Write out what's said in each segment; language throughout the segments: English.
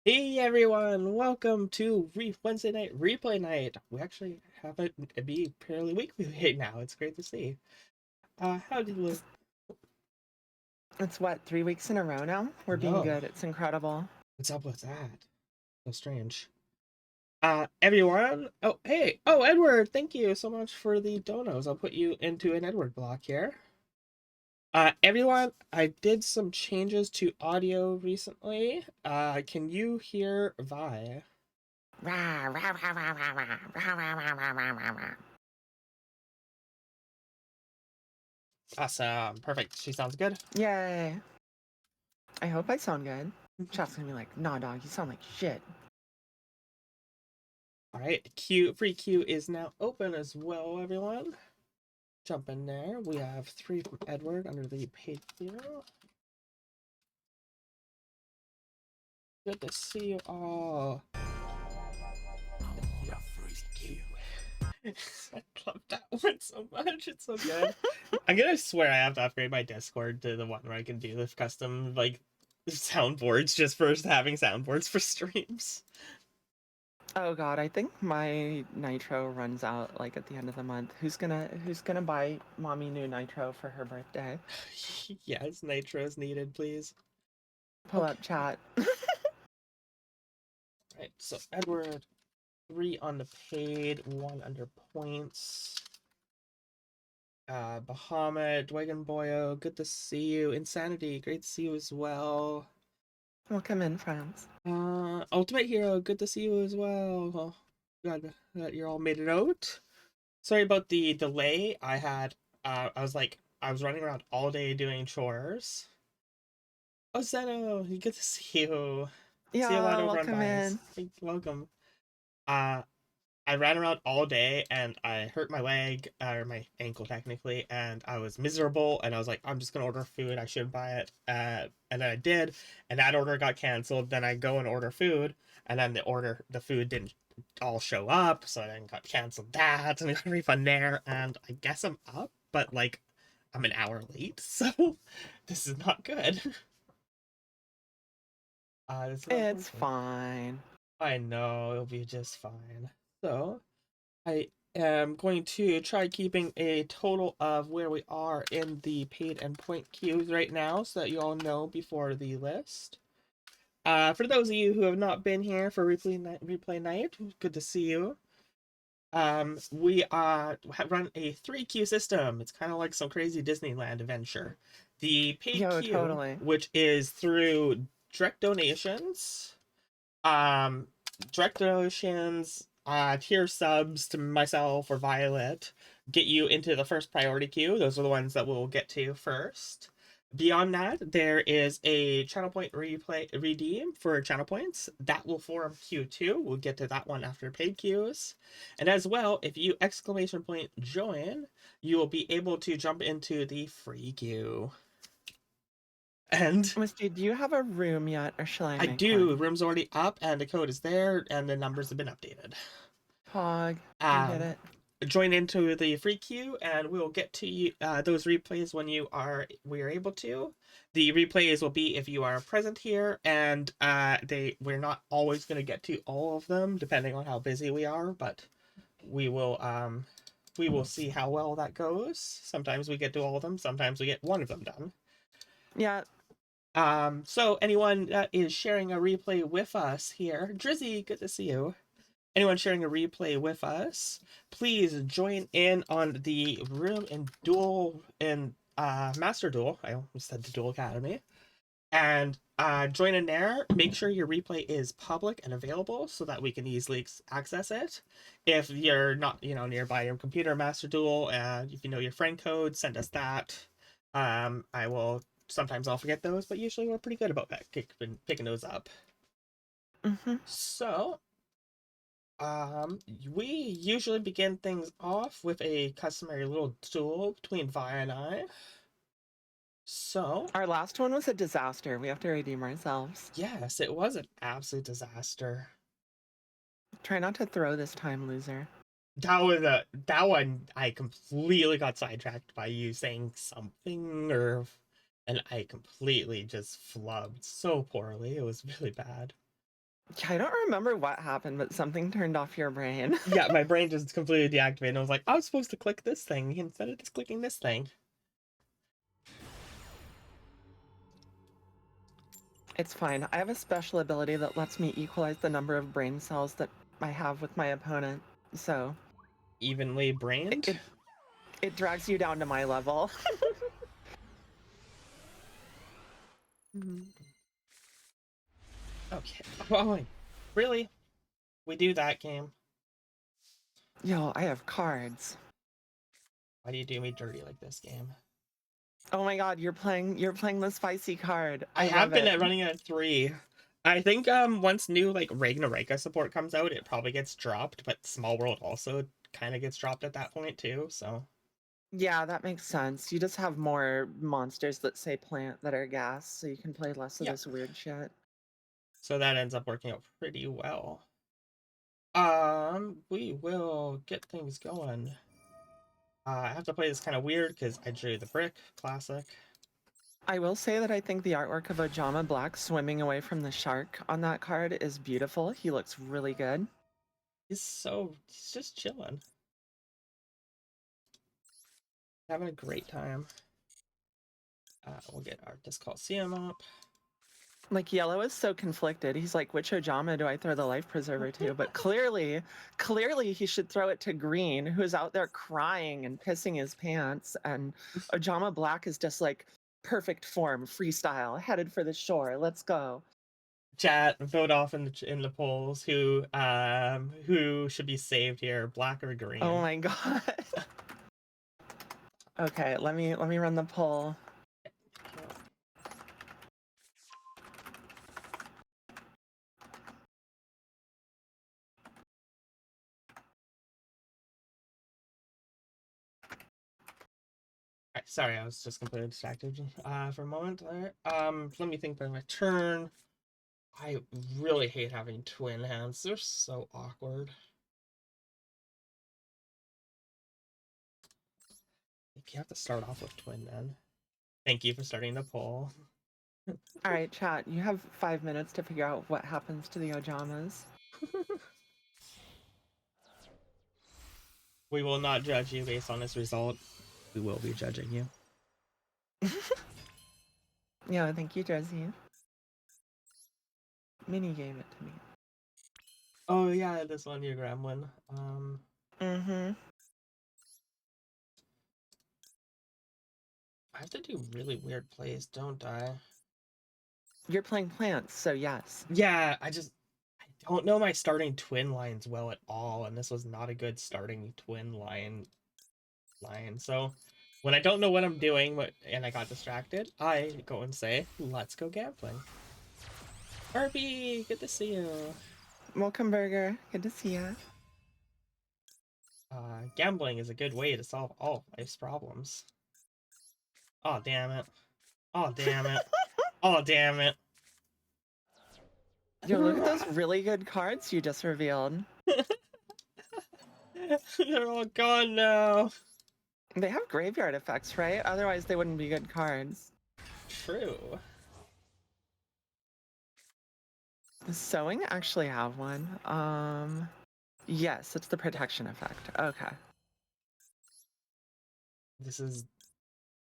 Hey everyone, welcome to Wednesday night replay night. We actually have it be fairly weekly right now. It's great to see. How did we? It's what, 3 weeks in a row now? We're being No, good. It's incredible. what's up with that? So strange. Everyone. Oh, hey. Oh, Edward, thank you so much for the donos. I'll put you into an Edward block here. Everyone, I did some changes to audio recently. Can you hear Vi? Rah, rah, rah, rah, rah, rah, rah, rah, rah, rah, rah, rah, rah. Awesome, perfect. She sounds good. Yay. I hope I sound good. Chat's gonna be like, nah, dog, you sound like shit. All right, free queue is now open as well, everyone. Jump in there. We have 3 from Edward under the paid queue. Good to see you all. Yeah, free queue. I love that one so much. It's so good. I'm gonna swear I have to upgrade my Discord to the one where I can do the custom like soundboards just for having soundboards for streams. Oh god, I think my nitro runs out like at the end of the month. Who's gonna buy mommy new nitro for her birthday? Yes, nitros needed, please. Pull Okay. up chat. Right, so Edward, 3 on the paid, 1 under points. Bahumat, dwagonboyo, good to see you. Insanity, great to see you as well. Welcome in, friends. UltimateHero, good to see you as well. Glad that you're all made it out. Sorry about the delay. I was running around all day doing chores. Oh, Zeno, good to see you. See you a lot Yeah, over on welcome Vines. in. Welcome. Uh, I ran around all day and I hurt my leg, or my ankle technically, and I was miserable. And I was like, I'm just gonna order food. I should buy it. And then I did, and that order got canceled. Then I go and order food, and then the food didn't all show up, so I then got canceled that, and I got a refund there. And I guess I'm up, but like, I'm an hour late, so this is not good. This is It's unfortunate. fine. I know it'll be just fine. So. I am going to try keeping a total of where we are in the paid and point queues right now so that you all know before the list. For those of you who have not been here for replay night, good to see you. We run a 3 queue system. It's kind of like some crazy Disneyland adventure. The paid Yo, queue, totally. which is through direct donations, um, direct donations, tier subs to myself or Violet get you into the first priority queue. Those are the ones that we'll get to first. Beyond that, there is a channel point replay redeem for channel points that will form Q2. We'll get to that one after paid queues. And as well, if you exclamation point join, you will be able to jump into the free queue. And Misty, do you have a room yet, or shall I I make do. one? Room's already up, and the code is there, and the numbers have been updated. Pog, we did Um, it. Join into the free queue, and we will get to you, those replays when we are able to. The replays will be if you are present here, and we're not always going to get to all of them depending on how busy we are, but we will see how well that goes. Sometimes we get to all of them, sometimes we get one of them done. Yeah. So anyone that is sharing a replay with us here, Drizzy, good to see you. Anyone sharing a replay with us, please join in on the room in duel in Master Duel. I almost said the Duel Academy. And join in there. Make sure your replay is public and available so that we can easily access it. If you're not, nearby your computer, Master Duel, and if you know your friend code, send us that. I will sometimes I'll forget those, but usually we're pretty good about that, picking those up. Mm-hmm. So we usually begin things off with a customary little duel between Vi and I. So, Our last one was a disaster. We have to redeem ourselves. yes, it was an absolute disaster. Try not to throw this time, loser. That one I completely got sidetracked by you saying something and I completely just flubbed so poorly. It was really bad. Yeah, I don't remember what happened, but something turned off your brain. Yeah, my brain just completely deactivated. And I was like, I was supposed to click this thing instead of just clicking this thing. It's fine. I have a special ability that lets me equalize the number of brain cells that I have with my opponent. So Evenly it brained? it, it drags you down to my level. Okay. Oh, really? We do that game? Yo, I have cards. Why do you do me dirty like this game? Oh my god, you're playing the spicy card. I I have love been it. running at 3. I think once new like Ragnaraka support comes out, it probably gets dropped, but Small World also kind of gets dropped at that point too, so Yeah, that makes sense. You just have more monsters that say plant that are gas, so you can play less of yeah. this weird shit. So that ends up working out pretty well. We will get things going. I have to play this kind of weird because I drew the brick, classic. I will say that I think the artwork of Ojama Black swimming away from the shark on that card is beautiful. He looks really good. He's just chilling. Having a great time. We'll get our Disc Coliseum up. Like, Yellow is so conflicted. He's like, which Ojama do I throw the life preserver to? But clearly he should throw it to Green, who's out there crying and pissing his pants. And Ojama Black is just like, perfect form, freestyle, headed for the shore. Let's go. Chat, vote off in the polls who should be saved here, black or green. Oh my god. Okay, let me run the poll. Right, sorry, I was just completely distracted for a moment there. Let me think for my turn. I really hate having twin hands. They're so awkward. If you have to start off with twin then. Thank you for starting the poll. All right, chat, you have 5 minutes to figure out what happens to the Ojamas. We will not judge you based on this result. We will be judging you. Yeah, thank you, Drizzy. Minnie gave it to me. Oh yeah, this one, your gremlin. I have to do really weird plays, don't I? You're playing plants, so yes. Yeah, I don't know my starting twin lines well at all, and this was not a good starting twin line. So when I don't know what I'm doing, and I got distracted, I go and say, "Let's go gambling." Barbie, good to see you. Welcome, Burger. Good to see ya. Gambling is a good way to solve all life's problems. Oh damn it! Oh damn it! Oh damn it! Yo, look at those really good cards you just revealed. They're all gone now. They have graveyard effects, right? Otherwise, they wouldn't be good cards. True. Does Sewing actually have one? Yes, it's the protection effect. Okay. This is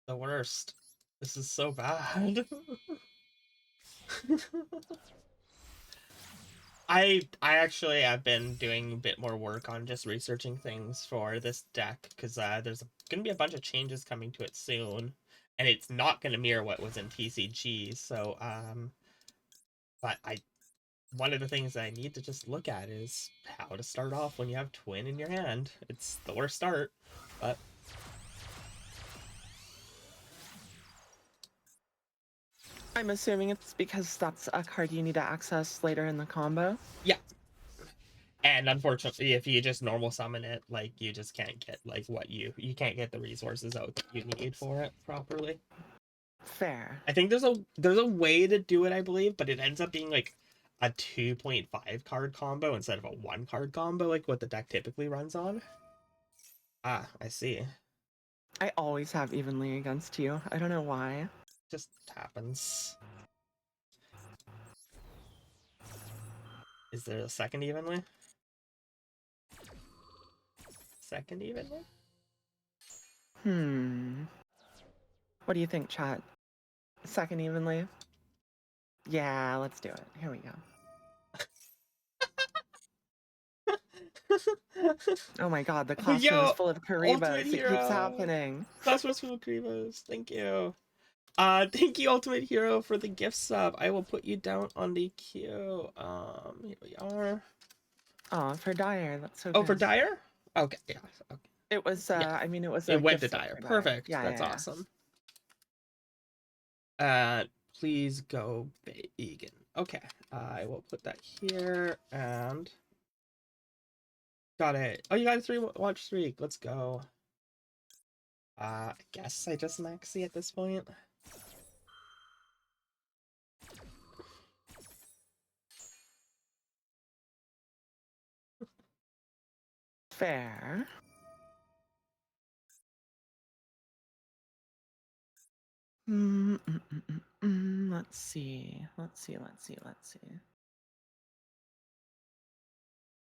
the worst. This is so bad. I actually have been doing a bit more work on just researching things for this deck because there's going to be a bunch of changes coming to it soon, and it's not going to mirror what was in TCG. So but one of the things that I need to just look at is how to start off when you have twin in your hand. It's the worst start, but I'm assuming it's because that's a card you need to access later in the combo. yeah. And unfortunately, if you just normal summon it, like you just can't get like what you can't get the resources out that you need for it properly. Fair. I think there's a way to do it, I believe, but it ends up being like a 2.5 card combo instead of a 1 card combo, like what the deck typically runs on. Ah, I see. I always have evenly against you. I don't know why. Just happens. Is there a second evenly? Second evenly? What do you think, chat? Second evenly? Yeah, let's do it. Here we go. Oh my god, the Oh, classroom is yo, full of Ultimate Karibas. It keeps Hero. happening. Classmates full of Karibos. Thank you. Thank you, Ultimate Hero, for the gift sub. I will put you down on the queue. Here we are. Oh, for Dyer, that's so Oh, for good. Dyer? Okay, yeah. Okay. It was, Yeah. I mean, it was It a went gift to sub Dyer. for Dyer. Perfect. Yeah, That's yeah, awesome. Please go vegan. Okay. I will put that here and got it. Oh, you got a 3-watch streak. Let's go. I guess I just maxi at this point. Fair. Let's see. Let's see.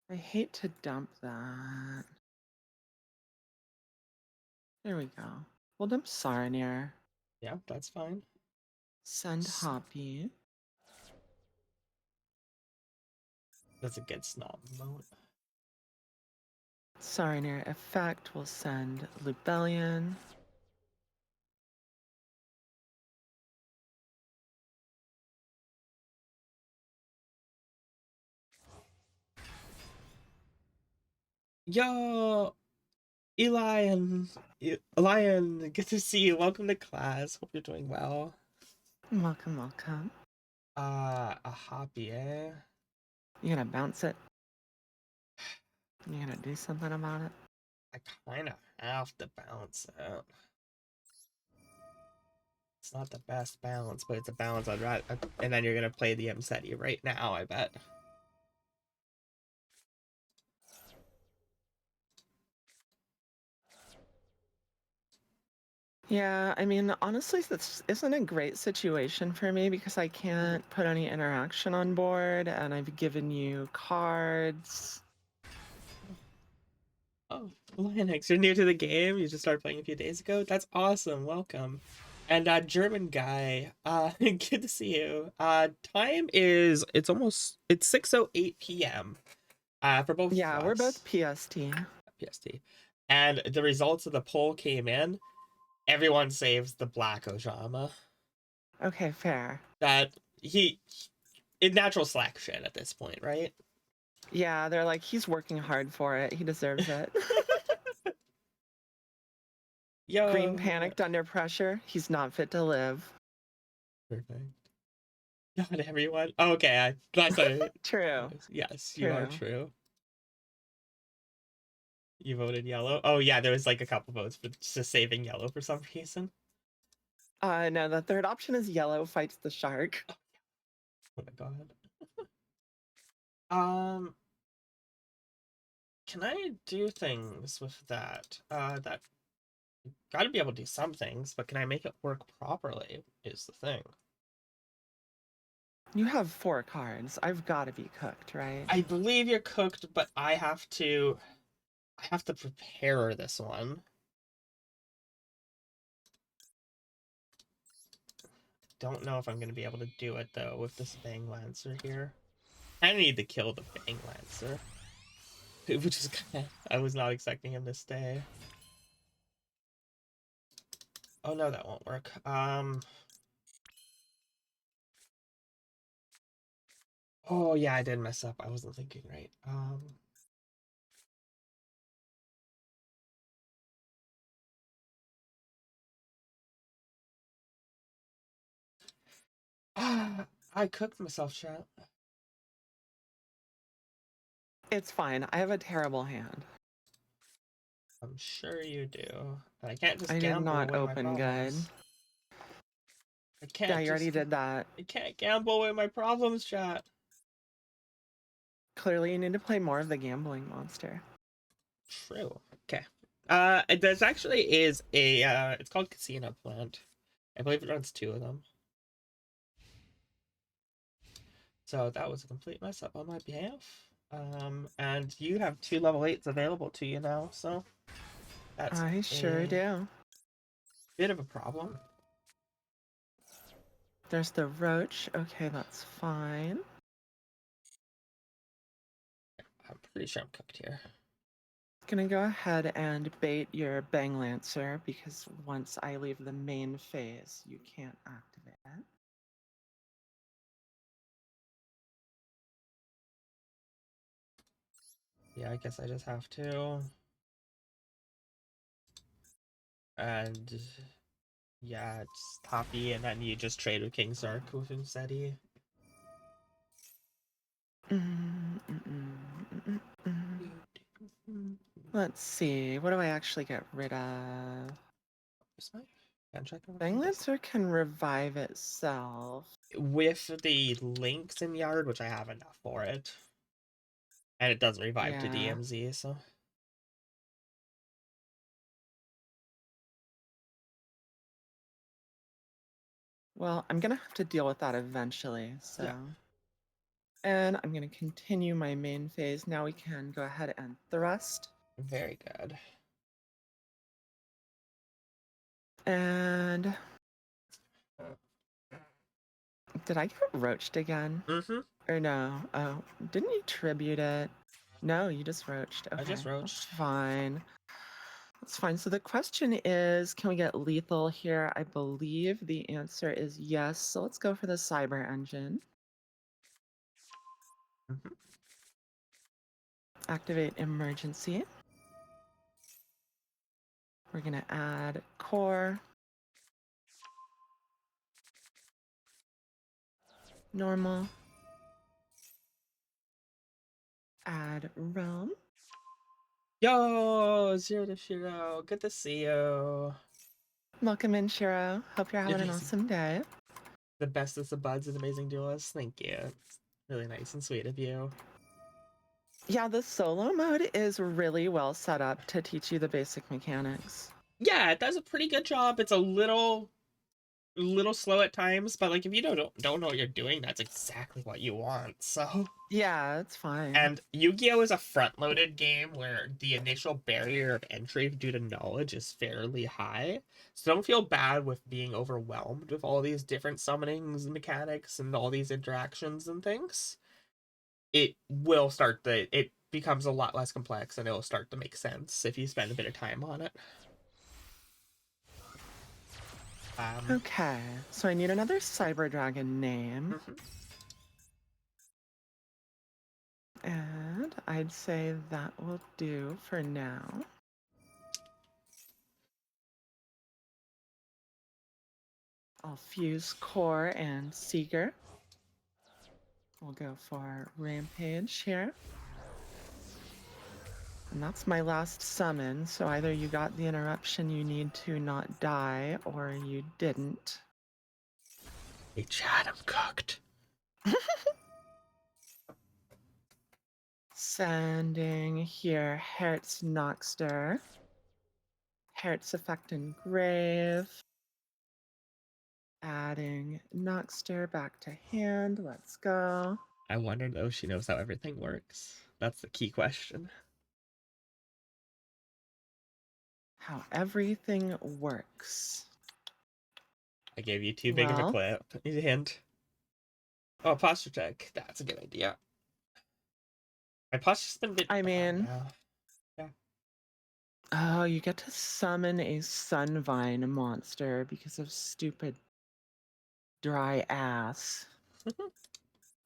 I hate to dump that. There we go. We'll dump Saranir. Yeah, that's fine. Send Hoppy. That's a good snob mode. Saranir effect will send Lubellion. Yo, Lion, good to see you. Welcome to class. Hope you're doing well. Welcome, welcome. A hobby, eh? You gonna bounce it? You gonna do something about it? I kind of have to bounce it. It's not the best balance, but it's a balance I'd rather. And then you're gonna play the MSETI right now, I bet. Yeah, I mean, honestly, this isn't a great situation for me because I can't put any interaction on board, and I've given you cards. Oh, Linux, you're new to the game. You just started playing a few days ago. That's awesome. Welcome. And German guy, good to see you. Time is it's 6:08 p.m. For both Yeah, of we're both us. PST. PST. And the results of the poll came in. Everyone saves the Black Ojama. Okay, fair. That he in natural selection at this point, right? Yeah, they're like, he's working hard for it. He deserves it. Green Yo. panicked under pressure. He's not fit to live. Perfect. Not everyone. Oh, okay, that's a True. yes, you are True. true. You voted yellow. Oh yeah, there was like a couple votes for just saving yellow for some reason. No, the third option is yellow fights the shark. Oh my god. Um, can I do things with that? That got to be able to do some things, but can I make it work properly? Is the thing. You have 4 cards. I've got to be cooked, right? I believe you're cooked, but I have to prepare this one. Don't know if I'm gonna be able to do it though with this Bang Lancer here. I need to kill the Bang Lancer. Which is kind of, I was not expecting him to stay. Oh no, that won't work. Oh yeah, I did mess up. I wasn't thinking right. I cooked myself, chat. It's fine. I have a terrible hand. I'm sure you do. But I can't just I did gamble not away my open good. problems. I Yeah, can't you just. already did that. I can't gamble away my problems, chat. Clearly, you need to play more of the gambling monster. True. Okay. There's actually is a it's called Casino Plant. I believe it runs 2 of them. So that was a complete mess up on my behalf. And you have 2 level 8s available to you now, so that's I sure a do. bit of a problem. There's the roach. Okay, that's fine. I'm pretty sure I'm cooked here. Gonna go ahead and bait your Bang Lancer because once I leave the main phase, you can't activate it. Yeah, I guess I just have to. And yeah, it's copy, and then you just trade with King Zark with Insetti. Let's see. What do I actually get rid of? Bang Lancer can revive itself. With the links in Yard, which I have enough for it. And it doesn't revive to Yeah. DMZ, so. Well, I'm gonna have to deal with that eventually, so. Yeah. And I'm gonna continue my main phase. Now we can go ahead and thrust. Very good. And did I get roached again? Mm-hmm. Or no? Oh, didn't you tribute it? No, you just roached. Okay, I just roached. that's fine. That's fine. So the question is, can we get lethal here? I believe the answer is yes. So let's go for the cyber engine. Mm-hmm. Activate emergency. We're gonna add core. Normal. Add realm. Yo, Zero to Shiro, good to see you. Welcome in, Shiro. Hope you're having an Amazing. awesome day. The bestest of buds and amazing duelists. Thank you. It's really nice and sweet of you. Yeah, the solo mode is really well set up to teach you the basic mechanics. Yeah, it does a pretty good job. It's a little slow at times, but like if you don't know what you're doing, that's exactly what you want. So Yeah, it's fine. and Yu-Gi-Oh is a front-loaded game where the initial barrier of entry due to knowledge is fairly high. So don't feel bad with being overwhelmed with all these different summonings and mechanics and all these interactions and things. It becomes a lot less complex and it'll start to make sense if you spend a bit of time on it. Okay, so I need another Cyber Dragon name. Mm-hmm. And I'd say that will do for now. I'll fuse Core and Seeker. We'll go for Rampage here. And that's my last summon, so either you got the interruption you need to not die, or you didn't. Hey Chad, I'm cooked. Sending here Hertz Noxter. Hertz Effect Engrave. Adding Noxter back to hand. Let's go. I wonder though she knows how everything works. That's the key question. How everything works. I gave you too big of a clip. Need a hint. Oh, posture check. That's a good idea. My posture's been a bit bad now. Yeah. Oh, you get to summon a Sunvine monster because of stupid dry ass.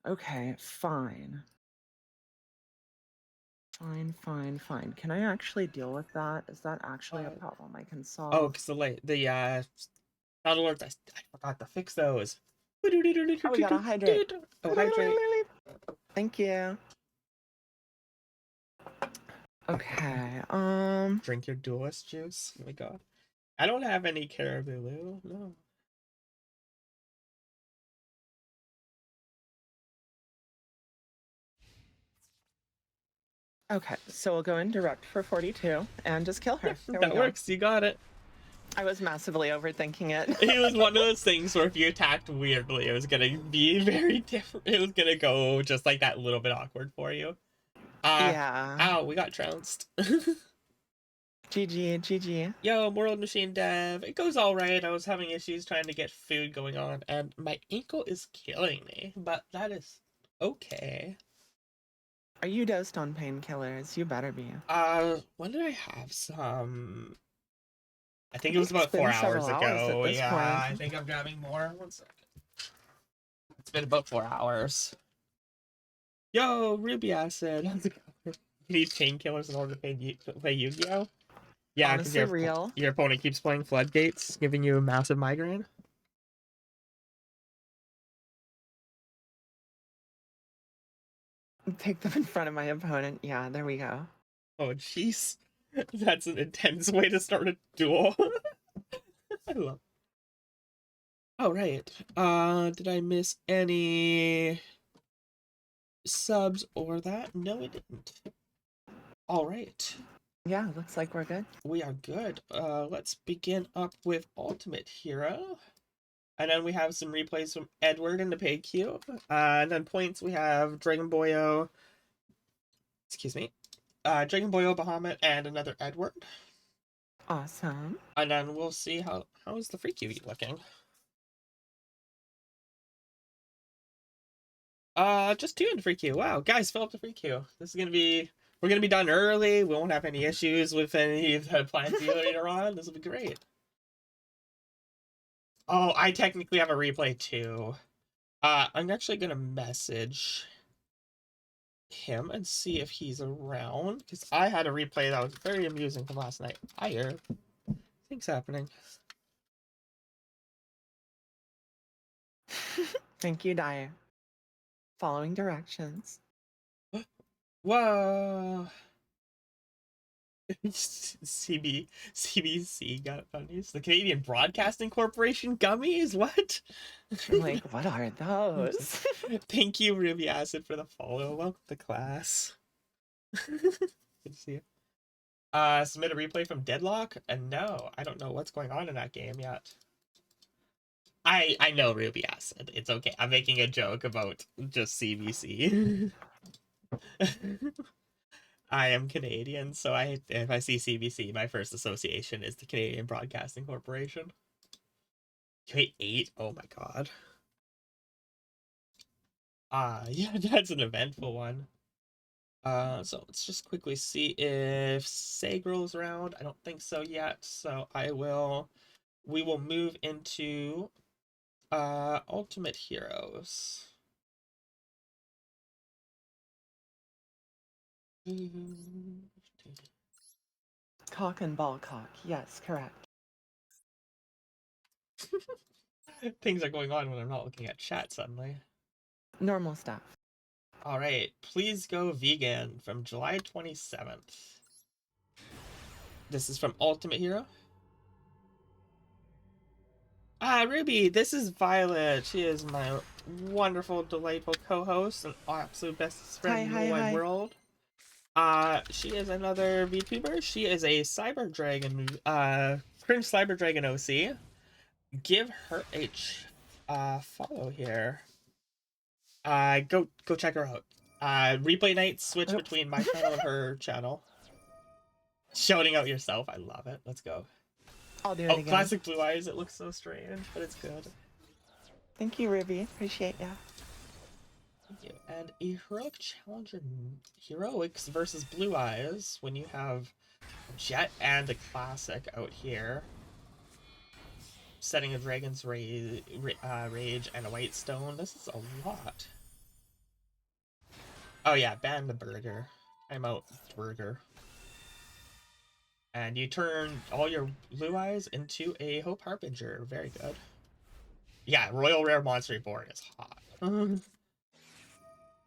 Okay, fine. Fine. Can I actually deal with that? Is that actually a problem I can solve? Oh, because the Battle Lords, I forgot to fix those. Oh, we gotta hydrate. Oh, hydrate. Thank you. Okay, Drink your duelist juice. Oh my god. I don't have any Caribou, no. okay, so we'll go in direct for 42 and just kill her. There That we go. works, you got it. I was massively overthinking it. It was one of those things where if you attacked weirdly, it was gonna be very different. It was gonna go just like that little bit awkward for you. Yeah. Ow, we got trounced. GG, GG. Yo, World Machine Dev. It goes alright. I was having issues trying to get food going on, and my ankle is killing me, but that is okay. Are you dosed on painkillers? You better be. When did I have some? I I think it was think it's about 4 been hours several hours at ago. this Yeah, point. I think I'm grabbing more. 1 second. It's been about 4 hours. Yo, Ruby Acid. How's it going? You need painkillers in order to play Yu-Gi-Oh? Yeah, because Honestly, real. your opponent keeps playing Floodgates, giving you a massive migraine. Take them in front of my opponent. Yeah, there we go. Oh, jeez. That's an intense way to start a duel. I love. Oh, right. Did I miss any subs or that? No, I didn't. All right. Yeah, looks like we're good. We are good. Let's begin up with UltimateHero. And then we have some replays from Edward in the paid queue. And then points we have dwagonboyo. Excuse me. dwagonboyo, bahumat, and another Edward. Awesome. And then we'll see how is the free queue looking. Just 2 in the free queue. Wow, guys, fill up the free queue. This is gonna be we're gonna be done early. We won't have any issues with any of the plans later on. This will be great. Oh, I technically have a replay too. I'm actually gonna message him and see if he's around because I had a replay that was very amusing from last night. Hiya. Things happening. Thank you, Dyer. Following directions. Whoa. CBC got gummies. The Canadian Broadcasting Corporation gummies? What? I'm like, what are those? Thank you, Ruby Acid, for the follow. Welcome to class. Good to see you. Submit a replay from Deadlock? And no, I don't know what's going on in that game yet. I know Ruby Acid. It's okay. I'm making a joke about just CBC. I am Canadian, so if I see CBC, my first association is the Canadian Broadcasting Corporation. Wait, 8? Oh my god. Yeah, that's an eventful one. So let's just quickly see if Sagral's around. I don't think so yet, so we will move into Ultimate Heroes. Cock and ball cock. Yes, correct. Things are going on when I'm not looking at chat suddenly. Normal stuff. All right, please go vegan from July 27th. This is from Ultimate Hero. Ruby, this is Violet. She is my wonderful, delightful co-host and absolute best friend in the wide world. She is another VTuber. She is a Cyber Dragon, cringe Cyber Dragon OC. Give her a follow here. Go check her out. Replay night switch between my channel and her channel. Shouting out yourself, I love it. Let's go. I'll do it again. Classic blue eyes. It looks so strange, but it's good. Thank you, Ruby. Appreciate ya. Thank you. And a heroic challenger, heroics versus blue eyes. When you have Jet and a classic out here, setting a dragon's rage and a white stone. This is a lot. Oh yeah, ban the burger. I'm out burger. And you turn all your blue eyes into a Hope Harbinger. Very good. Yeah, Royal Rare Monster Reborn is hot.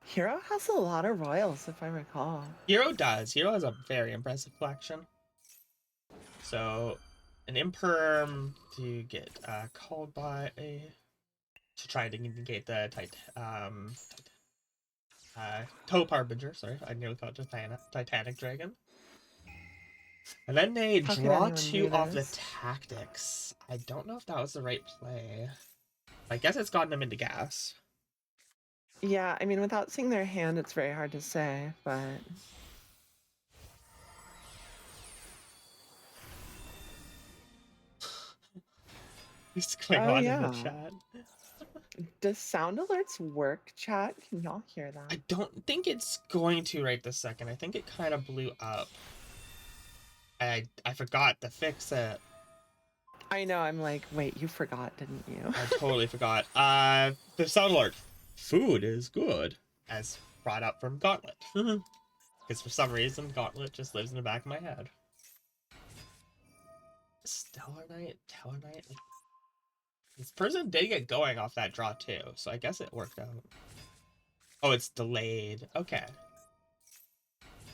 Hero has a lot of royals, if I recall. Hero does. Hero has a very impressive collection. So, an Imperm to get called by to try to negate the Hope Harbinger. Sorry, I nearly called it Titanic Dragon. And then they How could draw anyone 2 do off the this? tactics. I don't know if that was the right play. I guess it's gotten them into gas. Yeah, I mean, without seeing their hand, it's very hard to say, but He's going oh on in the yeah. chat. Does sound alerts work, chat? Can y'all hear I that? don't think it's going to right this second. I think it kind of blew up. I forgot to fix it. I know, I'm like, wait, you forgot, didn't you? I totally forgot. The sound alert. Food is good, as brought up from Gauntlet. Because for some reason, Gauntlet just lives in the back of my head. Stellarknight, Tellarknight. This person did get going off that draw too, so I guess it worked out. Oh, it's delayed. Okay.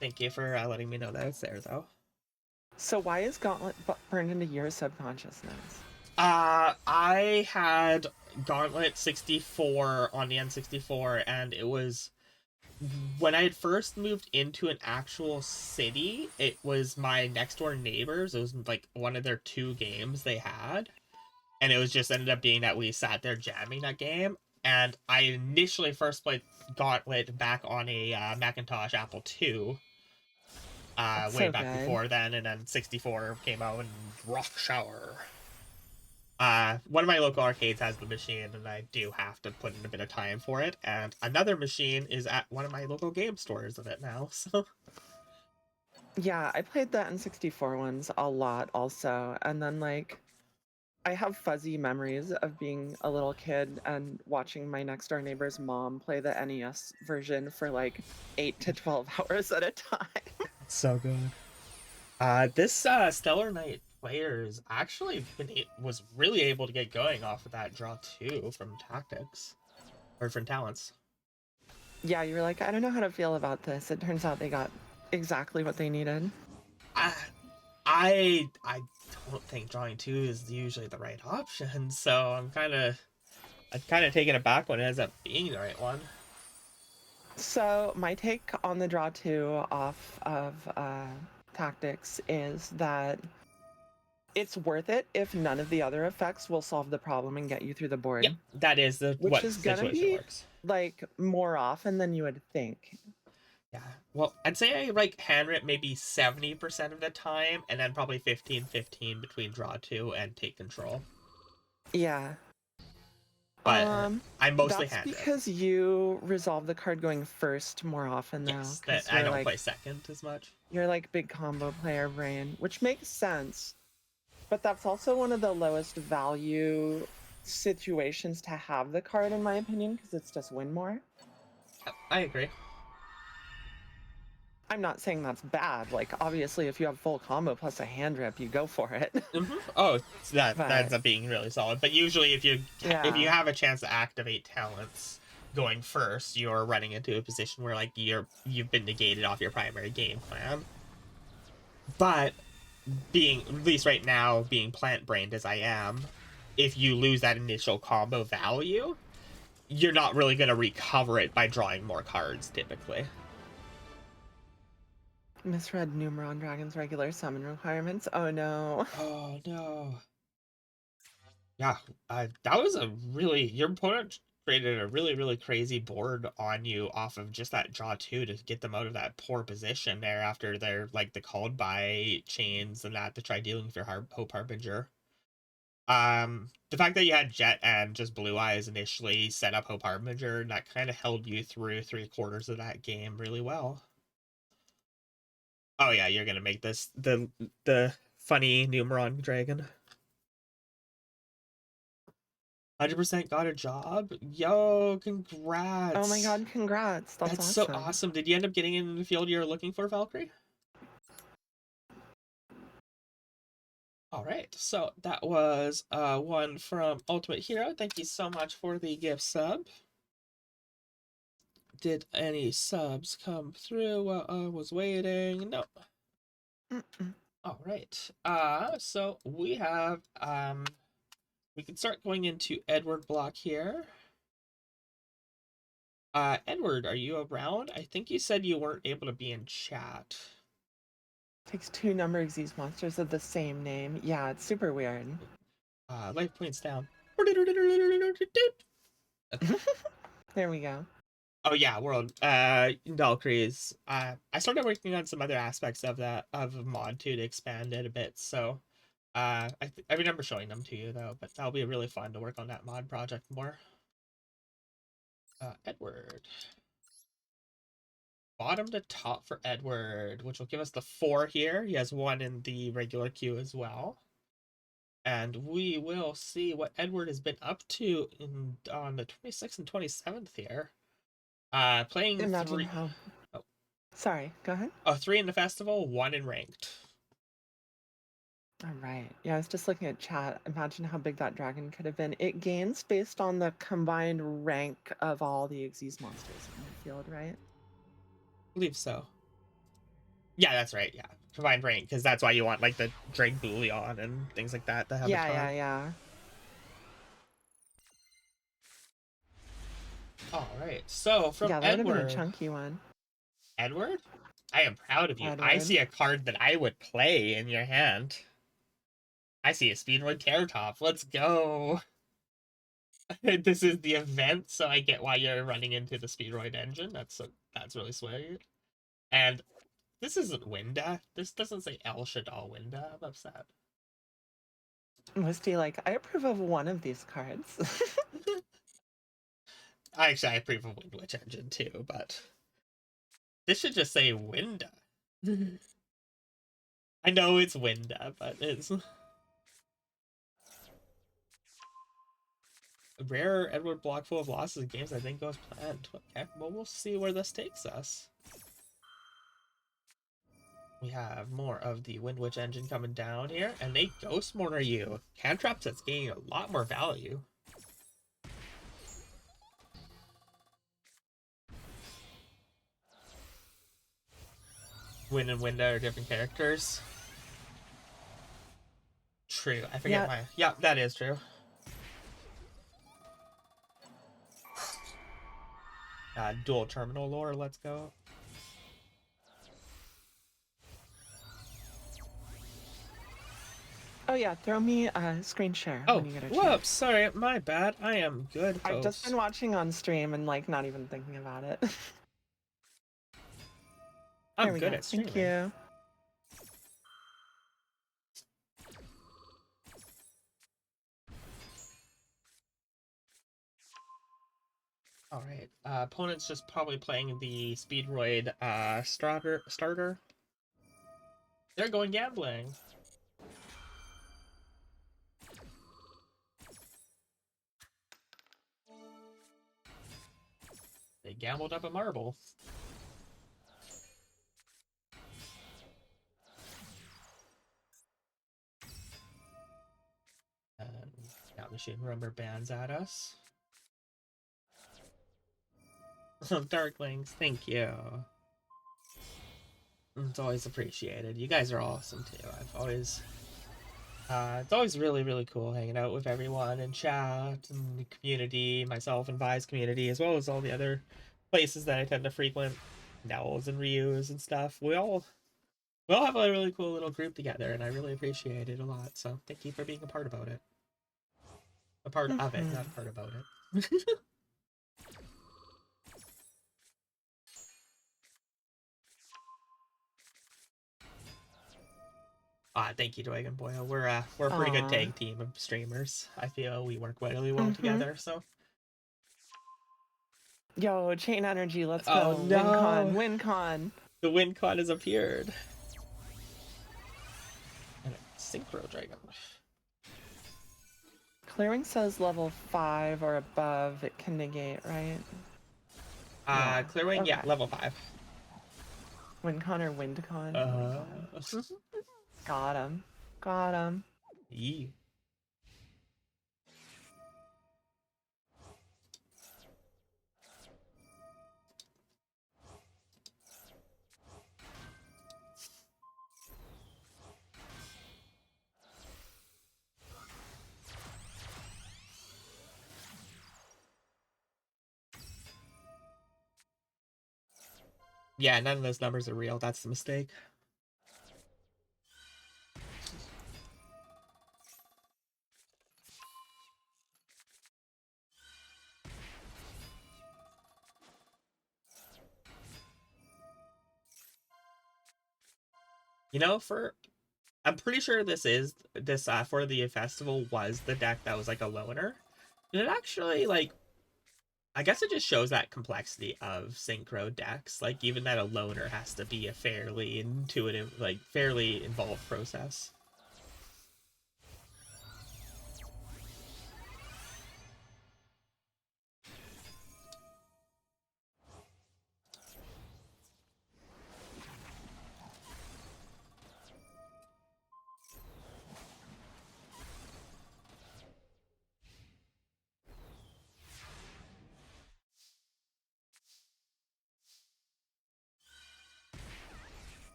Thank you for letting me know that it's there, though. So why is Gauntlet burned into your subconsciousness? I had Gauntlet 64 on the N64, and it was when I had first moved into an actual city. It was my next door neighbors. It was like one of their 2 games they had, and it was just ended up being that we sat there jamming that game. And I initially first played Gauntlet back on a Macintosh Apple II, way So back good. before then, and then 64 came out and Rock Shower. One of my local arcades has the machine, and I do have to put in a bit of time for it. And another machine is at one of my local game stores of it now. So Yeah, I played the N64 ones a lot also. And then, like, I have fuzzy memories of being a little kid and watching my next door neighbor's mom play the NES version for like 8 to 12 hours at a time. so good. This Stellarknight players actually was really able to get going off of that draw too from tactics or from talents. Yeah, you were like, I don't know how to feel about this. It turns out they got exactly what they needed. I I don't think drawing 2 is usually the right option, so I'm kind of taken aback when it ends up being the right one. So my take on the draw 2 off of tactics is that it's worth it if none of the other effects will solve the problem and get you through the board. Yeah, that is which what is gonna situation be works. like more often than you would think. Yeah. Well, I'd say I like hand rip maybe 70% of the time, and then probably 15-15 between draw 2 and take control. Yeah. But I mostly That's hand rip. because you resolve the card going first more often, though. Yes, that I don't play second as much. You're like big combo player brain, which makes sense. But that's also one of the lowest value situations to have the card, in my opinion, because it's just win more. I agree. I'm not saying that's bad. Like, obviously, if you have full combo plus a hand rip, you go for it. Oh, that ends up being really solid. But usually, if you have a chance to activate talents going first, you're running into a position where like you've been negated off your primary game plan. But being, at least right now, being plant brained as I am, if you lose that initial combo value, you're not really going to recover it by drawing more cards typically. Misread Numeron Dragon's regular summon requirements. Oh no. Oh no. Yeah, that was a really, your opponent created a really crazy board on you off of just that draw 2 to get them out of that poor position there after they're like the called by chains and that to try dealing with your Hope Harbinger. The fact that you had Jet and just Blue Eyes initially set up Hope Harbinger, and that kind of held you through 3/4 of that game really well. Oh yeah, you're gonna make this the funny Numeron dragon. 100% got a job? Yo, congrats. Oh my god, congrats. That's awesome. So awesome. Did you end up getting in the field you're looking for, Valkyrie? All right, so that was one from UltimateHero. Thank you so much for the gift sub. Did any subs come through while I was waiting? No. All right. So we have we can start going into Edward block here. Edward, are you around? I think you said you weren't able to be in chat. Takes 2 number Xyz monsters of the same name. Yeah, it's super weird. Life points down. There we go. Oh yeah, world. Valkyries. I started working on some other aspects of that of mod 2 to expand it a bit. So, I remember showing them to you though, but that'll be really fun to work on that mod project more. Edward. Bottom to top for Edward, which will give us the 4 here. He has 1 in the regular queue as well. And we will see what Edward has been up to on the 26th and 27th here. Playing Imagine 3. how. Oh. Sorry, go ahead. 3 in the festival, 1 in ranked. All right. Yeah, I was just looking at chat. Imagine how big that dragon could have been. It gains based on the combined rank of all the Xyz monsters in the field, right? I believe so. Yeah, that's right. Yeah, combined rank, because that's why you want like the Drake Bullion and things like that to have a ton. Yeah. All right. So from Yeah, that would have been a Edward. chunky one. Edward, I am proud of you. I Edward. see a card that I would play in your hand. I see a Speedroid Terror Top. Let's go. This is the event, so I get why you're running into the Speedroid engine. That's really sweet. And this isn't Winda. This doesn't say El Shaddai Winda. I'm upset. Misty, like, I approve of one of these cards. Actually, I approve of Windwitch engine too, but this should just say Winda. I know it's Winda, but it's a rare Edward block full of losses in games I think goes planned. Okay, well, we'll see where this takes us. We have more of the Windwitch engine coming down here, and they ghost mortar you. Cantrap that's gaining a lot more value. Win and Winda are different characters. True. I forget my... Yeah, that is true. Dual terminal lore, let's go. Oh yeah, throw me a screen share Oh, when you get a whoops, chance. sorry, my bad. I am good, I've just folks. been watching on stream and like not even thinking about it. I'm good at streaming. Thank you. All right. Opponent's just probably playing the Speedroid starter. They're going gambling. They gambled up a marble. And now Machine Rumor bans at us. Darklings, thank you. It's always appreciated. You guys are awesome too. It's always really, really cool hanging out with everyone in chat and the community, myself and Vi's community, as well as all the other places that I tend to frequent, Nels and Ryu's and stuff. We all have a really cool little group together, and I really appreciate it a lot. So thank you for being a part about it. A part of it, not a part about it. Thank you, dwagonboyo. We're a pretty good tag team of streamers. I feel we work really well together. So. Yo, chain energy, let's go. Oh no! WinCon. The WinCon has appeared. And a Synchro dragon. Clearing says level 5 or above it can negate, right? Clearing, okay. Yeah, level 5. WinCon or WindCon? Got him. Got him. Yee. Yeah, none of those numbers are real. That's the mistake. You know, I'm pretty sure this for the festival was the deck that was like a loner. And it actually like I guess it just shows that complexity of synchro decks. Like even that a loner has to be a fairly intuitive, like fairly involved process.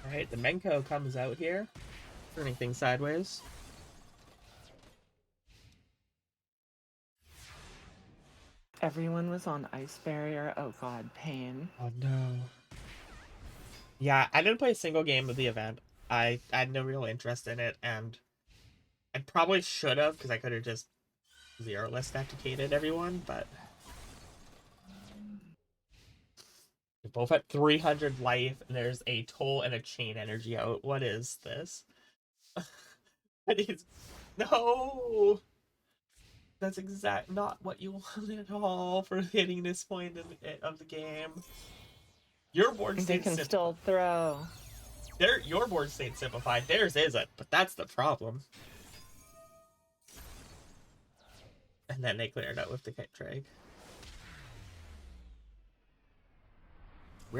All right, the Menko comes out here, turning things sideways. Everyone was on Ice Barrier. Oh god, pain. Oh no. Yeah, I didn't play a single game of the event. I had no real interest in it, and I probably should have because I could have just zero list abdicated everyone, but they're both at 300 life, and there's a toll and a chain energy out. What is this? What is... No! That's not what you want at all for hitting this point of the game. Your board They stayed can simplified. still throw. Your board stayed simplified. Theirs isn't, but that's the problem. And then they cleared out with the Kite Drag.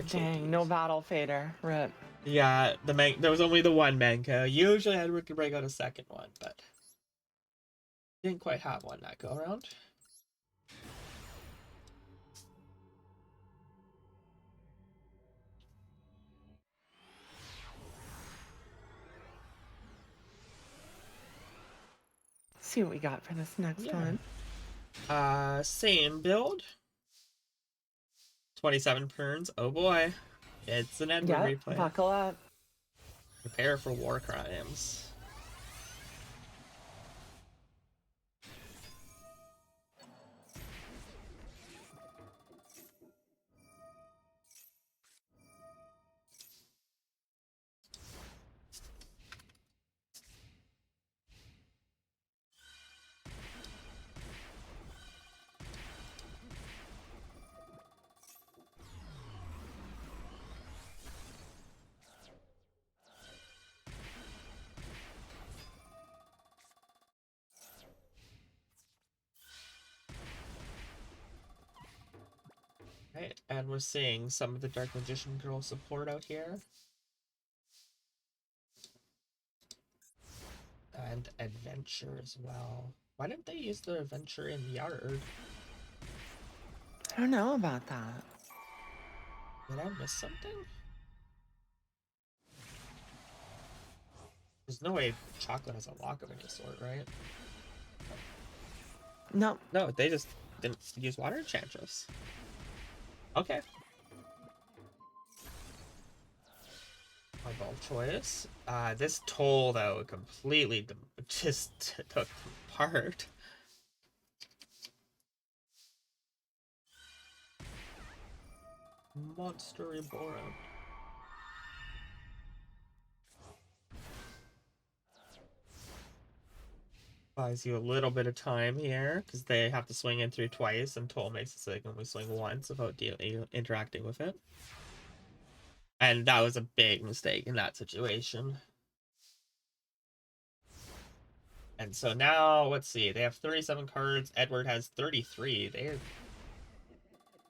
Dang, no battle fader. Rip. Yeah, there was only the one Manko. Usually Edward could break out a second one, but didn't quite have one that go around. See what we got for this next one. Same build. 27 turns. Oh boy. It's an Edward replay. Buckle up. Prepare for war crimes. Right, and we're seeing some of the Dark Magician Girl support out here. And Adventure as well. Why didn't they use the Adventure in Yard? I don't know about that. Did I miss something? There's no way Chocolate has a lock of any sort, right? No. No, they just didn't use Water Enchantress. Okay. My ball choice. This toll, though, completely just took apart. Monster Reborn. Buys you a little bit of time here, because they have to swing in through twice, and Toll makes it so they can only swing once without interacting with it. And that was a big mistake in that situation. And so now, let's see, they have 37 cards. Edward has 33. They're... What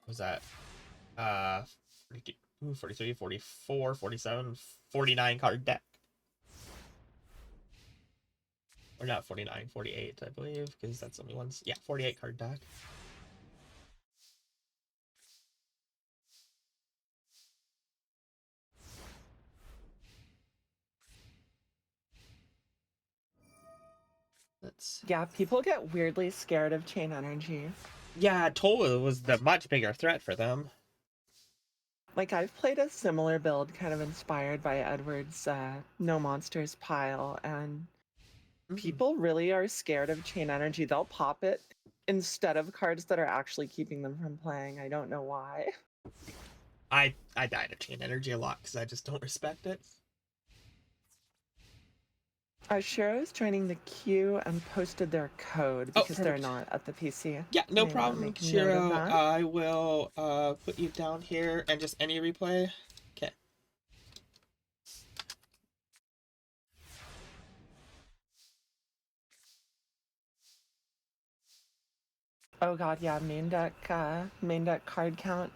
was that? 43, 44, 47, 49 card deck. Or not 49, 48, I believe, because that's only one. Yeah, 48 card deck. Yeah, people get weirdly scared of chain energy. Yeah, Tola was the much bigger threat for them. Like, I've played a similar build kind of inspired by Edward's No Monsters pile, and People really are scared of chain energy. They'll pop it instead of cards that are actually keeping them from playing. I don't know why. I died of chain energy a lot because I just don't respect it. Shiro is joining the queue and posted their code because they're not at the PC. Yeah, no May wanna problem, make a note of Shiro. that. I will put you down here and just any replay. Okay. Oh god, yeah, main deck card count.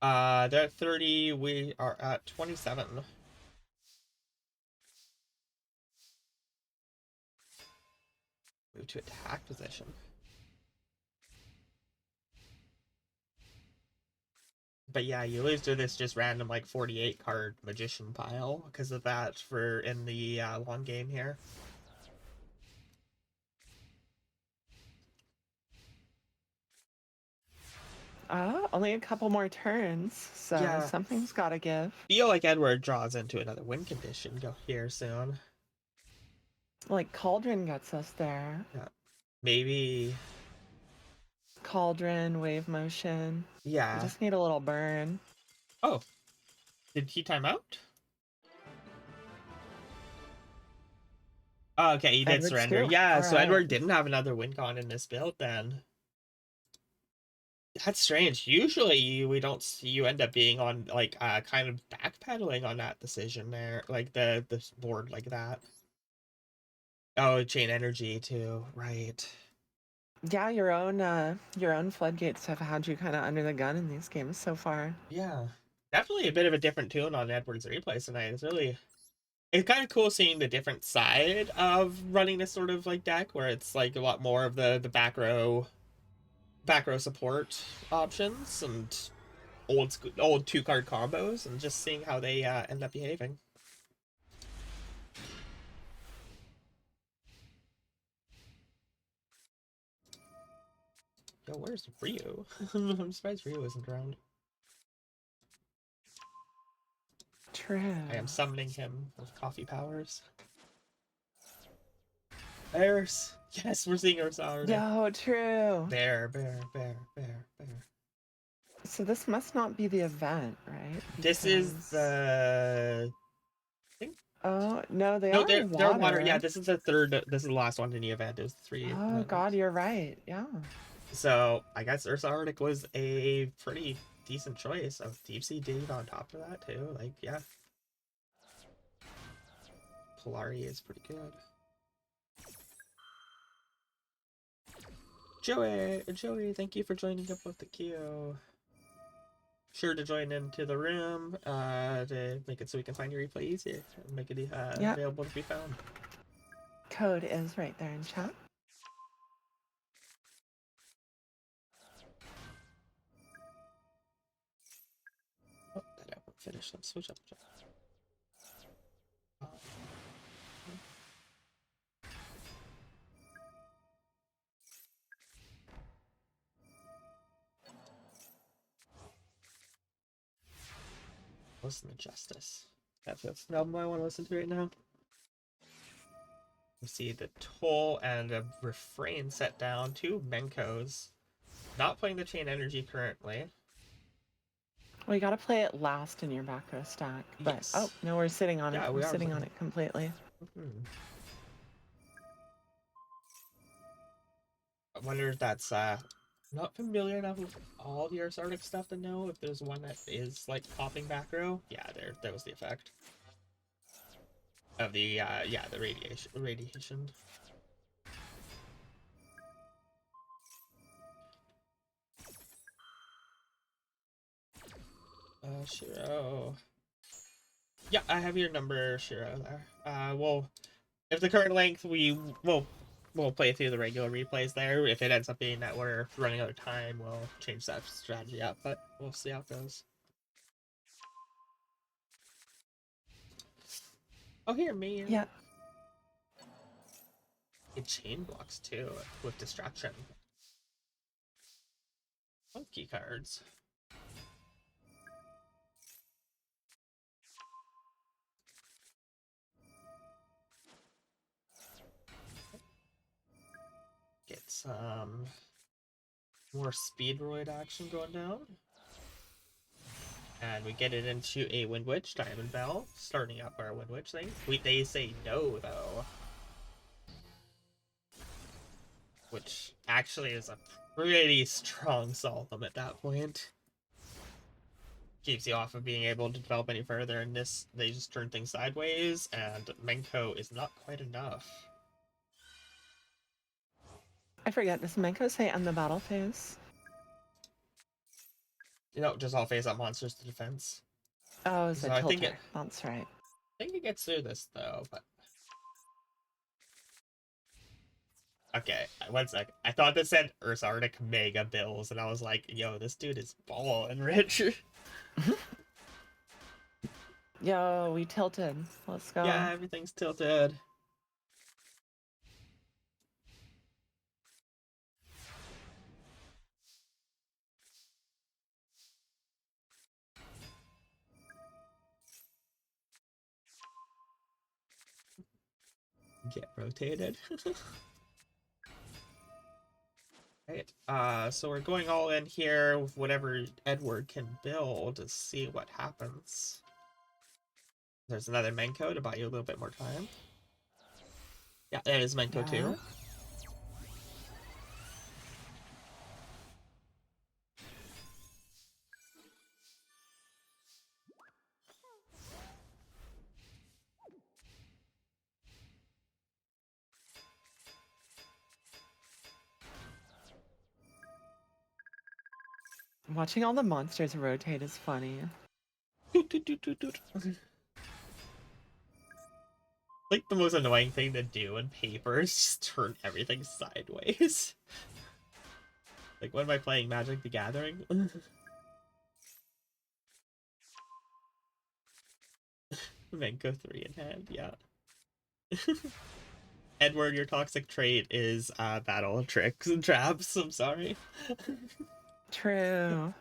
They're at 30. We are at 27. Move to attack position. But yeah, you lose to this just random like 48 card magician pile because of that for in the long game here. Only a couple more turns, so Yeah. something's gotta give. Feel like Edward draws into another win condition go here soon. Like Cauldron gets us there. Yeah. Maybe. Cauldron, wave motion. Yeah. We just need a little burn. Oh. Did he time out? Oh, okay, he did Edward's surrender. through. Yeah, All so right. Edward didn't have another win con in this build then. That's strange. Usually we don't see you end up being on like kind of backpedaling on that decision there, like the board like that. Oh, chain energy too, right? Yeah, your own floodgates have had you kind of under the gun in these games so far. Yeah, definitely a bit of a different tune on Edward's replays tonight. It's kind of cool seeing the different side of running this sort of like deck where it's like a lot more of the back row support options and old 2-card combos and just seeing how they end up behaving. Yo, where's Ryu? I'm surprised Ryu isn't around. True. I am summoning him with coffee powers. Bears! Yes, we're seeing Ursarctic. Yo, true. Bear. So this must not be the event, right? This is the... Oh, no, No, they're water. Yeah, this is the last one in the event. It was 3. Oh, god, you're right. Yeah. So, I guess Ursarctic was a pretty decent choice. Of Deep Sea Date on top of that, too. Like, yeah. Polari is pretty good. Joey, thank you for joining up with the queue. Sure to join into the room to make it so we can find your replay easier and make it available to be found. Code is right there in chat. Oh, that I won't finish. Let's switch up. Listen to Justice. That's the album I want to listen to right now. We see the toll and a refrain set down. 2 Menkos. Not playing the chain energy currently. Well, you gotta play it last in your back row stack. But Yes. oh no, we're sitting on it. We We're are sitting on it completely. I wonder if that's not familiar enough with all the Ursarctic stuff to know if there's one that is like popping back row. Yeah, that was the effect of the the radiation. Shiro. Yeah, I have your number, Shiro, there. Well, if the current length, we'll play through the regular replays there. If it ends up being that we're running out of time, we'll change that strategy up, but we'll see how it goes. Oh, here, me. Yeah. It chain blocks too, with distraction. Funky cards. some more Speedroid action going down. And we get it into a Windwitch, Diamond Bell, starting up our Windwitch thing. They say no, though. Which actually is a pretty strong Solemn at that point. Keeps you off of being able to develop any further, and this, they just turn things sideways, and Menko is not quite enough. I forget, does Menko say end the battle phase? You know, just all phase up monsters to defense. Oh, it's So a I tilter. think That's right. I think it gets through this, though, but... Okay, 1 sec. I thought this said Ursarctic Mega Bills, and I was like, yo, this dude is ballin' rich. Yo, we tilted. Let's go. Yeah, everything's tilted. Get rotated. Right, so we're going all in here with whatever Edward can build to see what happens. There's another Menko to buy you a little bit more time. Yeah, that is Menko too. Watching all the monsters rotate is funny. Like the most annoying thing to do in paper is just turn everything sideways. Like, when am I playing Magic the Gathering? Menko 3 in hand, yeah. Edward, your toxic trait is battle tricks and traps, I'm sorry. True.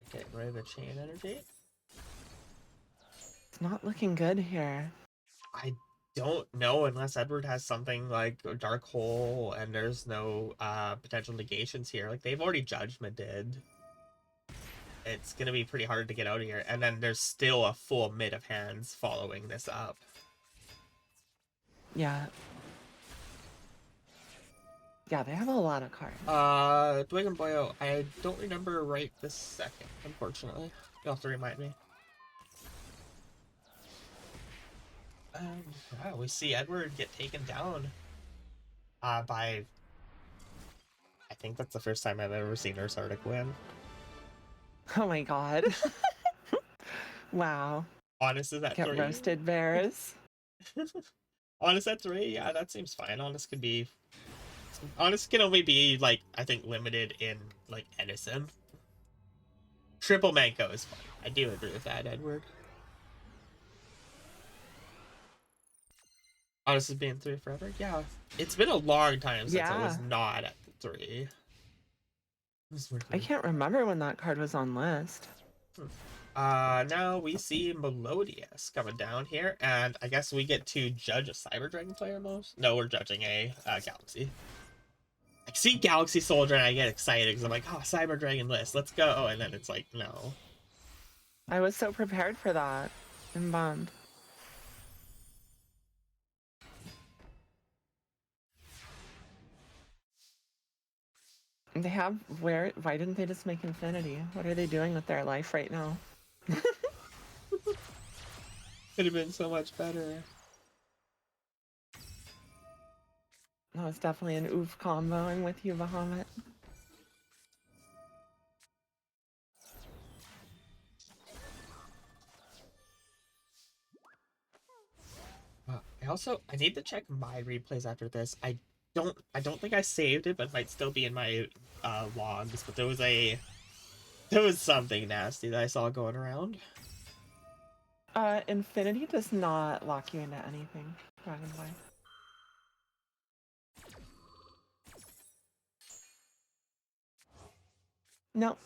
Okay, rid of the chain energy. It's not looking good here. I don't know unless Edward has something like a dark hole and there's no potential negations here. Like, they've already judgmented. It's gonna be pretty hard to get out of here. And then there's still a full mid of hands following this up. Yeah. Yeah, they have a lot of cards. Dwagonboyo, I don't remember right this second, unfortunately. You'll have to remind me. Wow, we see Edward get taken down by... I think that's the first time I've ever seen Ursarctic win. Oh my god. Wow. Honest is at Get 3. roasted bears. Honest at 3? Yeah, that seems fine. Honest could be... Honest can only be, like, I think limited in, like, Edison. Triple Menko is fine. I do agree with that, Edward. Honest has been 3 forever? Yeah. It's been a long time since it was not at the 3. I can't remember when that card was on list. Now we see Melodious coming down here, and I guess we get to judge a Cyber Dragon player most? No, we're judging a Galaxy. I see Galaxy Soldier and I get excited because I'm like, oh, Cyber Dragon list, let's go. And then it's like, no. I was so prepared for that. I'm bummed. They have, why didn't they just make Infinity? What are they doing with their life right now? Could have been so much better. That was definitely an oof combo. I'm with you, Bahamut. I need to check my replays after this. I don't think I saved it, but it might still be in my logs. But there was something nasty that I saw going around. Infinity does not lock you into anything, Dragonboy. No.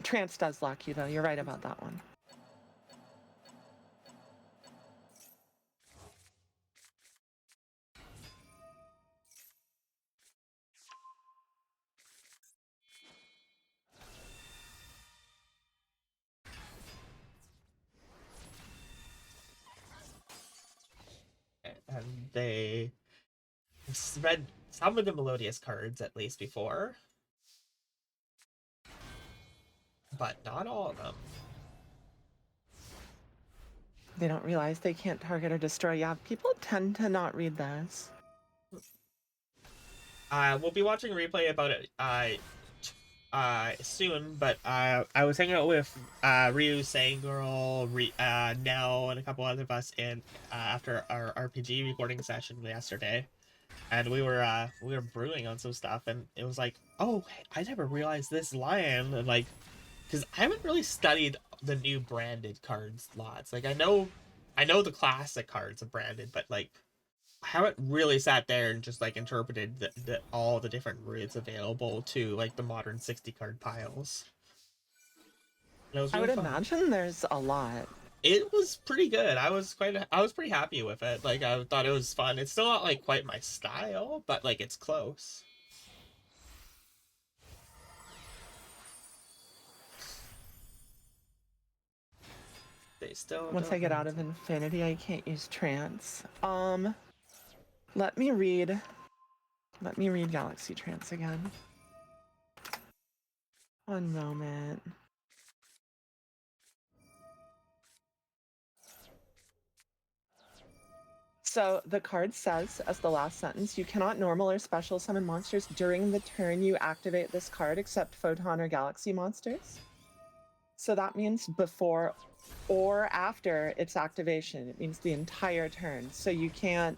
Trance does lock you, though. You're right about that one. And they read some of the Melodious cards at least before, but not all of them. They don't realize they can't target or destroy. Yeah, people tend to not read those. We'll be watching a replay about it soon, but I was hanging out with Ryu, Sangirl, Nell, and a couple other of us after our RPG recording session yesterday, and we were brewing on some stuff, and it was like, oh, I never realized this lion, and like, because I haven't really studied the new branded cards lots. Like I know the classic cards are branded, but like I haven't really sat there and just like interpreted all the different routes available to like the modern 60 card piles. And it was I really would fun. imagine there's a lot. It was pretty good. I was pretty happy with it. Like I thought it was fun. It's still not like quite my style, but like it's close. They still Once I get out of Infinity, I can't use Trance. Let me read Galaxy Trance again. One moment. So the card says, as the last sentence, you cannot normal or special summon monsters during the turn you activate this card except Photon or Galaxy monsters. So that means before or after its activation. It means the entire turn. So you can't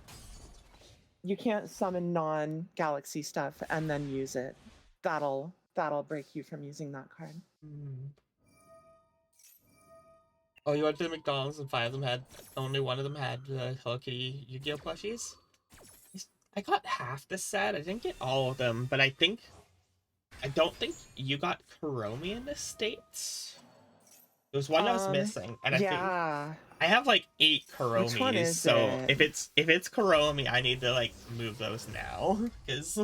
summon non-Galaxy stuff and then use it. That'll break you from using that card. Oh, you went to the McDonald's and only one of them had the Hello Kitty Yu-Gi-Oh plushies? I got half the set. I didn't get all of them, but I don't think you got Kuromi in the States. There was one I was missing, and I think I have like 8 Kuromis. Which one is so it? if it's Kuromi, I need to like move those now because.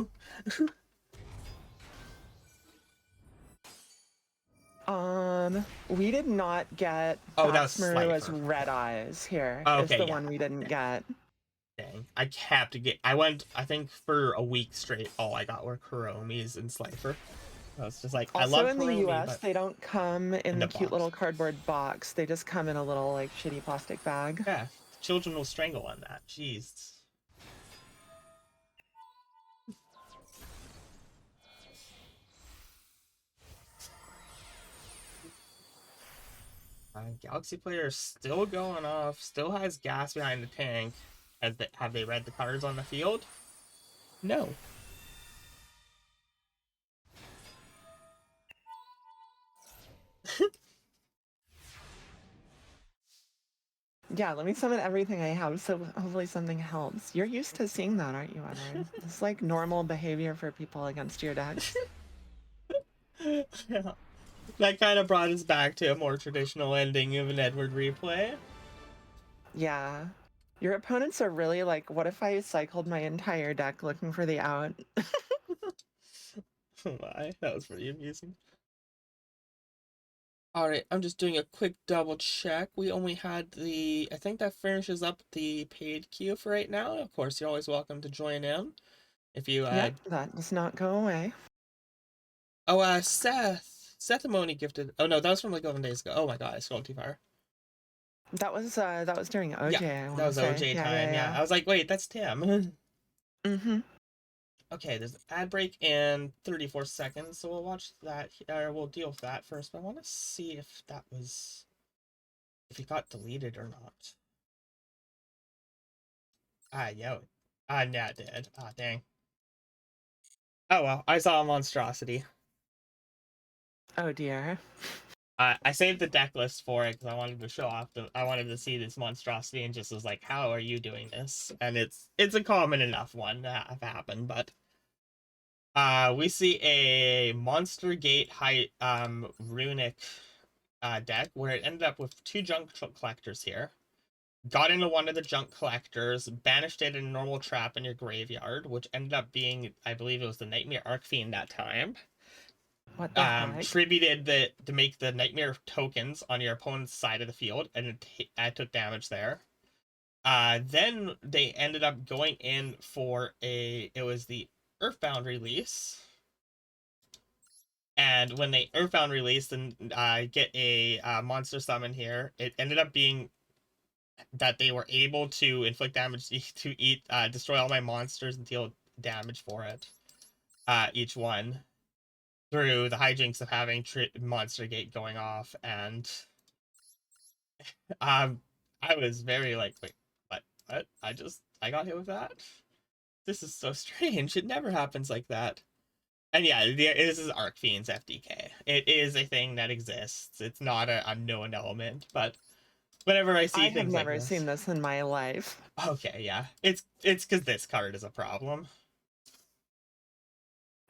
We did not get Maru as Red Eyes here. Oh, okay, is the one we didn't get. Dang, I have to get. I think for a week straight, all I got were Kuromis and Slifer. I was just like, also, I love in the Kuromi, US, they don't come in the cute box. little cardboard box. They just come in a little like shitty plastic bag. Yeah, children will strangle on that. Jeez. Galaxy player is still going off, still has gas behind the tank. Have they read the cards on the field? No. Yeah, let me summon everything I have, so hopefully something helps. You're used to seeing that, aren't you, Edward? It's like normal behavior for people against your decks. Yeah. That kind of brought us back to a more traditional ending of an Edward replay. Yeah. Your opponents are really like, what if I cycled my entire deck looking for the out? Oh my, that was pretty amusing. Alright, I'm just doing a quick double check. We only had I think that finishes up the paid queue for right now. Of course, you're always welcome to join in. If you Yep, that does not go away. Oh, Seth Amoni gifted. Oh no, that was from like 11 days ago. Oh my god, I scrolled too far. That was during OJ. Yeah, that was OJ time. Yeah, I was like, wait, that's Tim. Okay, there's an ad break in 34 seconds, so we'll watch that. We'll deal with that first. But I want to see if it got deleted or not. Yeah. Yeah, it did. Dang. Oh well, I saw a monstrosity. Oh dear. I saved the deck list for it because I wanted to show off I wanted to see this monstrosity and just was like, how are you doing this? And it's a common enough one to have happen, but we see a Monster Gate high runic deck where it ended up with two junk collectors here. Got into one of the junk collectors, banished it in a normal trap in your graveyard, which ended up being, I believe it was the Nightmare Archfiend that time. What the heck? Tributed to make the Nightmare tokens on your opponent's side of the field, and I took damage there. Then they ended up going in for it was the Earthbound release. And when they Earthbound released and get a monster summon here, it ended up being that they were able to inflict damage to destroy all my monsters and deal damage for it, each one, through the hijinks of having Monster Gate going off. And I was very like, wait, what? I got hit with that? This is so strange. It never happens like that. And yeah, this is Archfiends FDK. It is a thing that exists. It's not an unknown element, but whenever I see things like this... I have never seen this in my life. Okay, yeah. It's because this card is a problem.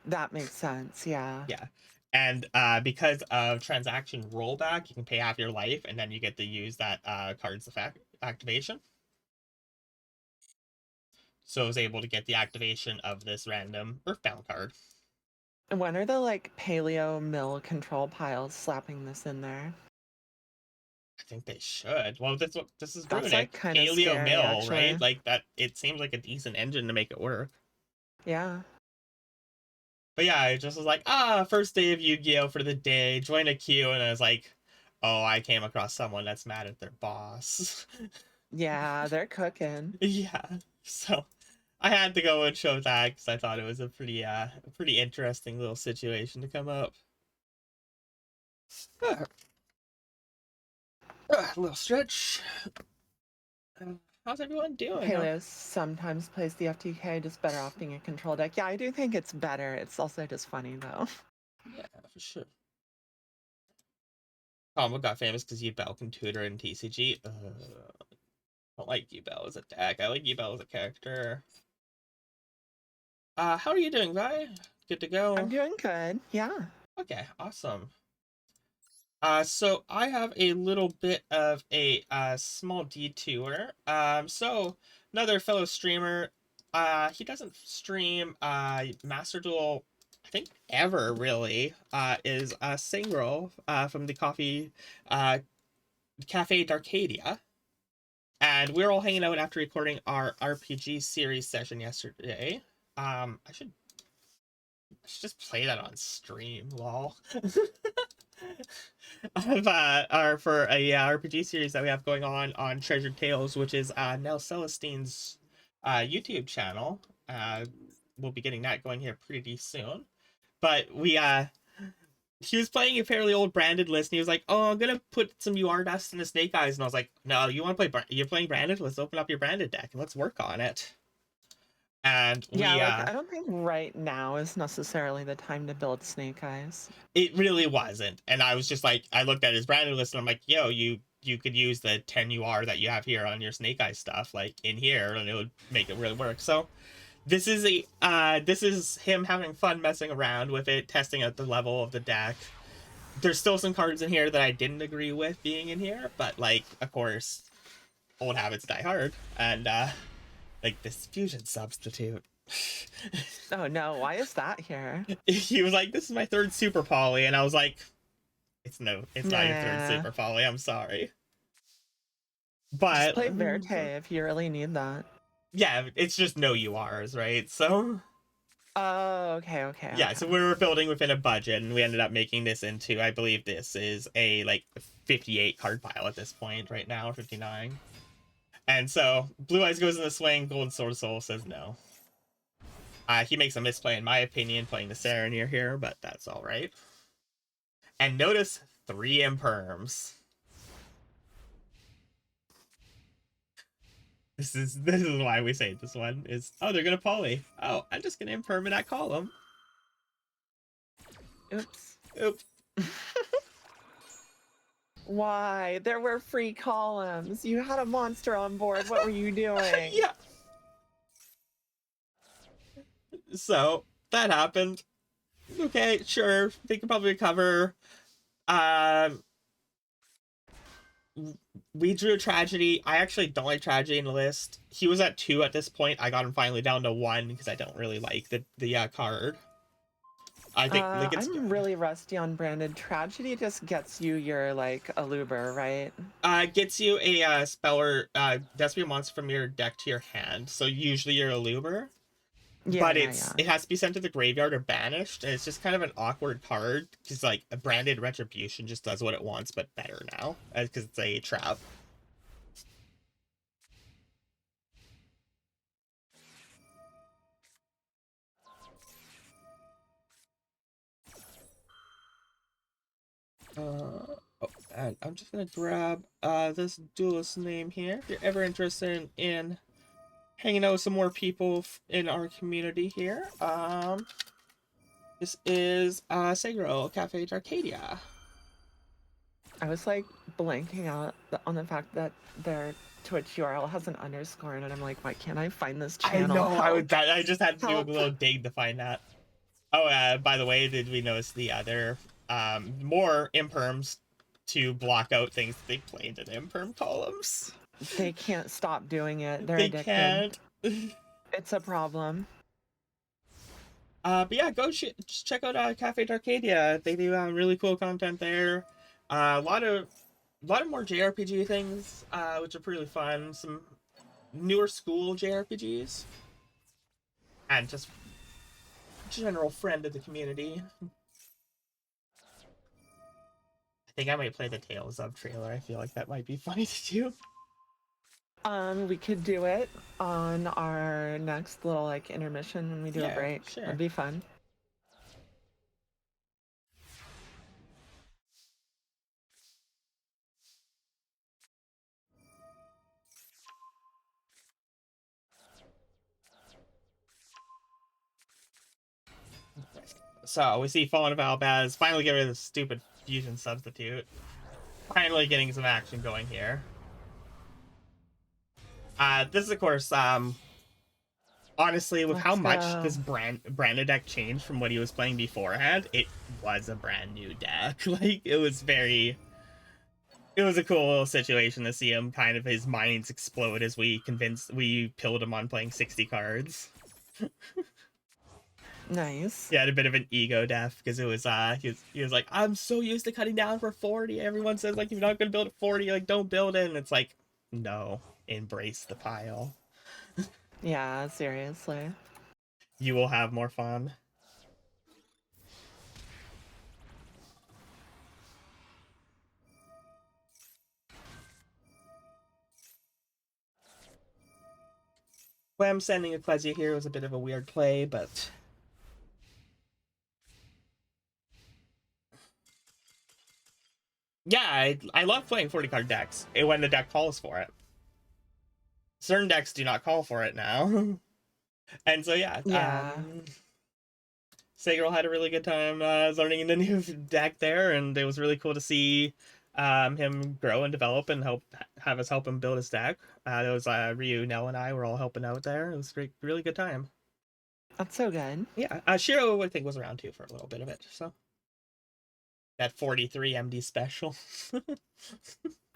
That makes sense, yeah. Yeah. And because of transaction rollback, you can pay half your life, and then you get to use that card's effect activation. So I was able to get the activation of this random Earthbound card. When are the, like, paleo mill control piles slapping this in there? I think they should. Well, this is That's runic. like kind of Paleo scary, mill, actually. right? Like that. It seems like a decent engine to make it work. Yeah. But yeah, I just was like, first day of Yu-Gi-Oh for the day. Join a queue, and I was like, oh, I came across someone that's mad at their boss. Yeah, they're cooking. Yeah. So I had to go and show that because I thought it was a pretty interesting little situation to come up. A little stretch. How's everyone doing? Paleo sometimes plays the FTK, just better off being a control deck. Yeah, I do think it's better. It's also just funny, though. Yeah, for sure. Combo got famous because Yubel can tutor in TCG. I don't like Yubel as a deck. I like Yubel as a character. How are you doing, Vi? Good to go? I'm doing good, yeah. Okay, awesome. So I have a little bit of a small detour. So another fellow streamer, he doesn't stream Master Duel, I think ever really, is Synchro from the Cafe D'Arcadia. And we were all hanging out after recording our RPG series session yesterday. I should just play that on stream, lol. Of for a RPG series that we have going on Treasured Tales, which is Nell Celestine's YouTube channel. We'll be getting that going here pretty soon. But he was playing a fairly old branded list, and he was like, "Oh, I'm gonna put some UR dust in the Snake Eyes," and I was like, "No, you want to play? You're playing branded? Let's open up your branded deck and let's work on it." And yeah, I don't think right now is necessarily the time to build Snake Eyes. It really wasn't. And I was just like, I looked at his branded list and I'm like, yo, you could use the 10 UR that you have here on your Snake Eyes stuff, like in here, and it would make it really work. So this is this is him having fun messing around with it, testing out the level of the deck. There's still some cards in here that I didn't agree with being in here, but like, of course, old habits die hard. And like this fusion substitute. Oh no, why is that here? He was like, this is my third super poly, and I was like, it's not your third super poly, I'm sorry. But just play Verte if you really need that. Yeah, it's just no URs, right? So oh, okay. Yeah, so we were building within a budget, and we ended up making this into, I believe this is a like 58 card pile at this point right now, 59. And so Blue Eyes goes in the swing, Golden Sword Soul says no. He makes a misplay, in my opinion, playing the Serenir here, but that's all right. And notice 3 imperms. This is why we say this one is, oh, they're gonna poly. Oh, I'm just gonna imperm in that column. Oops. Oops. Why? There were free columns. You had a monster on board. What were you doing? Yeah. So that happened. Okay, sure. They could probably recover. Um, we drew a tragedy. I actually don't like tragedy in the list. He was at 2 at this point. I got him finally down to 1 because I don't really like the card. I think like it's I'm really rusty on branded. Tragedy just gets you your like Aluber, right? gets you a speller does be a monster from your deck to your hand. So usually you're a Luber. Yeah, But yeah, yeah. it has to be sent to the graveyard or banished, and it's just kind of an awkward card because like a branded retribution just does what it wants but better now because it's a trap. Oh, and I'm just gonna grab this duelist name here. If you're ever interested in hanging out with some more people in our community here, this is Segro Cafe Arcadia. I was like blanking out on the fact that their Twitch URL has an underscore in it. I'm like, why can't I find this I channel? know. I just had to do a Help. little dig to find that. Oh, by the way, did we notice the other more imperms to block out things that they play into the imperm columns? They can't stop doing it. They're They addicted. can't. It's a problem. But yeah, just check out Cafe Arcadia. They do really cool content there. A lot of more JRPG things, which are pretty fun. Some newer school JRPGs, and just general friend of the community. I think I might play the Tales of trailer. I feel like that might be funny to do. We could do it on our next little like intermission when we do a break. Sure. That'd be fun. So we see Fallen of Albaz finally get rid of the stupid fusion substitute. Finally getting some action going here. This is of course honestly with how much this branded deck changed from what he was playing beforehand, it was a brand new deck. Like it was a cool little situation to see him kind of his minds explode as we pilled him on playing 60 cards. Nice. He had a bit of an ego death because it was he was like, I'm so used to cutting down for 40. Everyone says like if you're not gonna build at 40, like don't build it, and it's like, no, embrace the pile. Yeah, seriously. You will have more fun. Well, I'm sending Ecclesia here was a bit of a weird play, but yeah, I love playing 40 card decks when the deck calls for it. Certain decks do not call for it now. And so yeah. Segirl had a really good time learning the new deck there, and it was really cool to see him grow and develop and have us help him build his deck. There was Ryu, Nell, and I were all helping out there. It was a really good time. That's so good. Yeah, Shiro I think was around too for a little bit of it. So that 43 MD special.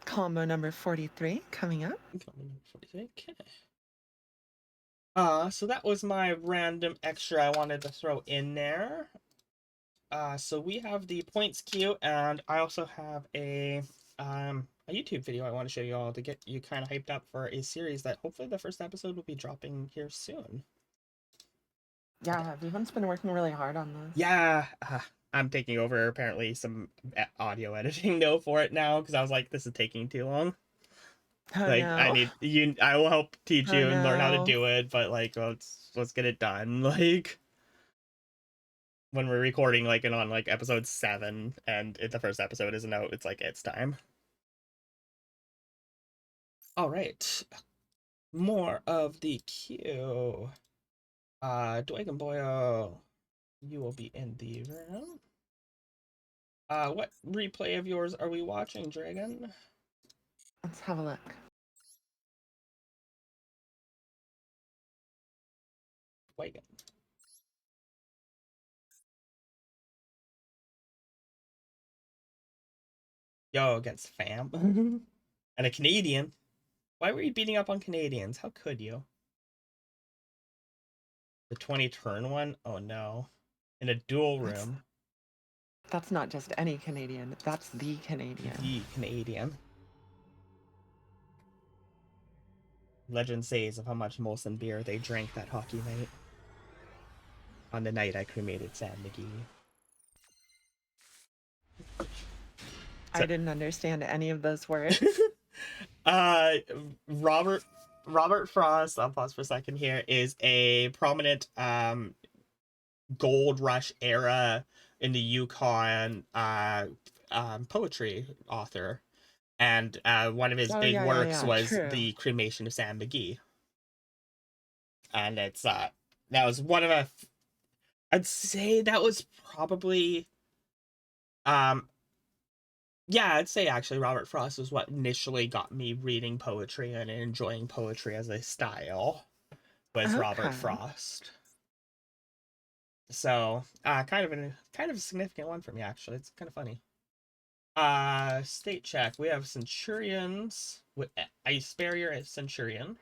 Combo number 43 coming up. Combo number 43. Okay. So that was my random extra I wanted to throw in there. So we have the points queue, and I also have a YouTube video I want to show you all to get you kind of hyped up for a series that hopefully the first episode will be dropping here soon. Yeah, everyone's been working really hard on this. Yeah, I'm taking over apparently some audio editing though for it now because I was like, this is taking too long. Oh, Like no. I need you. I will help teach you and learn how to do it, but like let's get it done. Like when we're recording like on like episode 7 and the first episode isn't out, it's like it's time. All right, more of the queue. Dwagonboyo, you will be in the room. What replay of yours are we watching, Dragon? Let's have a look. Wagon. Yo, against fam. And a Canadian. Why were you beating up on Canadians? How could you? The 20 turn one? Oh no. In a duel room. That's not just any Canadian. That's the Canadian. The Canadian. Legend says of how much Molson beer they drank that hockey night. On the night I cremated Sam McGee. I didn't understand any of those words. Robert Frost, I'll pause for a second here, is a prominent gold rush era in the Yukon poetry author. And one of his big works was true. the cremation of Sam McGee. And it's that was one of a I'd say that was probably yeah, I'd say actually Robert Frost was what initially got me reading poetry and enjoying poetry as a style, was Robert Frost. So, kind of a significant one for me actually. It's kind of funny. State check. We have Centurions with Ice Barrier Centur-ion.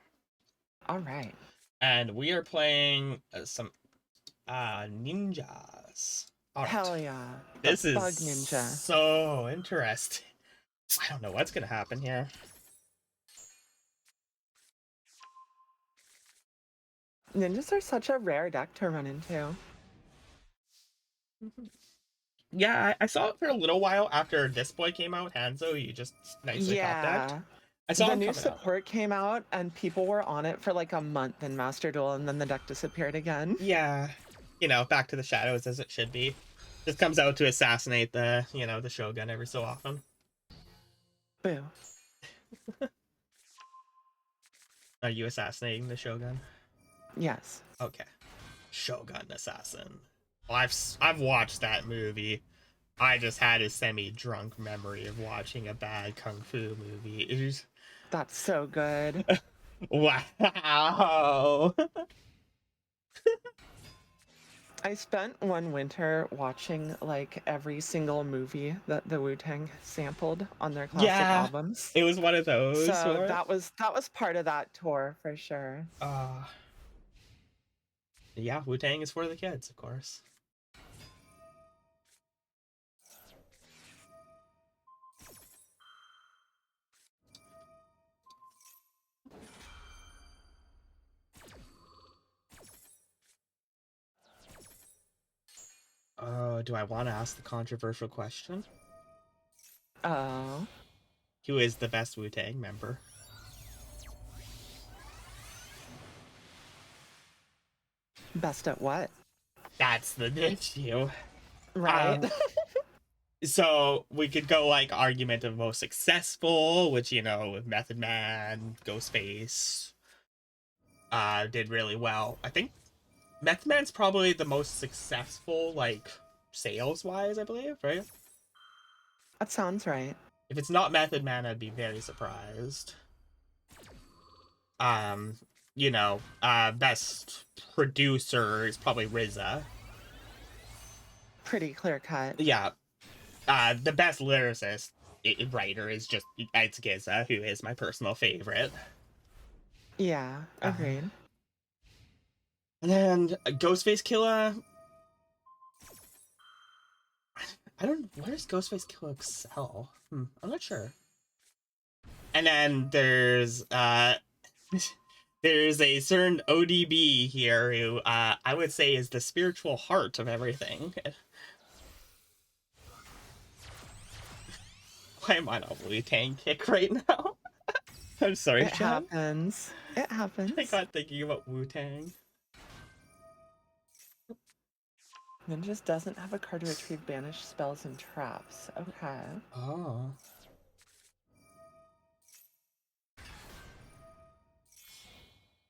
All right. And we are playing some ninjas. All Hell right. yeah. This is bug ninja. So interesting. I don't know what's gonna happen here. Ninjas are such a rare deck to run into. Yeah, I saw it for a little while after this boy came out, Hanzo. You just nicely top decked. I saw the new support came out and people were on it for like a month in Master Duel, and then the deck disappeared again. Yeah, you know, back to the shadows as it should be. Just comes out to assassinate the, the Shogun every so often. Boo. Are you assassinating the Shogun? Yes. Okay. Shogun Assassin. Well, I've watched that movie. I just had a semi-drunk memory of watching a bad kung fu movie. That's so good. Wow. I spent one winter watching like every single movie that the Wu-Tang sampled on their classic albums. It was one of those. So that was part of that tour for sure. Yeah, Wu-Tang is for the kids, of course. Do I want to ask the controversial question? Oh. Who is the best Wu-Tang member? Best at what? That's the issue. Right. So we could go like argument of most successful, which, with Method Man, Ghostface, did really well. I think Method Man's probably the most successful, like, sales-wise, I believe, right? That sounds right. If it's not Method Man, I'd be very surprised. Best producer is probably RZA. Pretty clear cut. Yeah. The best lyricist writer is just it's Giza, who is my personal favorite. Yeah, agreed. And then Ghostface Killer. I don't. Where does Ghostface Killer excel? I'm not sure. And then there's there's a certain ODB here who I would say is the spiritual heart of everything. Why am I on a Wu-Tang kick right now? I'm sorry, It happens. It happens. I got thinking about Wu-Tang. Ninjas doesn't have a card to retrieve banished spells and traps. Okay. Oh.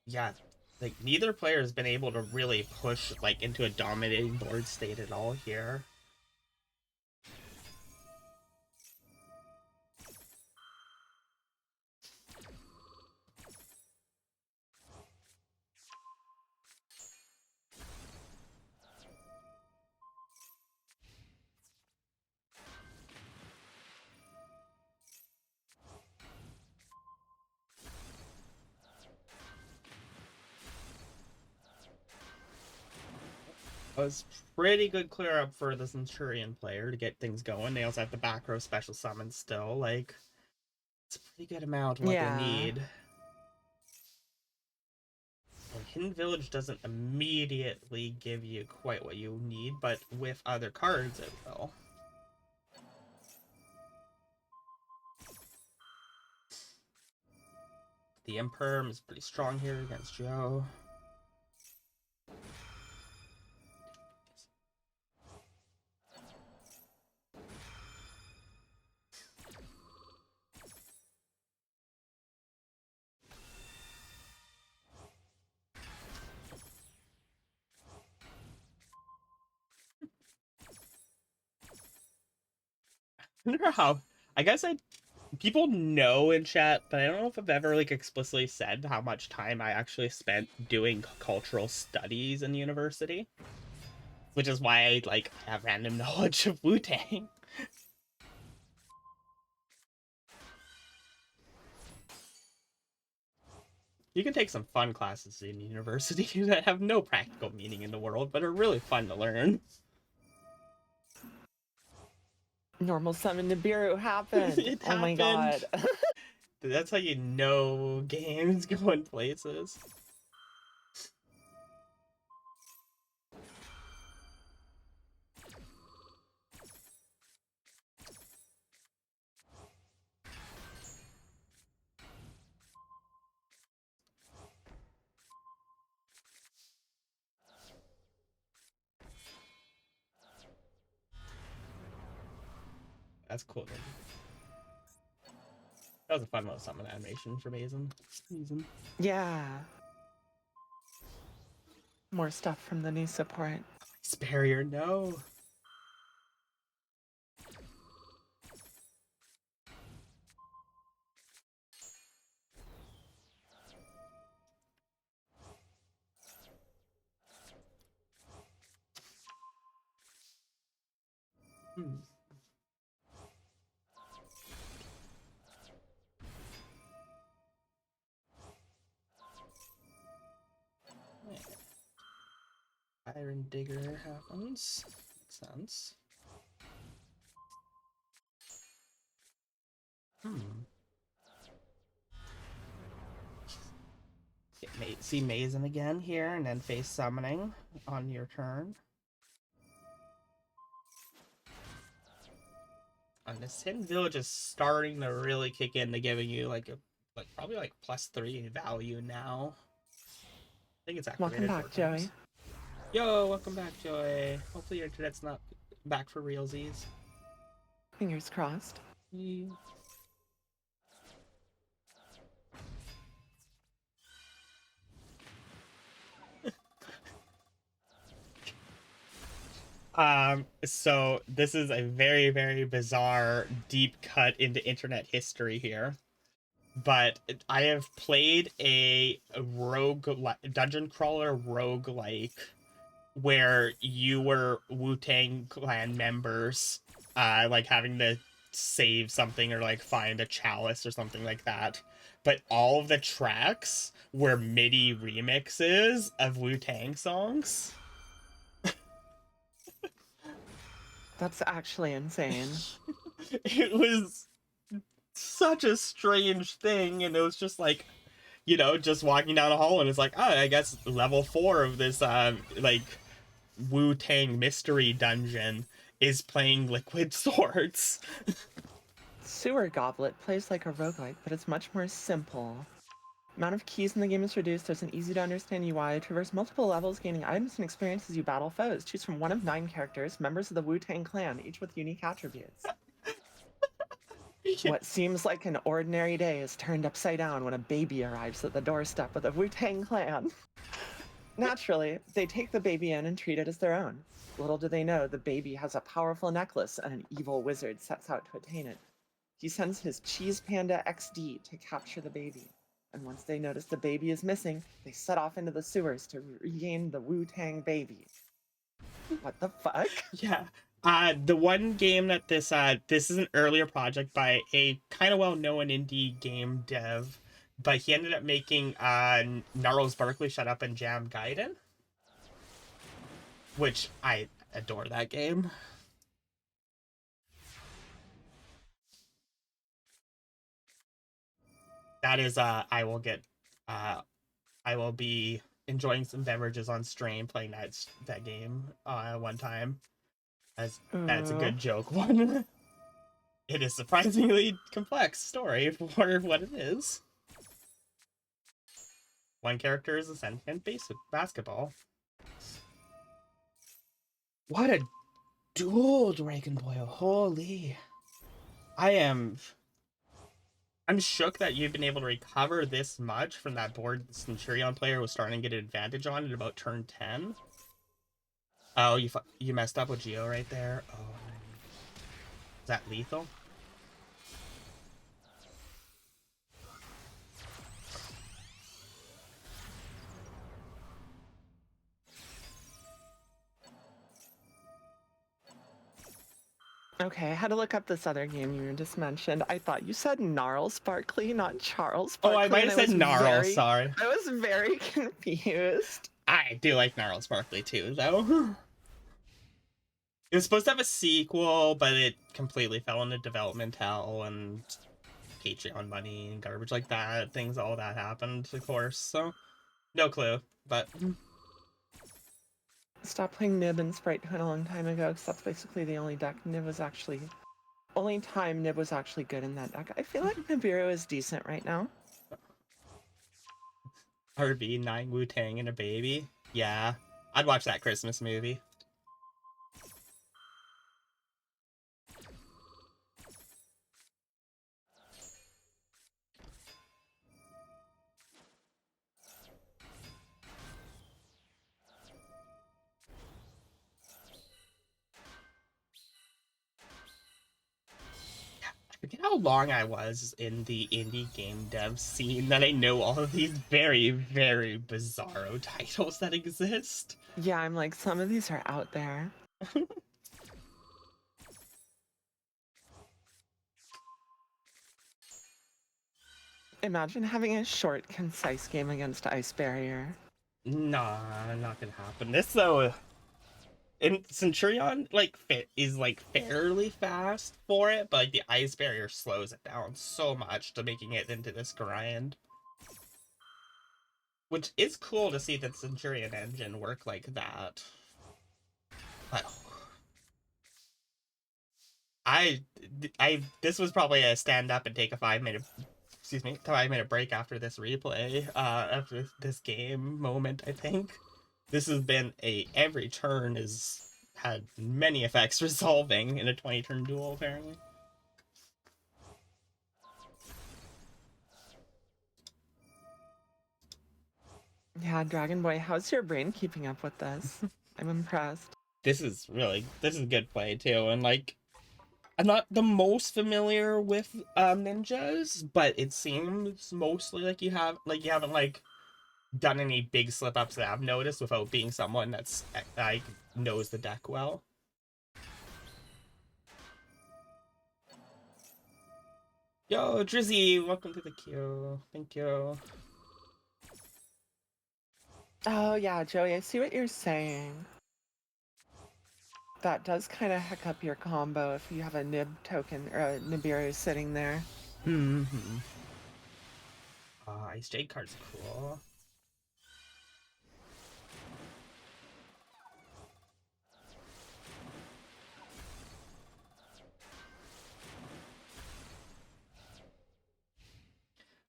Yeah, like neither player has been able to really push like into a dominating board state at all here. was pretty good clear up for the Centurion player to get things going. They also have the back row special summon still. Like, it's a pretty good amount of what they Yeah. need. And Hidden Village doesn't immediately give you quite what you need, but with other cards it will. The Imperm is pretty strong here against Joe. I wonder how. I guess people know in chat, but I don't know if I've ever like explicitly said how much time I actually spent doing cultural studies in university, which is why I like have random knowledge of Wu-Tang. You can take some fun classes in university that have no practical meaning in the world, but are really fun to learn. Normal summon Nibiru happened. It Oh my happened. god. That's how you know games going places. That's cool. That was a fun little summon animation for Mason. Yeah. More stuff from the new support. Ice Barrier, no. Hmm. Iron Digger happens. Makes sense. See Mazen again here, and then face summoning on your turn. And this Hidden Village is starting to really kick into giving you like probably like +3 value now. I think it's activated Welcome back, 4 times. Joey. Yo, welcome back, Joey. Hopefully your internet's not back for realsies. Fingers crossed. So this is a very, very bizarre deep cut into internet history here. But I have played a rogue dungeon crawler roguelike where you were Wu-Tang Clan members, like having to save something or like find a chalice or something like that. But all of the tracks were MIDI remixes of Wu-Tang songs. That's actually insane. It was such a strange thing, and it was just like, just walking down a hall, and it's like, oh, I guess level 4 of this like Wu-Tang mystery dungeon is playing Liquid Swords. Sewer Goblet plays like a roguelike, but it's much more simple. Amount of keys in the game is reduced. There's an easy-to-understand UI. Traverse multiple levels, gaining items and experience as you battle foes. Choose from one of 9 characters, members of the Wu-Tang Clan, each with unique attributes. What seems like an ordinary day is turned upside down when a baby arrives at the doorstep of the Wu-Tang Clan. Naturally, they take the baby in and treat it as their own. Little do they know the baby has a powerful necklace and an evil wizard sets out to attain it. He sends his Cheese Panda XD to capture the baby. And once they notice the baby is missing, they set off into the sewers to regain the Wu-Tang baby. What the fuck? Yeah. The one game that this is an earlier project by a kind of well-known indie game dev, but he ended up making Gnarls Barkley Shut Up and Jam Gaiden. which I adore that game. That is, I will be enjoying some beverages on stream playing that game one time. As that's a Ooh. good joke one. It is surprisingly complex story for what it is. One character is a sentient basketball. What a duel, dwagonboyo! Holy, I'm shook that you've been able to recover this much from that board the Centur-ion player was starting to get an advantage on at about turn 10. Oh, you messed up with Geo right there. Oh, is that lethal? Okay, I had to look up this other game you just mentioned. I thought you said Gnarl Sparkly, not Charles Oh, Sparkly. I might have said Gnarl, sorry. I was very confused. I do like Gnarl Sparkly too, though. It was supposed to have a sequel, but it completely fell into development hell and Patreon money and garbage like that. All that happened, of course. So, no clue, but Stopped playing Nib and Sprite a long time ago because that's basically the only deck only time Nib was actually good in that deck. I feel like Nibiru is decent right now. RB, 9 Wu-Tang and a baby. Yeah, I'd watch that Christmas movie. Forget how long I was in the indie game dev scene that I know all of these very, very bizarro titles that exist. Yeah, I'm like, some of these are out there. Imagine having a short, concise game against Ice Barrier. Nah, not gonna happen. This though, and Centur-ion is fairly fast for it, but like the Ice Barrier slows it down so much to making it into this grind. Which is cool to see the Centur-ion engine work like that. But this was probably a stand up and take a 5-minute break after this replay, after this game moment. I think this has been every turn has had many effects resolving in a 20-turn duel apparently. Yeah, Dragon Boy, how's your brain keeping up with this? I'm impressed. This is good play too, and like I'm not the most familiar with ninjas, but it seems mostly like you haven't done any big slip ups that I've noticed without being someone that's like knows the deck well. Yo, Drizzy, welcome to the queue. Thank you. Oh yeah, Joey, I see what you're saying. That does kind of heck up your combo if you have a Nib token or a Nibiru sitting there. Mm-hmm. Ice Jade card's cool.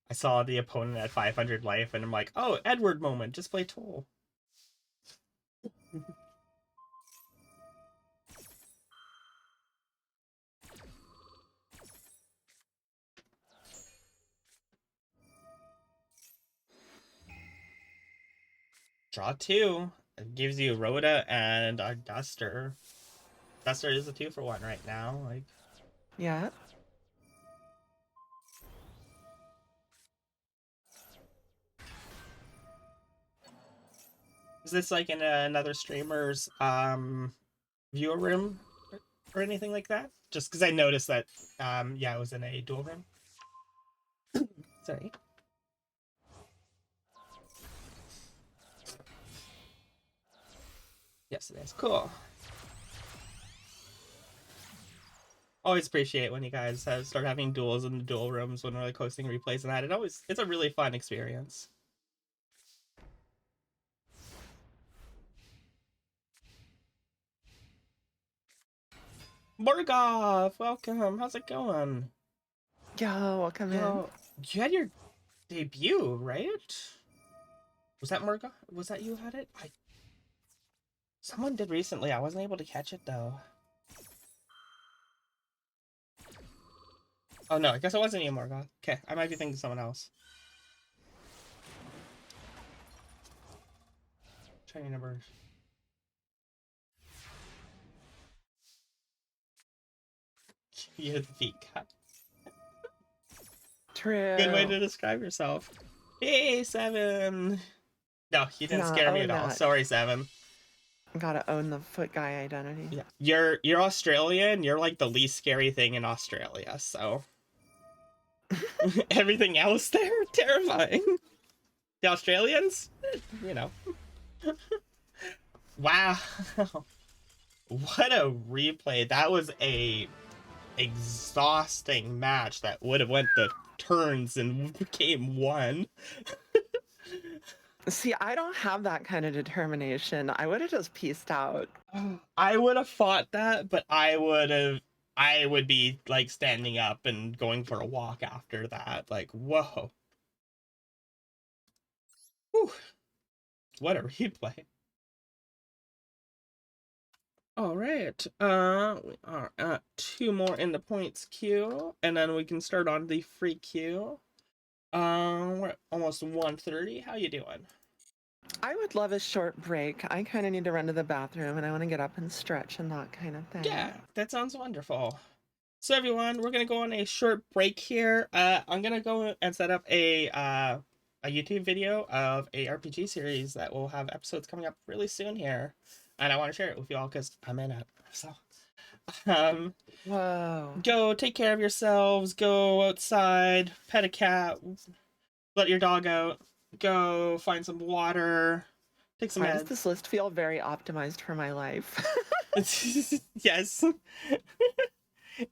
I saw the opponent at 500 life, and I'm like, oh, Edward moment, just play Toll. Draw 2. It gives you Rhoda and a Duster. Duster is a 2-for-1 right now. Like, Yeah. is this like in another streamer's viewer room or anything like that? Just because I noticed that yeah, it was in a dual room. Sorry. Yes, it is. Cool. Always appreciate when you guys start having duels in the duel rooms when we're like hosting replays and that. It's a really fun experience. Morgoth, welcome. How's it going? Yo, welcome in. You had your debut, right? Was that Morgoth? Was that you had it? Someone did recently. I wasn't able to catch it though. Oh no, I guess it wasn't you, Morgoth. Okay, I might be thinking of someone else. Training numbers. You had the feet cut. True. Good way to describe yourself. Hey, Seven. No, you didn't scare me at all. Sorry, Seven. Gotta own the foot guy identity. Yeah, you're Australian. You're like the least scary thing in Australia. So everything else there terrifying. The Australians, you know. Wow, what a replay! That was a exhausting match that would have went the turns and game one. See, I don't have that kind of determination. I would have just pieced out. I would have fought that, but I would be like standing up and going for a walk after that. Like, whoa. Whew. What a replay. All right. We are at 2 more in the points queue, and then we can start on the free queue. We're at almost 1:30. How you doing? I would love a short break. I kind of need to run to the bathroom, and I want to get up and stretch and that kind of thing. Yeah, that sounds wonderful. So everyone, we're gonna go on a short break here. I'm gonna go and set up a YouTube video of a RPG series that will have episodes coming up really soon here, and I want to share it with you all because I'm in it. So, whoa. Go take care of yourselves. Go outside, pet a cat, let your dog out. Go find some water. Take some Why meds. does this list feel very optimized for my life? Yes.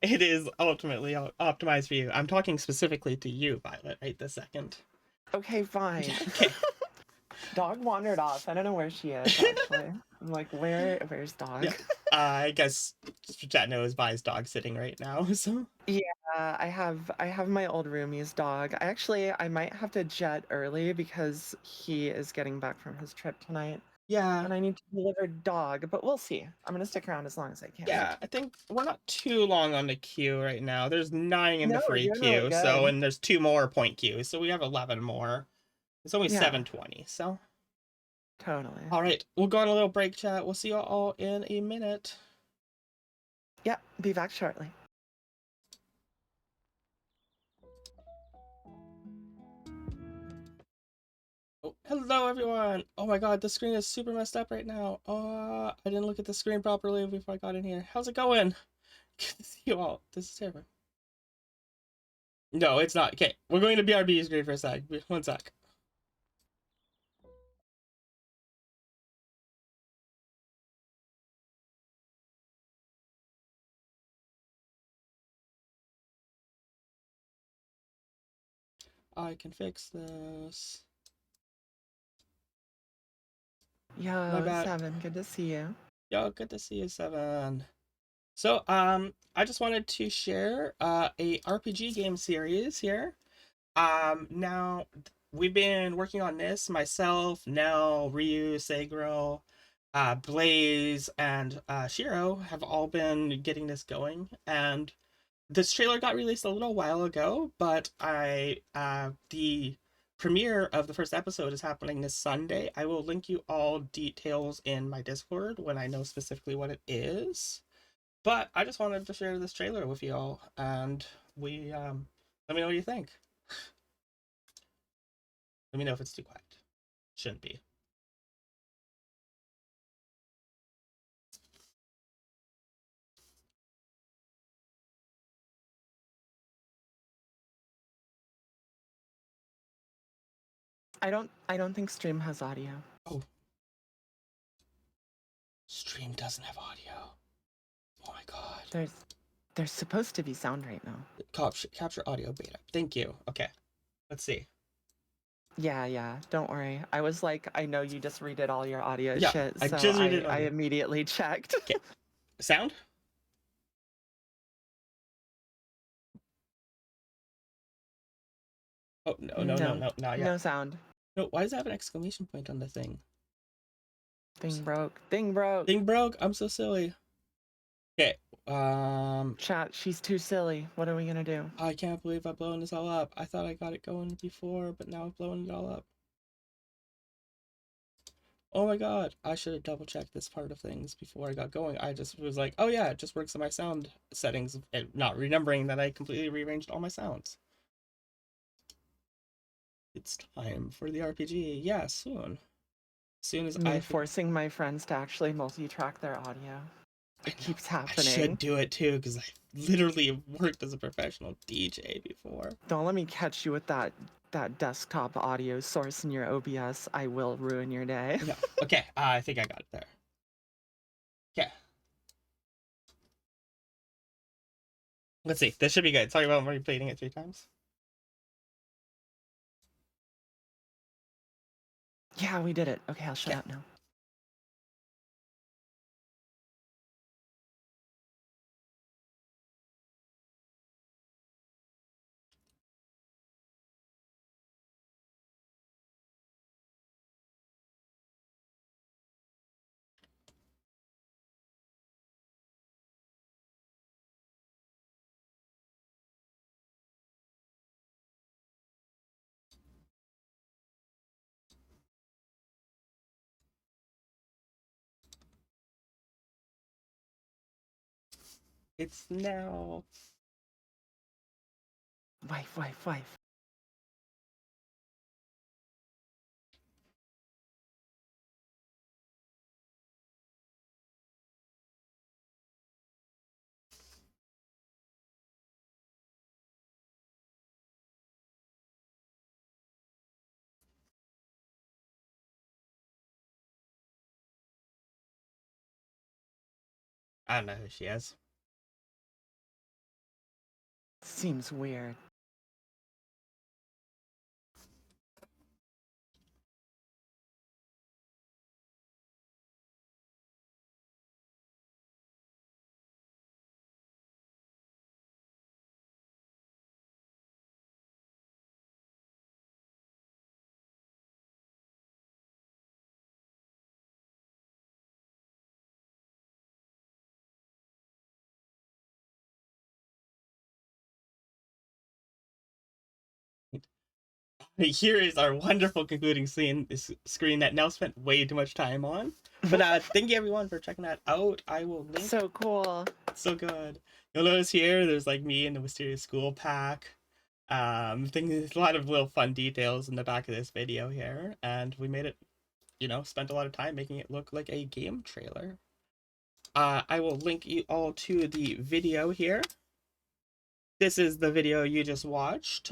It is ultimately optimized for you. I'm talking specifically to you, Violet, right this second. Okay, fine. Okay. Dog wandered off. I don't know where she is, actually. I'm like, where's dog? Yeah. I guess chat knows Vi's dog sitting right now, so. Yeah, I have my old roomie's dog. I might have to jet early because he is getting back from his trip tonight. Yeah. And I need to deliver dog, but we'll see. I'm gonna stick around as long as I can. Yeah, I think we're not too long on the queue right now. There's 9 in the free queue, really and there's 2 more point queues, so we have 11 more. It's only 7:20, so. Totally. All right, we'll go on a little break, chat. We'll see you all in a minute. Yep, be back shortly. Oh, hello, everyone. Oh my god, the screen is super messed up right now. I didn't look at the screen properly before I got in here. How's it going? Good to see you all. This is terrible. No, it's not. Okay, we're going to BRB screen for a sec. 1 sec. I can fix this. Yo, Seven, good to see you. Yo, good to see you, Seven. So, I just wanted to share a RPG game series here. Now we've been working on this myself, Nell, Ryu, Segro, Blaze, and Shiro have all been getting this going, and this trailer got released a little while ago, but the premiere of the first episode is happening this Sunday. I will link you all details in my Discord when I know specifically what it is. But I just wanted to share this trailer with you all, and let me know what you think. Let me know if it's too quiet. Shouldn't be. I don't think stream has audio. Oh. Stream doesn't have audio. Oh my god. There's supposed to be sound right now. Capture audio beta. Thank you. Okay. Let's see. Yeah, don't worry. I was like, I know you just redid all your audio Yeah, shit, I so just redid I audio. immediately checked. Okay. Sound? Oh, no, not yet. No sound. No, why does it have an exclamation point on the thing? Thing broke. Thing broke. Thing broke? I'm so silly. Okay, Chat, she's too silly. What are we gonna do? I can't believe I've blown this all up. I thought I got it going before, but now I've blown it all up. Oh my god, I should have double checked this part of things before I got going. I just was like, oh yeah, it just works on my sound settings, and not remembering that I completely rearranged all my sounds. It's time for the RPG. Yeah, soon. Soon as Me forcing my friends to actually multi-track their audio. It keeps happening. I should do it too, because I literally worked as a professional DJ before. Don't let me catch you with that desktop audio source in your OBS. I will ruin your day. No. Okay, I think I got it there. Okay. Let's see. This should be good. Sorry about replaying it 3 times. Yeah, we did it. Okay, I'll shut up now. It's now. Wife. I don't know who she is. Seems weird. Here is our wonderful concluding screen that Nell spent way too much time on. But thank you everyone for checking that out. I will link. So cool. So good. You'll notice here there's like me and the Wisteria school pack. There's a lot of little fun details in the back of this video here, and we made it, spent a lot of time making it look like a game trailer. I will link you all to the video here. This is the video you just watched.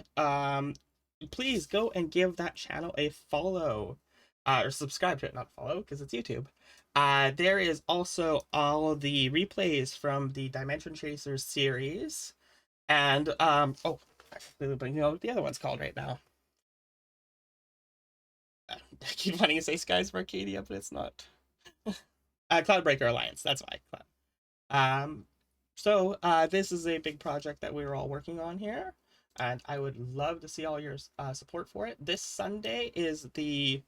Please go and give that channel a follow, or subscribe to it, not follow, because it's YouTube. There is also all the replays from the Dimension Chasers series, and oh, I completely know what the other one's called right now. I keep wanting to say Skies of Arcadia, but it's not. Cloudbreaker Alliance, that's why. So this is a big project that we were all working on here, and I would love to see all your support for it. This Sunday is the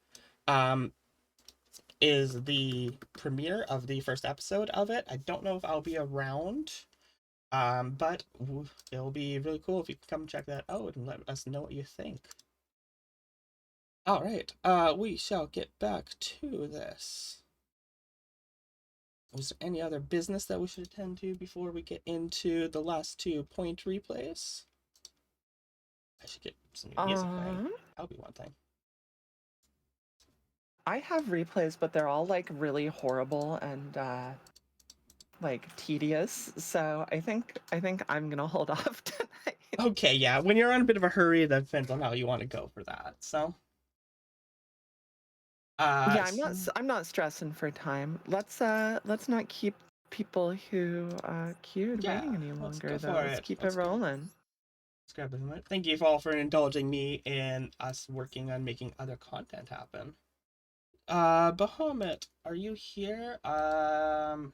premiere of the first episode of it. I don't know if I'll be around, but it'll be really cool if you can come check that out and let us know what you think. All right, we shall get back to this. Was there any other business that we should attend to before we get into the last 2 point replays? I should get some new music playing. That'll be one thing. I have replays, but they're all like really horrible and like tedious. So I think I'm gonna hold off tonight. Okay, yeah. When you're on a bit of a hurry, that depends on how you want to go for that. So Yeah, I'm not stressing for time. Let's not keep people who queued Yeah, waiting any let's longer go though. for Let's it. keep it rolling. Let's grab it. Thank you all for indulging me in us working on making other content happen. Bahamut, are you here? Don't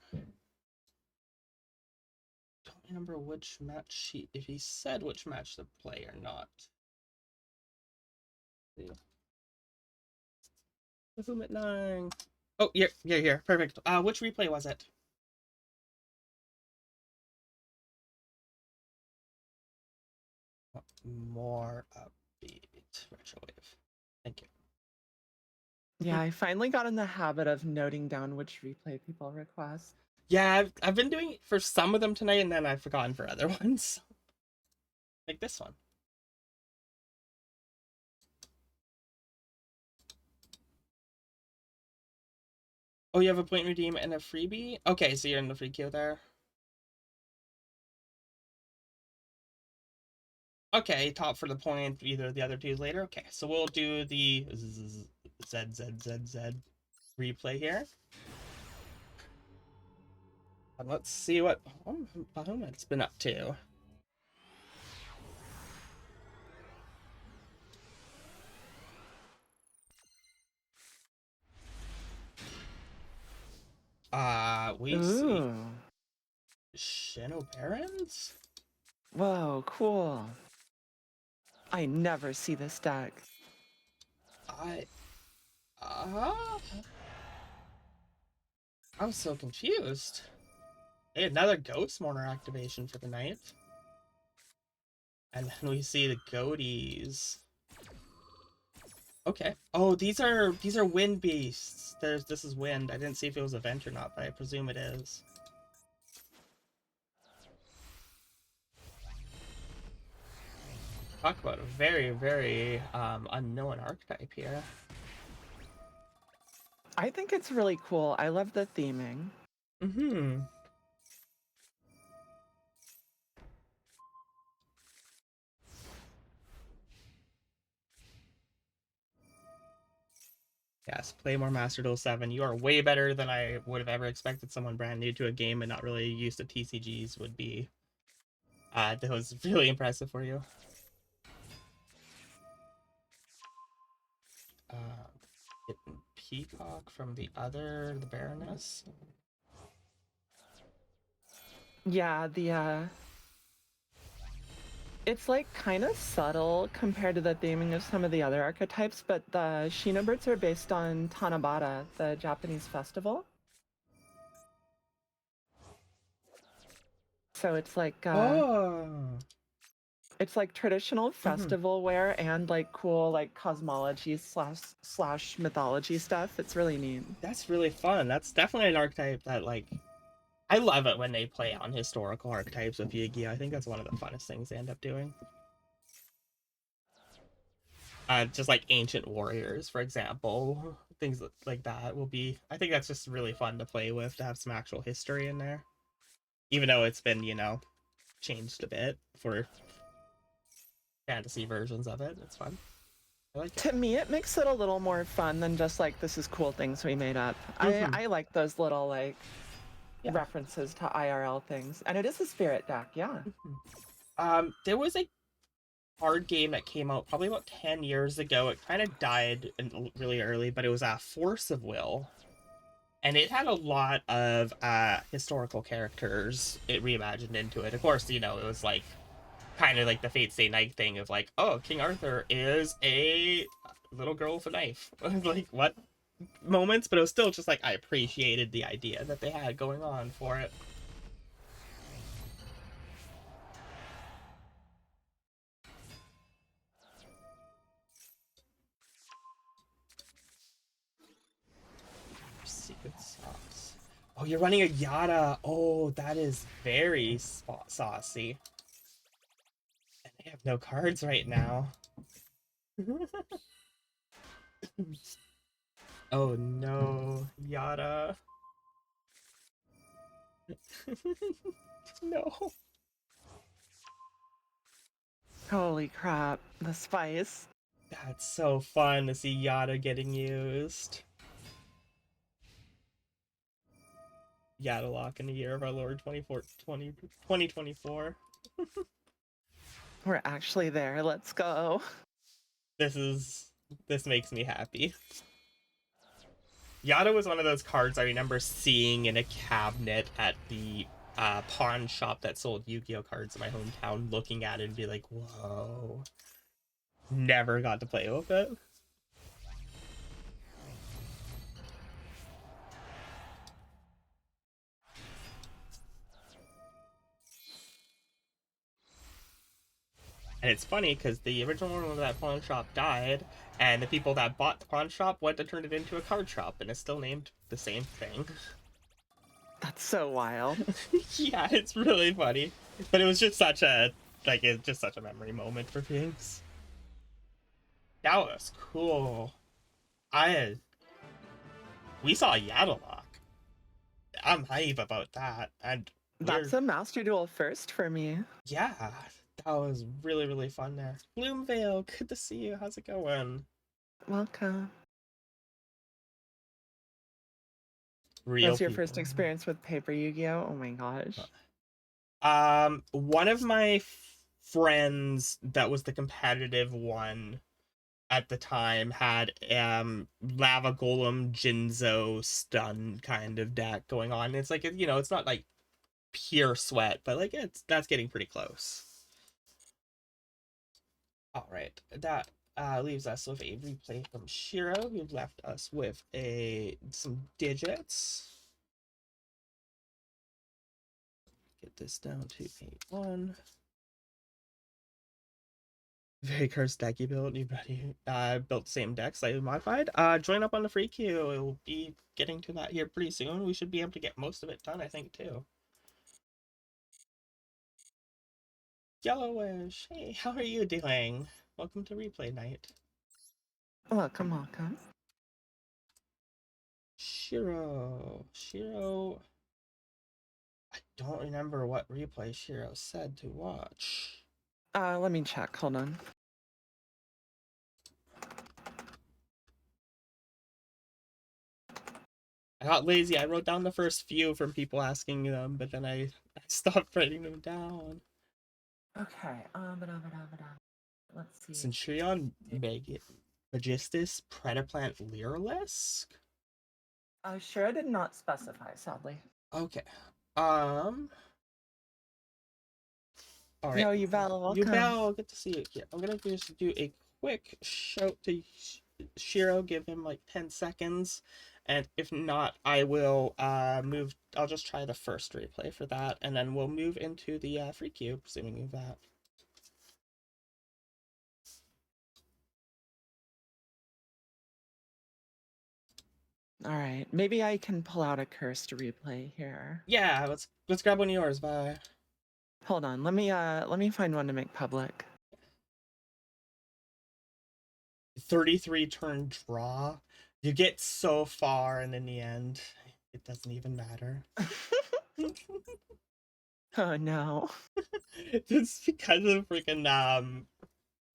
remember which match if he said which match to play or not. Bahamut 9. Oh, you're here. Perfect. Which replay was it? More upbeat retrowave. Thank you. Yeah, I finally got in the habit of noting down which replay people request. Yeah, I've been doing it for some of them tonight, and then I've forgotten for other ones. Like this one. Oh, you have a point redeem and a freebie? Okay, so you're in the free queue there. Okay, top for the point, either the other two later. Okay, so we'll do the Z replay here. And let's see what Bahumat's been up to. We see Shinobarons? Whoa, cool. I never see this deck. I'm so confused. Hey, another Ghost Mourner activation for the night. And then we see the Ghoties. Okay. Oh, these are wind beasts. This is wind. I didn't see if it was a vent or not, but I presume it is. Talk about a very, very unknown archetype here. I think it's really cool. I love the theming. Mm-hmm. Yes, play more Master Duel 7. You are way better than I would have ever expected someone brand new to a game and not really used to TCGs would be. That was really impressive for you. Getting Peacock from the Baroness. Yeah, it's like kind of subtle compared to the theming of some of the other archetypes, but the Shinobirds are based on Tanabata, the Japanese festival. So it's like it's like traditional festival wear and like cool like cosmology slash mythology stuff. It's really neat. That's really fun. That's definitely an archetype that like I love it when they play on historical archetypes with Yu-Gi-Oh! I think that's one of the funnest things they end up doing. Just like ancient warriors, for example, things like that will be. I think that's just really fun to play with to have some actual history in there, even though it's been changed a bit for fantasy versions of it. It's fun. I like it. To me, it makes it a little more fun than just like this is cool things we made up. I like those little like references to IRL things, and it is a spirit deck, yeah. There was a card game that came out probably about 10 years ago. It kind of died really early, but it was Force of Will. And it had a lot of historical characters it reimagined into it. Of course, it was like kind of like the Fate Stay Night thing of like, oh, King Arthur is a little girl with a knife. Like, what moments? But it was still just like, I appreciated the idea that they had going on for it. Secret sauce. Oh, you're running a Yada. Oh, that is very saucy. And they have no cards right now. Oh no, Yada. No. Holy crap, the spice. That's so fun to see Yada getting used. Yadalock in the year of our Lord 2024. We're actually there. Let's go. This makes me happy. Yada was one of those cards I remember seeing in a cabinet at the pawn shop that sold Yu-Gi-Oh cards in my hometown, looking at it and be like, whoa. Never got to play with it. And it's funny because the original owner of that pawn shop died, and the people that bought the pawn shop went to turn it into a card shop, and it's still named the same thing. That's so wild. Yeah, it's really funny. But it was just such a it's just such a memory moment for things. That was cool. We saw Yadalock. I'm hype about that. And That's a Master Duel first for me. yeah, that was really, really fun there. Bloomvale, good to see you. How's it going? Welcome. Real That's your people. first experience with Paper Yu-Gi-Oh? Oh my gosh. One of my friends that was the competitive one at the time had Lava Golem Jinzo stun kind of deck going on. It's like, you know, it's not like pure sweat, but like that's getting pretty close. All right, that leaves us with a replay from Shiro, who left us with some digits. Get this down to 8-1. Very cursed deck you built. You built the same deck, slightly modified. Join up on the free queue. We'll be getting to that here pretty soon. We should be able to get most of it done, I think, too. Yellowish, hey, how are you doing? Welcome to replay night. Welcome, welcome. Shiro. I don't remember what replay Shiro said to watch. Let me check. Hold on. I got lazy. I wrote down the first few from people asking them, but then I stopped writing them down. Okay. Let's see. Centur-ion, Magistus, Predaplant, Lyralisk? Sure, I did not specify, sadly. Okay. All right. Yo, Yubel, welcome. Yubel, good to see you here. I'm gonna just do a quick shout to Shiro, give him like 10 seconds, and if not, I will move. I'll just try the first replay for that, and then we'll move into the free queue, presuming you have that. All right, maybe I can pull out a cursed replay here. Yeah, let's grab one of yours. Bye. Hold on, let me find one to make public. 33 turn draw. You get so far, and in the end, it doesn't even matter. Oh no. It's because of freaking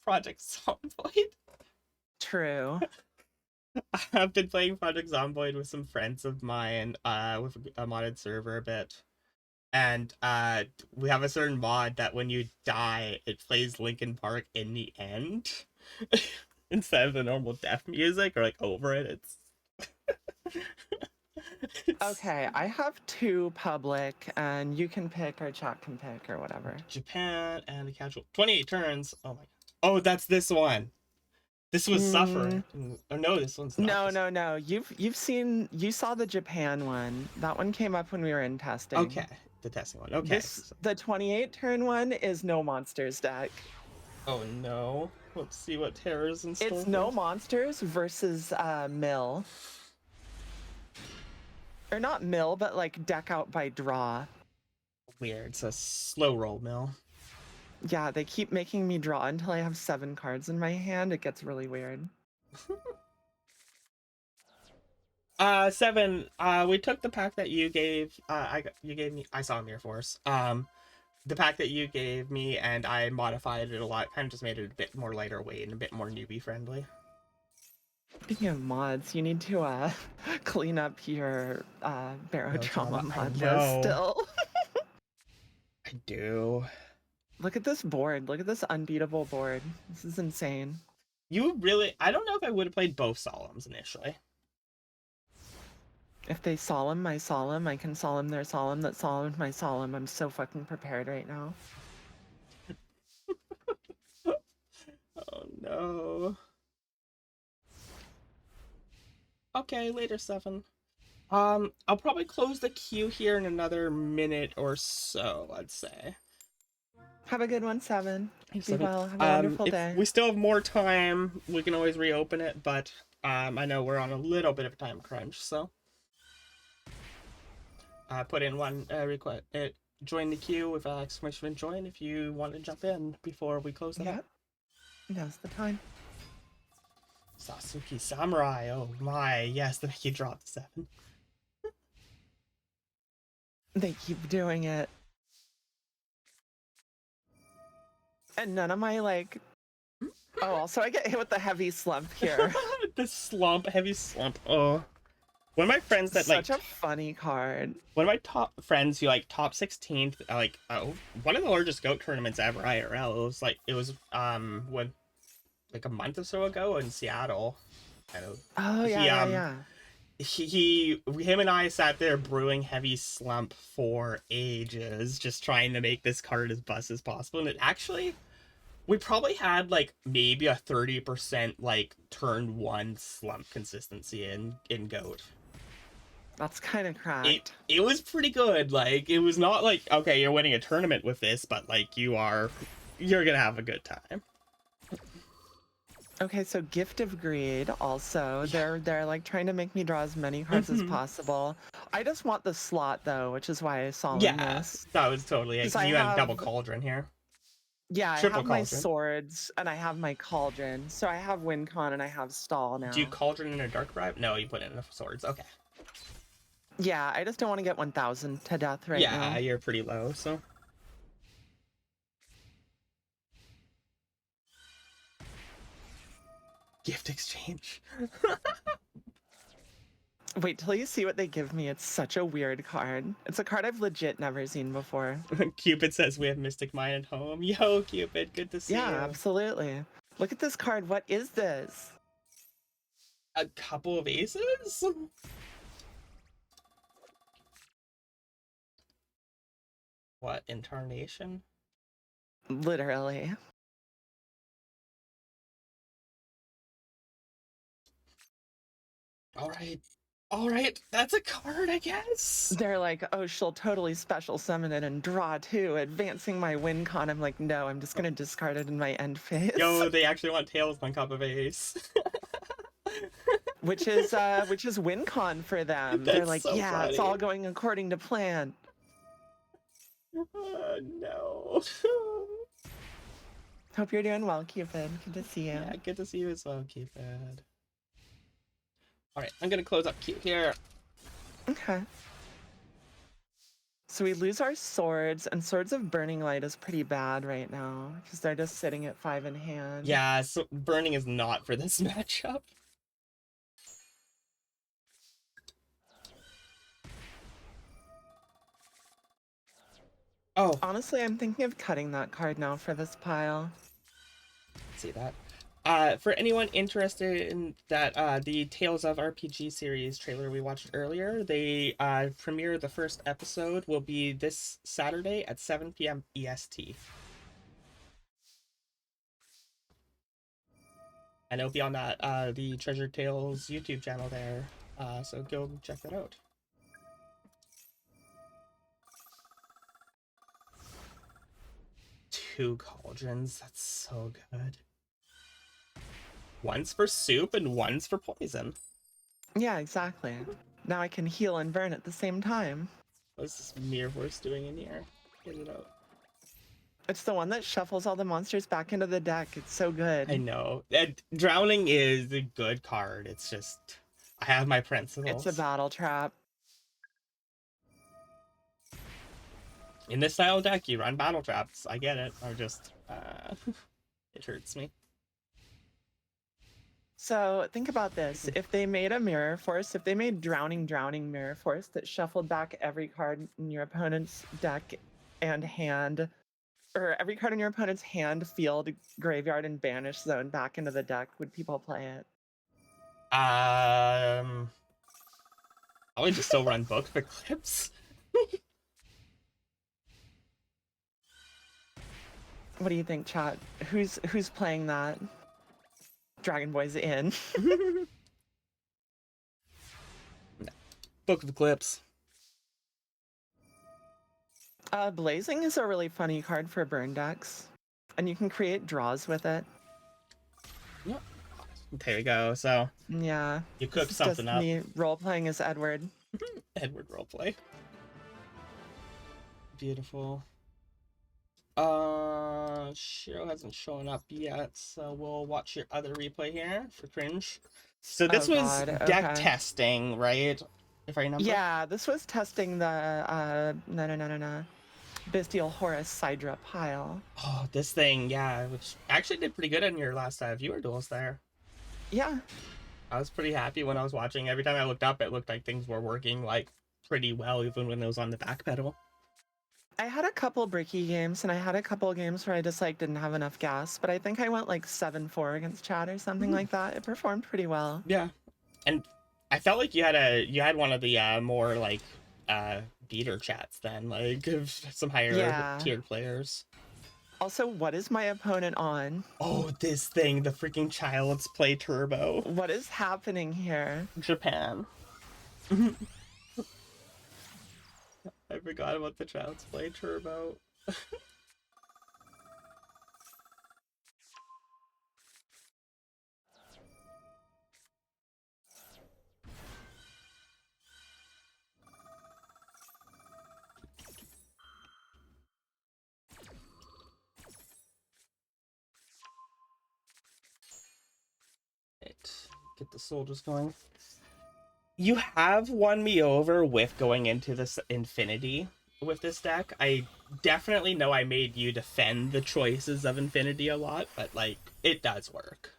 Project Zomboid. True. I've been playing Project Zomboid with some friends of mine, with a modded server a bit. And we have a certain mod that when you die, it plays Linkin Park in the end. Instead of the normal death music, or like over it. Okay, I have 2 public, and you can pick or chat can pick or whatever. Japan and the casual 28 turns. Oh my god. Oh, that's this one. This was Suffering. Oh no, this one's not. No. You saw the Japan one. That one came up when we were in testing. Okay, the testing one. Okay. The 28 turn one is no monsters deck. Oh no. Let's see what terrors in store. It's no monsters versus mill. Or not mill, but like deck out by draw. Weird. It's a slow roll mill. Yeah, they keep making me draw until I have 7 cards in my hand. It gets really weird. 7. We took the pack that you gave. You gave me. I saw Mirror Force. The pack that you gave me, and I modified it a lot. Kind of just made it a bit more lighter weight and a bit more newbie friendly. Speaking of mods, you need to clean up your Barotrauma Barotrauma, I mod list know. still. I do. Look at this board. Look at this unbeatable board. This is insane. You really... I don't know if I would have played both Solemns initially. If they solemn my solemn, I can solemn their solemn that solemn my solemn. I'm so fucking prepared right now. Oh no. Okay, later, Seven. I'll probably close the queue here in another minute or so, I'd say. Have a good one, Seven. Be Seven. well. Have a wonderful If day. we still have more time, we can always reopen it, but I know we're on a little bit of a time crunch, so put in one request. Join the queue with exclamation join if you want to jump in before we close it up. Now's the time. Sasuke Samurai. Oh my, yes, the Mickey dropped 7. They keep doing it. And none of my, like... Oh, also I get hit with the heavy slump here. The slump, heavy slump. Oh. One of my friends that Such a funny card. One of my top friends who top 16th, one of the largest goat tournaments ever IRL. It was when like a month or so ago in Seattle. Oh yeah. Him and I sat there brewing heavy slump for ages, just trying to make this card as bust as possible. And it actually, we probably had maybe a 30% turn 1 slump consistency in goat. That's kind of cracked. It was pretty good. It was not okay, you're winning a tournament with this, but you're gonna have a good time. Okay, so Gift of Greed also. Yeah. They're trying to make me draw as many cards as possible. I just want the slot though, which is why I saw this. That was totally it. You have double cauldron here. Yeah, Triple I have cauldron. My swords and I have my cauldron. So I have WinCon and I have stall now. Do you cauldron in a dark bribe? No, you put in enough swords. Okay. Yeah, I just don't want to get 1,000 to death right now. Yeah, you're pretty low, so. Gift exchange. Wait till you see what they give me. It's such a weird card. It's a card I've legit never seen before. Cupid says we have Mystic Mine at home. Yo, Cupid, good to see you. Yeah, absolutely. Look at this card. What is this? A couple of aces? What, incarnation? Literally. All right, that's a card, I guess. They're like, oh, she'll totally special summon it and draw 2, advancing my win con. I'm like, no, I'm just gonna discard it in my end phase. Yo, they actually want tails on Cupidvt. which is win con for them. That's They're like, so yeah, funny. It's all going according to plan. No. Hope you're doing well, Cupid. Good to see you. Yeah, good to see you as well, Cupid. Alright, I'm gonna close up queue here. Okay. So we lose our swords, and Swords of Burning Light is pretty bad right now, because they're just sitting at 5 in hand. Yeah, so burning is not for this matchup. Oh. Honestly, I'm thinking of cutting that card now for this pile. See that? For anyone interested in that, the Tales of RPG series trailer we watched earlier, they premiere the first episode will be this Saturday at 7 p.m. EST. And it'll be on that the Treasure Tales YouTube channel there. So go check that out. Two cauldrons, that's so good. One's for soup and one's for poison. Yeah, exactly. Now I can heal and burn at the same time. What's this Mirror Horse doing in here? Get it out. It's the one that shuffles all the monsters back into the deck. It's so good. I know. Drowning is a good card. It's just, I have my principles. It's a battle trap. In this style deck, you run battle traps. I get it. I'm just, it hurts me. So think about this. If they made a mirror force, if they made drowning mirror force that shuffled back every card in your opponent's deck and hand, or every card in your opponent's hand, field, graveyard, and banish zone back into the deck, would people play it? I would just still run book for clips. What do you think, chat? Who's playing that? Dragon Boy's in. Book of the clips. Blazing is a really funny card for burn decks, and you can create draws with it. Yep. There we go. So yeah, you cooked this is something just up. me role playing as Edward. Edward roleplay. Beautiful. Shiro hasn't shown up yet, so we'll watch your other replay here for cringe. So this was deck testing, right? If I remember. Yeah, this was testing the Bestial Horus Sidra pile. Oh, this thing, yeah, which actually did pretty good on your last viewer duels there. Yeah. I was pretty happy when I was watching. Every time I looked up, it looked like things were working like pretty well, even when it was on the back pedal. I had a couple bricky games, and I had a couple games where I just like didn't have enough gas, but I think I went like 7-4 against Chad or something like that. It performed pretty well. Yeah, and I felt like you had one of the more like beater chats then, like some higher tiered players. Also, what is my opponent on? Oh, this thing, the freaking Child's Play Turbo. What is happening here? Japan. I forgot about the Child's Play Turbo. Get the soldiers going. You have won me over with going into this Infinity with this deck. I definitely know I made you defend the choices of Infinity a lot, but like it does work.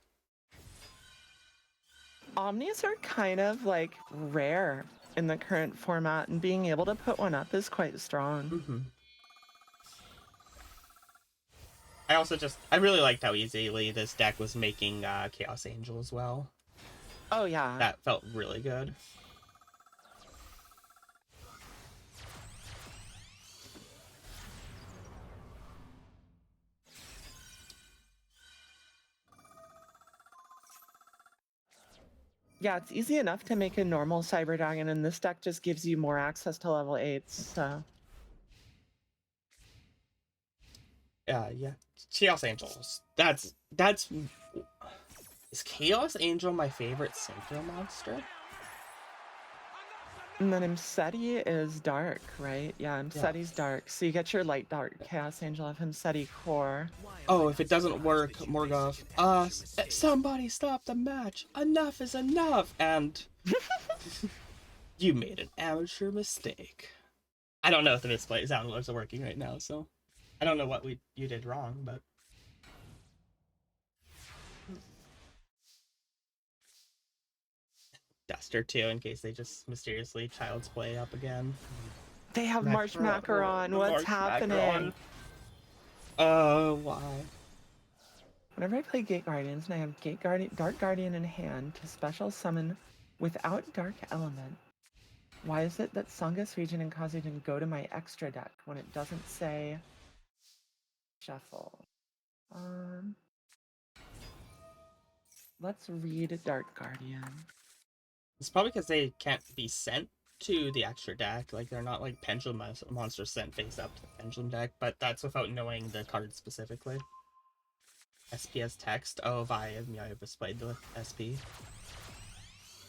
Omnis are kind of like rare in the current format, and being able to put one up is quite strong. Mm-hmm. I really liked how easily this deck was making Chaos Angel as well. Oh yeah. That felt really good. Yeah, it's easy enough to make a normal Cyber Dragon, and this deck just gives you more access to level 8s, so... Yeah. Chaos Angels. That's... Is Chaos Angel my favorite Synchro monster? And then Imseti is dark, right? Yeah, Imseti's dark. So you get your light dark Chaos Angel of Imseti core. Oh, if it doesn't work, Morgoth, somebody stop the match. Enough is enough. And you made an amateur mistake. I don't know if the misplay downloads are working right now, so I don't know what you did wrong, but Duster too, in case they just mysteriously Child's Play up again. They have Marsh Macaron. What's happening? Why? Whenever I play Gate Guardians and I have Dark Guardian in hand to special summon without Dark Element, why is it that Sungus Region and Kazugen go to my extra deck when it doesn't say shuffle? Let's read Dark Guardian. It's probably because they can't be sent to the extra deck. Like, they're not like Pendulum monsters sent face up to the Pendulum deck, but that's without knowing the card specifically. SPS text. Oh, I have displayed the SP.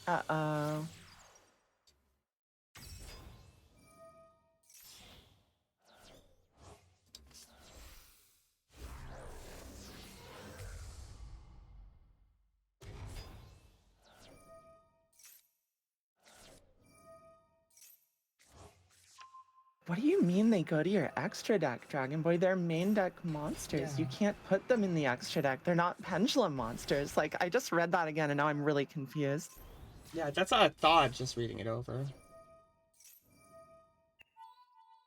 Uh-oh. What do you mean they go to your extra deck, Dragon Boy? They're main deck monsters. Yeah. You can't put them in the extra deck. They're not pendulum monsters. Like, I just read that again and now I'm really confused. Yeah, that's what I thought just reading it over.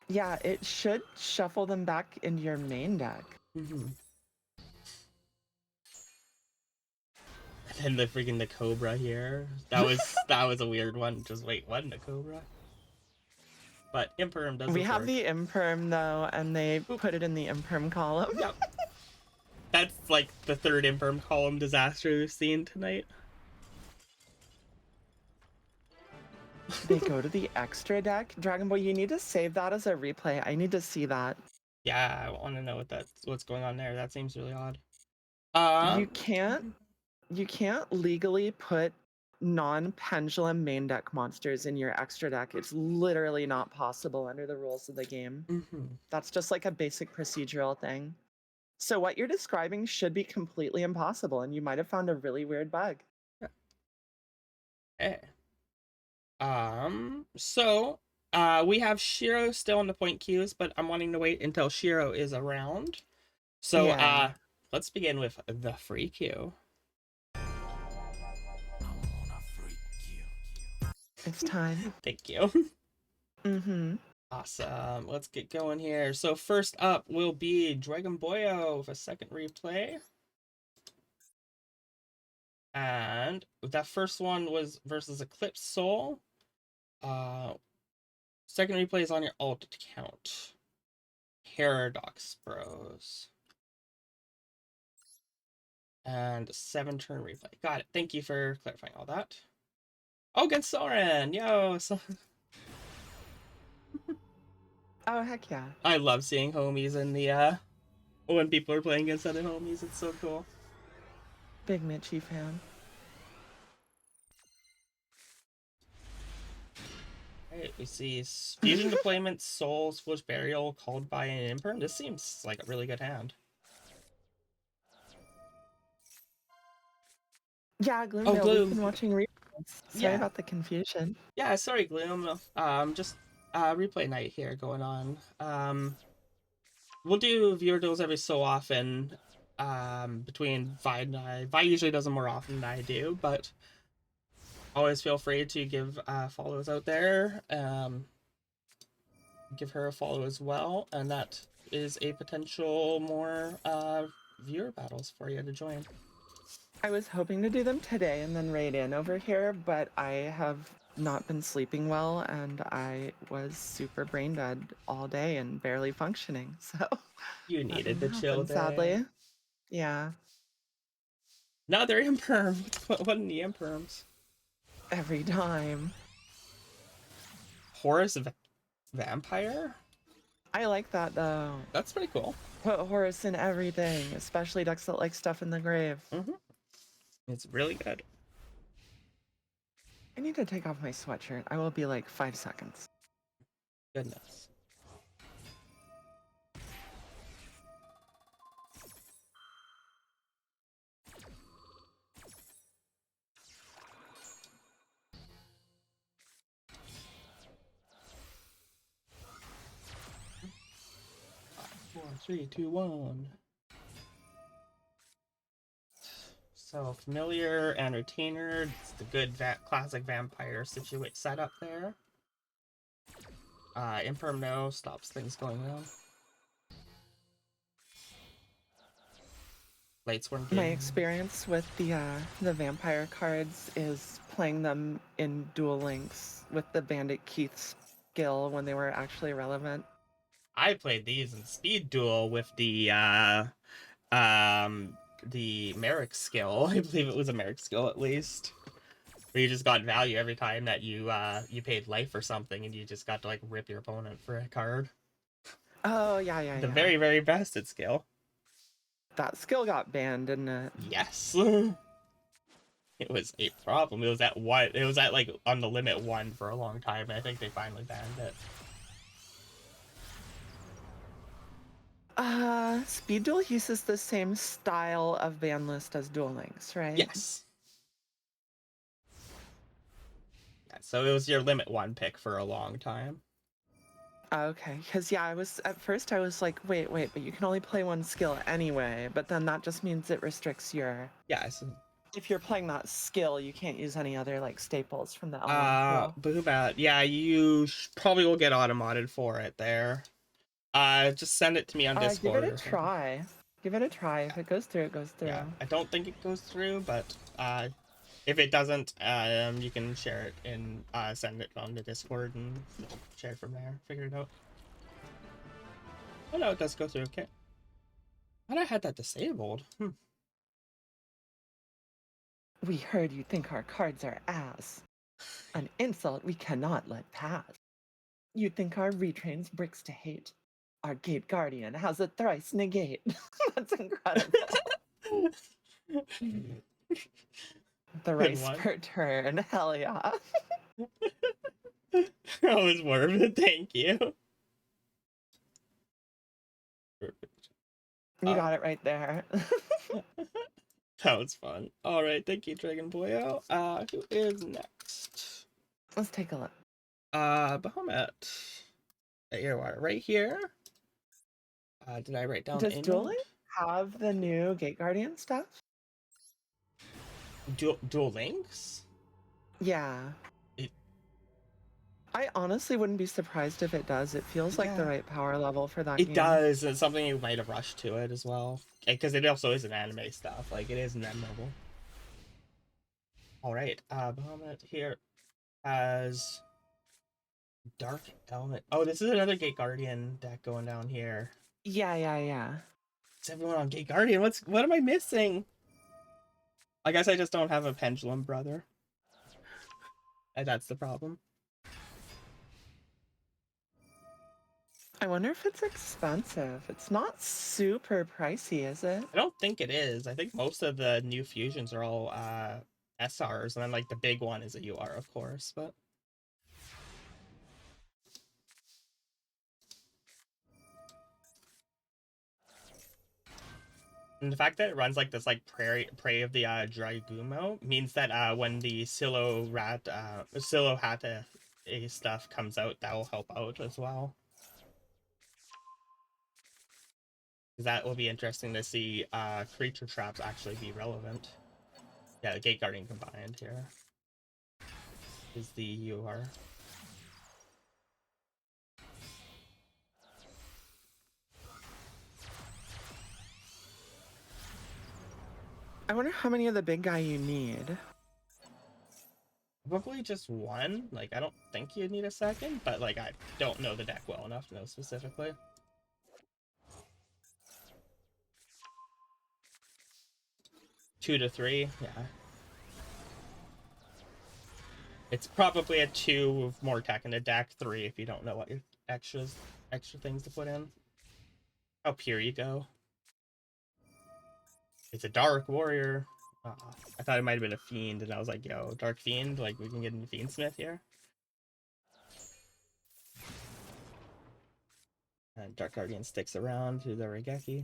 Yeah, it should shuffle them back into your main deck. Mm-hmm. And then the Cobra here. That was a weird one. Just wait, what in the Cobra? But Imperm does We have work. the Imperm though, and they put it in the Imperm column. Yep. That's like the third Imperm column disaster we've seen tonight. They go to the extra deck. Dragon Boy, you need to save that as a replay. I need to see that. Yeah, I want to know what's going on there. That seems really odd. You can't legally put non-pendulum main deck monsters in your extra deck. It's literally not possible under the rules of the game. Mm-hmm. That's just like a basic procedural thing. So what you're describing should be completely impossible, and you might have found a really weird bug. Okay. So we have Shiro still on the point queues, but I'm wanting to wait until Shiro is around. So Yeah. let's begin with the free queue. It's time. Thank you. Mm-hmm. Awesome. Let's get going here. So first up will be dwagonboyo with a second replay. And that first one was versus Eclipse Soul. Second replay is on your alt account. Paradox Bros. And 7-turn replay. Got it. Thank you for clarifying all that. Oh, against Soren! Yo! So... Oh, heck yeah. I love seeing homies in the, when people are playing against other homies. It's so cool. Big Mitchie fan. Alright, we see Fusion Deployment, Soul, Swish Burial, called by an Imperm. This seems like a really good hand. Yeah, Gloom. Oh, We've Gloom. been watching replays. Sorry Yeah. about the confusion. Yeah, sorry, Gloom. Just replay night here going on. We'll do viewer duels every so often. Between Vi and I. Vi usually does them more often than I do, but always feel free to give follows out there. Give her a follow as well, and that is a potential more viewer battles for you to join. I was hoping to do them today and then raid in over here, but I have not been sleeping well and I was super brain dead all day and barely functioning. So You needed the chill day. sadly. Yeah. Another Imperm. What in the Imperms? Every time. Horus Vampire? I like that though. That's pretty cool. Put Horus in everything, especially decks that like stuff in the grave. Mm-hmm. It's really good. I need to take off my sweatshirt. I will be like 5 seconds. Goodness. Four, 3, 2, 1. So familiar and retainer. It's the good classic vampire situation setup there. Imperm no stops things going wrong. Lightsworn. My experience with the vampire cards is playing them in Duel Links with the Bandit Keith skill when they were actually relevant. I played these in Speed Duel with the Merrick skill. I believe it was a Merrick skill at least. Where you just got value every time that you paid life or something, and you just got to like rip your opponent for a card. Oh yeah. The very, very best at skill. That skill got banned, didn't it? Yes. It was a problem. It was at one. It was at like on the limit 1 for a long time. And I think they finally banned it. Speed Duel uses the same style of ban list as Duel Links, right? Yes. Yeah, so it was your limit 1 pick for a long time. Okay, because yeah, at first I was like, wait, but you can only play one skill anyway, but then that just means it restricts your. Yeah, so If you're playing that skill, you can't use any other like staples from the element pool. bahumat. Yeah, you probably will get automated for it there. Just send it to me on Give it Discord a or something. try. Give it a try. If it goes through, it goes through. Yeah, I don't think it goes through, but if it doesn't, you can share it and send it on the Discord and share it from there. Figure it out. Oh no, it does go through. Okay. I thought I had that disabled. We heard you think our cards are ass. An insult we cannot let pass. You think our retrains bricks to hate. Our gate guardian has a thrice negate. That's incredible. Thrice one. per turn. Hell yeah. That was worth it. Thank you. Perfect. You got it right there. That was fun. All right, thank you, dwagonboyo. Who is next? Let's take a look. Bahumat. There you are, right here. Did I write down? Does dueling have the new gate guardian stuff? Dual links? Yeah. I honestly wouldn't be surprised if it does. It feels like the right power level for that game. It does. It's something you might have rushed to it as well. Because it also is an anime stuff. Like, it is memorable. Alright, Bahumat here has Dark Element. Oh, this is another Gate Guardian deck going down here. Yeah. It's everyone on Gate Guardian. What am I missing? I guess I just don't have a Pendulum Brother. And that's the problem. I wonder if it's expensive. It's not super pricey, is it? I don't think it is. I think most of the new fusions are all SRs, and then like the big one is a UR, of course, but and the fact that it runs like this like prey of the Dragumo means that when the Silo Hata stuff comes out, that will help out as well. That will be interesting to see creature traps actually be relevant. Yeah, the Gate Guardian combined here is the UR. I wonder how many of the big guy you need. Probably just one. Like, I don't think you'd need a second, but like, I don't know the deck well enough to know specifically. Two to three, yeah. It's probably a 2 with more tech in the deck, 3 if you don't know what your extra things to put in. How pure you go. It's a Dark Warrior. I thought it might have been a Fiend, and I was like, yo, Dark Fiend, like, we can get into Fiendsmith here. And Dark Guardian sticks around through the Regeki.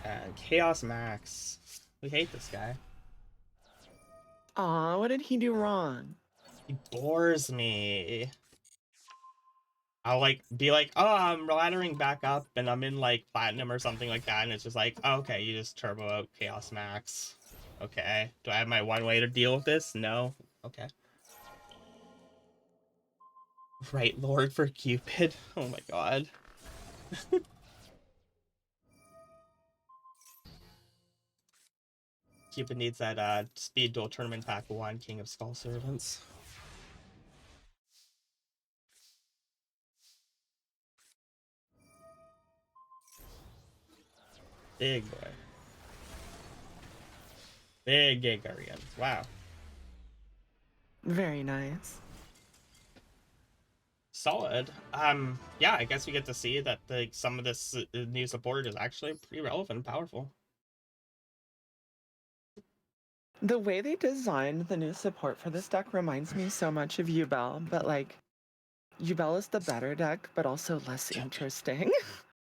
And Chaos Max. We hate this guy. Aw, what did he do wrong? He bores me. I'll like be like, oh, I'm laddering back up and I'm in like platinum or something like that, and it's just like, oh, okay, you just turbo out Chaos Max. Okay. Do I have my one way to deal with this? No. Okay. Right Lord for Cupid. Oh my god. Cupid needs that speed duel tournament pack 1 King of Skull Servants. Big boy. Big Gate Guardian. Wow. Very nice. Solid. Yeah, I guess we get to see that some of this new support is actually pretty relevant and powerful. The way they designed the new support for this deck reminds me so much of Yubel, but like, Yubel is the better deck, but also less interesting.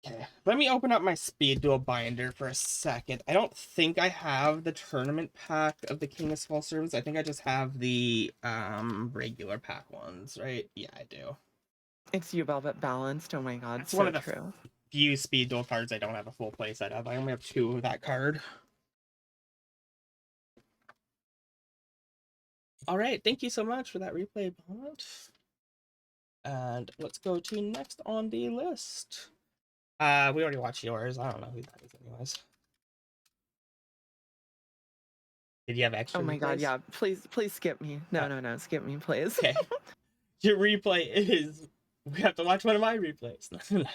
Okay, let me open up my speed duel binder for a second. I don't think I have the tournament pack of the King of Skull servers. I think I just have the regular pack ones, right? Yeah, I do. It's Yubel but balanced. Oh my god, That's so one of the true. few speed duel cards I don't have a full playset of. I only have 2 of that card. All right, thank you so much for that replay, Bahumat. And let's go to next on the list. We already watched yours. I don't know who that is anyways. Did you have extra Oh my god, replays? yeah. Please skip me. No, skip me, please. Okay. Your replay is... We have to watch one of my replays. I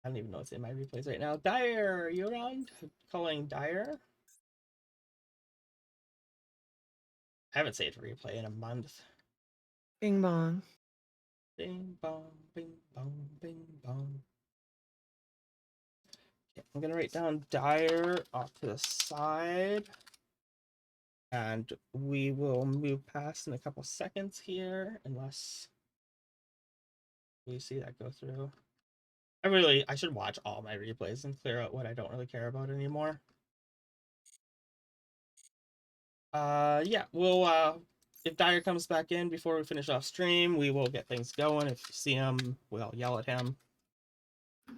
don't even know what's in my replays right now. Dyer, are you around? Calling Dyer? I haven't saved a replay in a month. Bing bong. Bing bong, bing bong, bing bong. Okay, I'm gonna write down Dyer off to the side. And we will move past in a couple seconds here, unless we see that go through. I should watch all my replays and clear out what I don't really care about anymore. Yeah, we'll, if Dyer comes back in before we finish off stream, we will get things going. If you see him, we'll yell at him.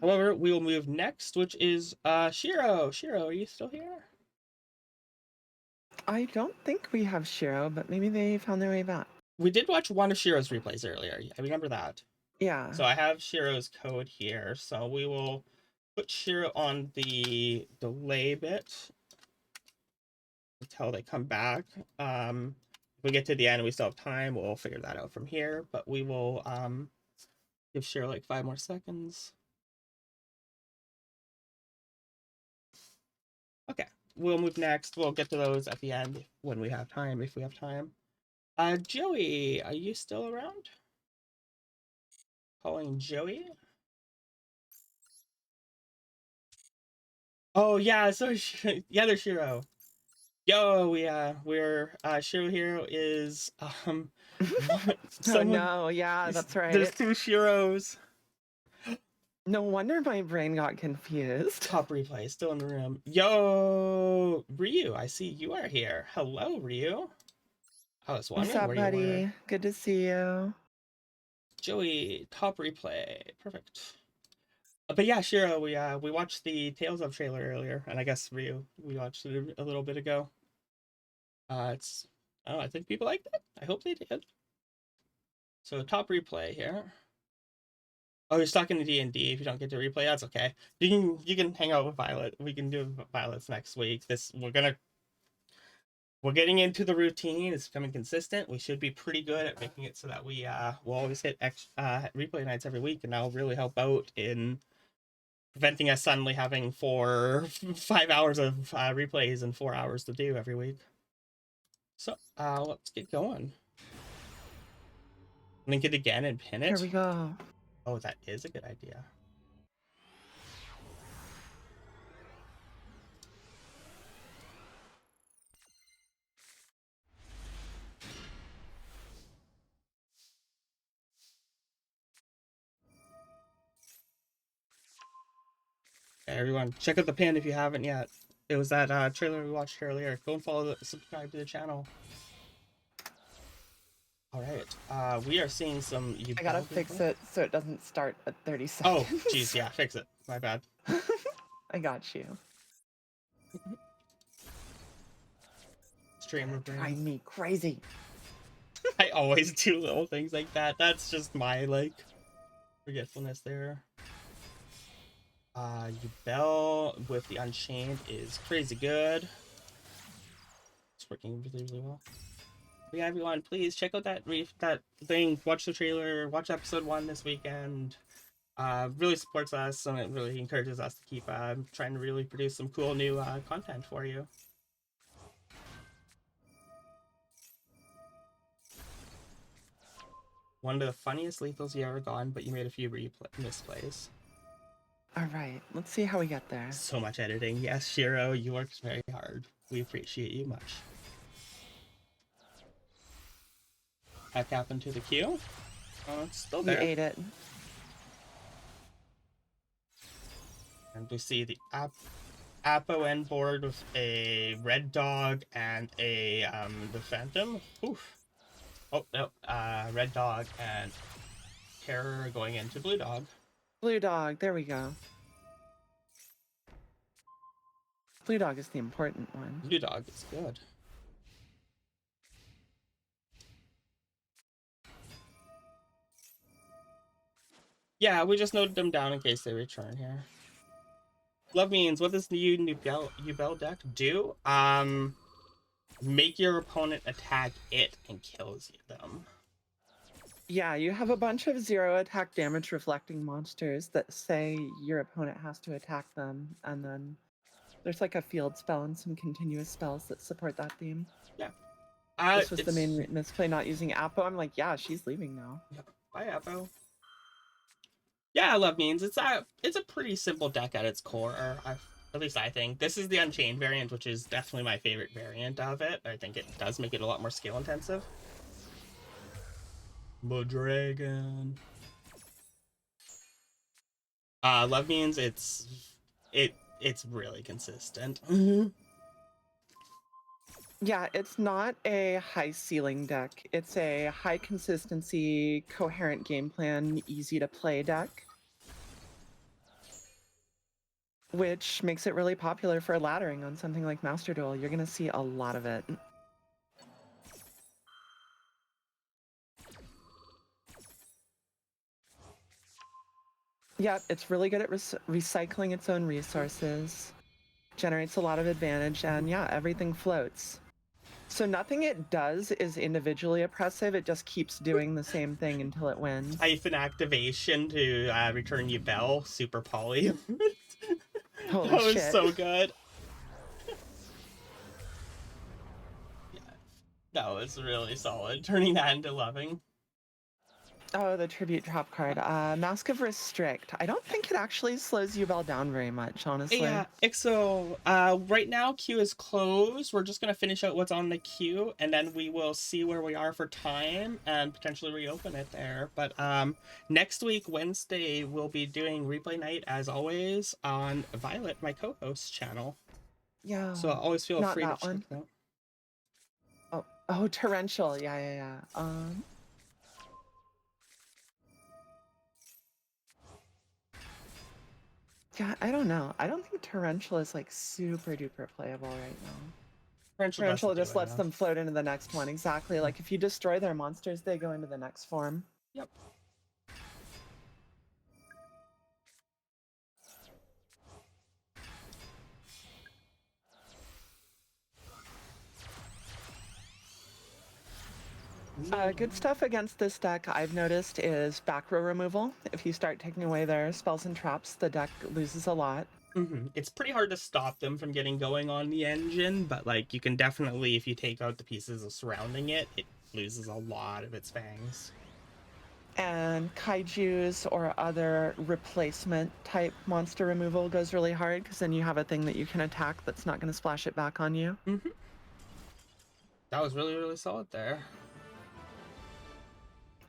However, we will move next, which is, Shiro. Shiro, are you still here? I don't think we have Shiro, but maybe they found their way back. We did watch one of Shiro's replays earlier. I remember that. Yeah. So I have Shiro's code here. So we will put Shiro on the delay bit until they come back. If we get to the end and we still have time, we'll figure that out from here. But we will give Shiro like 5 more seconds. Okay, we'll move next. We'll get to those at the end when we have time, if we have time. Joey, are you still around? Calling Joey. Oh yeah, so yeah, there's Shiro. Yo, we're Shiro Hero is Oh no, yeah, that's right. There's 2 Shiros. No wonder my brain got confused. Top replay still in the room. Yo, Ryu, I see you are here. Hello, Ryu. I was What's wondering up, where you buddy? were. Good to see you. Joey, top replay, perfect. But yeah, Shiro, we watched the Tales of trailer earlier, and I guess Ryu, we watched it a little bit ago. It's, oh, I think people liked it. I hope they did. So top replay here. Oh, you're stuck in the D&D. If you don't get to replay, that's okay. You can hang out with Violet. We can do Violet's next week. We're getting into the routine. It's becoming consistent. We should be pretty good at making it so that we will always hit replay nights every week, and that'll really help out in preventing us suddenly having 5 hours of replays and 4 hours to do every week. So let's get going. Link it again and pin it. Here we go. Oh, that is a good idea. Okay, everyone, check out the pin if you haven't yet. It was that trailer we watched earlier. Go and subscribe to the channel. All right, we are seeing some. I gotta fix it so it doesn't start at 30 seconds. Oh, geez, yeah, fix it. My bad. I got you. Streamer brain. Drive me crazy. I always do little things like that. That's just my forgetfulness there. Yubel with the Unchained is crazy good. It's working really, really well. But yeah, everyone, please check out that thing. Watch the trailer. Watch episode 1 this weekend. Really supports us, and it really encourages us to keep trying to really produce some cool new content for you. One of the funniest lethals you ever gone, but you made a few misplays. All right, let's see how we get there. So much editing. Yes, Shiro, you worked very hard. We appreciate you much. Heck happened to the queue? Oh, it's still there. You ate it. And we see the Apo end board with a red dog and a the Phantom. Oof. Oh no, red dog and Terror going into blue dog. Blue dog, there we go. Blue dog is the important one. Blue dog is good. Yeah, we just noted them down in case they return here. Love means, what does the Yubel deck do? Make your opponent attack it and kills them. Yeah, you have a bunch of 0 attack damage reflecting monsters that say your opponent has to attack them, and then there's like a field spell and some continuous spells that support that theme. Yeah. This was the main misplay, not using Apo. I'm like, yeah, she's leaving now. Yeah. Bye, Apo. Yeah, Love means it's a pretty simple deck at its core. At least I think. This is the Unchained variant, which is definitely my favorite variant of it. I think it does make it a lot more skill intensive. Dragon. Love means it's really consistent. Yeah, it's not a high ceiling deck. It's a high consistency, coherent game plan, easy to play deck, which makes it really popular for laddering on something like Master Duel. You're going to see a lot of it. Yep, it's really good at recycling its own resources, generates a lot of advantage, and yeah, everything floats. So nothing it does is individually oppressive, it just keeps doing the same thing until it wins. Hyphen activation to return Yubel, super poly. Holy that was shit. so good. Yeah, that was really solid, turning that into loving. Oh, the tribute drop card. Mask of Restrict. I don't think it actually slows Yubel down very much, honestly. Yeah, so right now queue is closed. We're just gonna finish out what's on the queue, and then we will see where we are for time and potentially reopen it there. But next week, Wednesday, we'll be doing replay night as always on Violet, my co-host channel. Yeah. So always feel free to check it out. Oh, Torrential. Yeah. Yeah, I don't know. I don't think Torrential is like super duper playable right now. Torrential just lets them float into the next one. Exactly. Like if you destroy their monsters, they go into the next form. Yep. Good stuff against this deck I've noticed is back row removal. If you start taking away their spells and traps, the deck loses a lot. It's pretty hard to stop them from getting going on the engine, but like you can definitely, if you take out the pieces surrounding it, it loses a lot of its fangs. And kaijus or other replacement type monster removal goes really hard because then you have a thing that you can attack that's not going to splash it back on you. That was really, really solid there.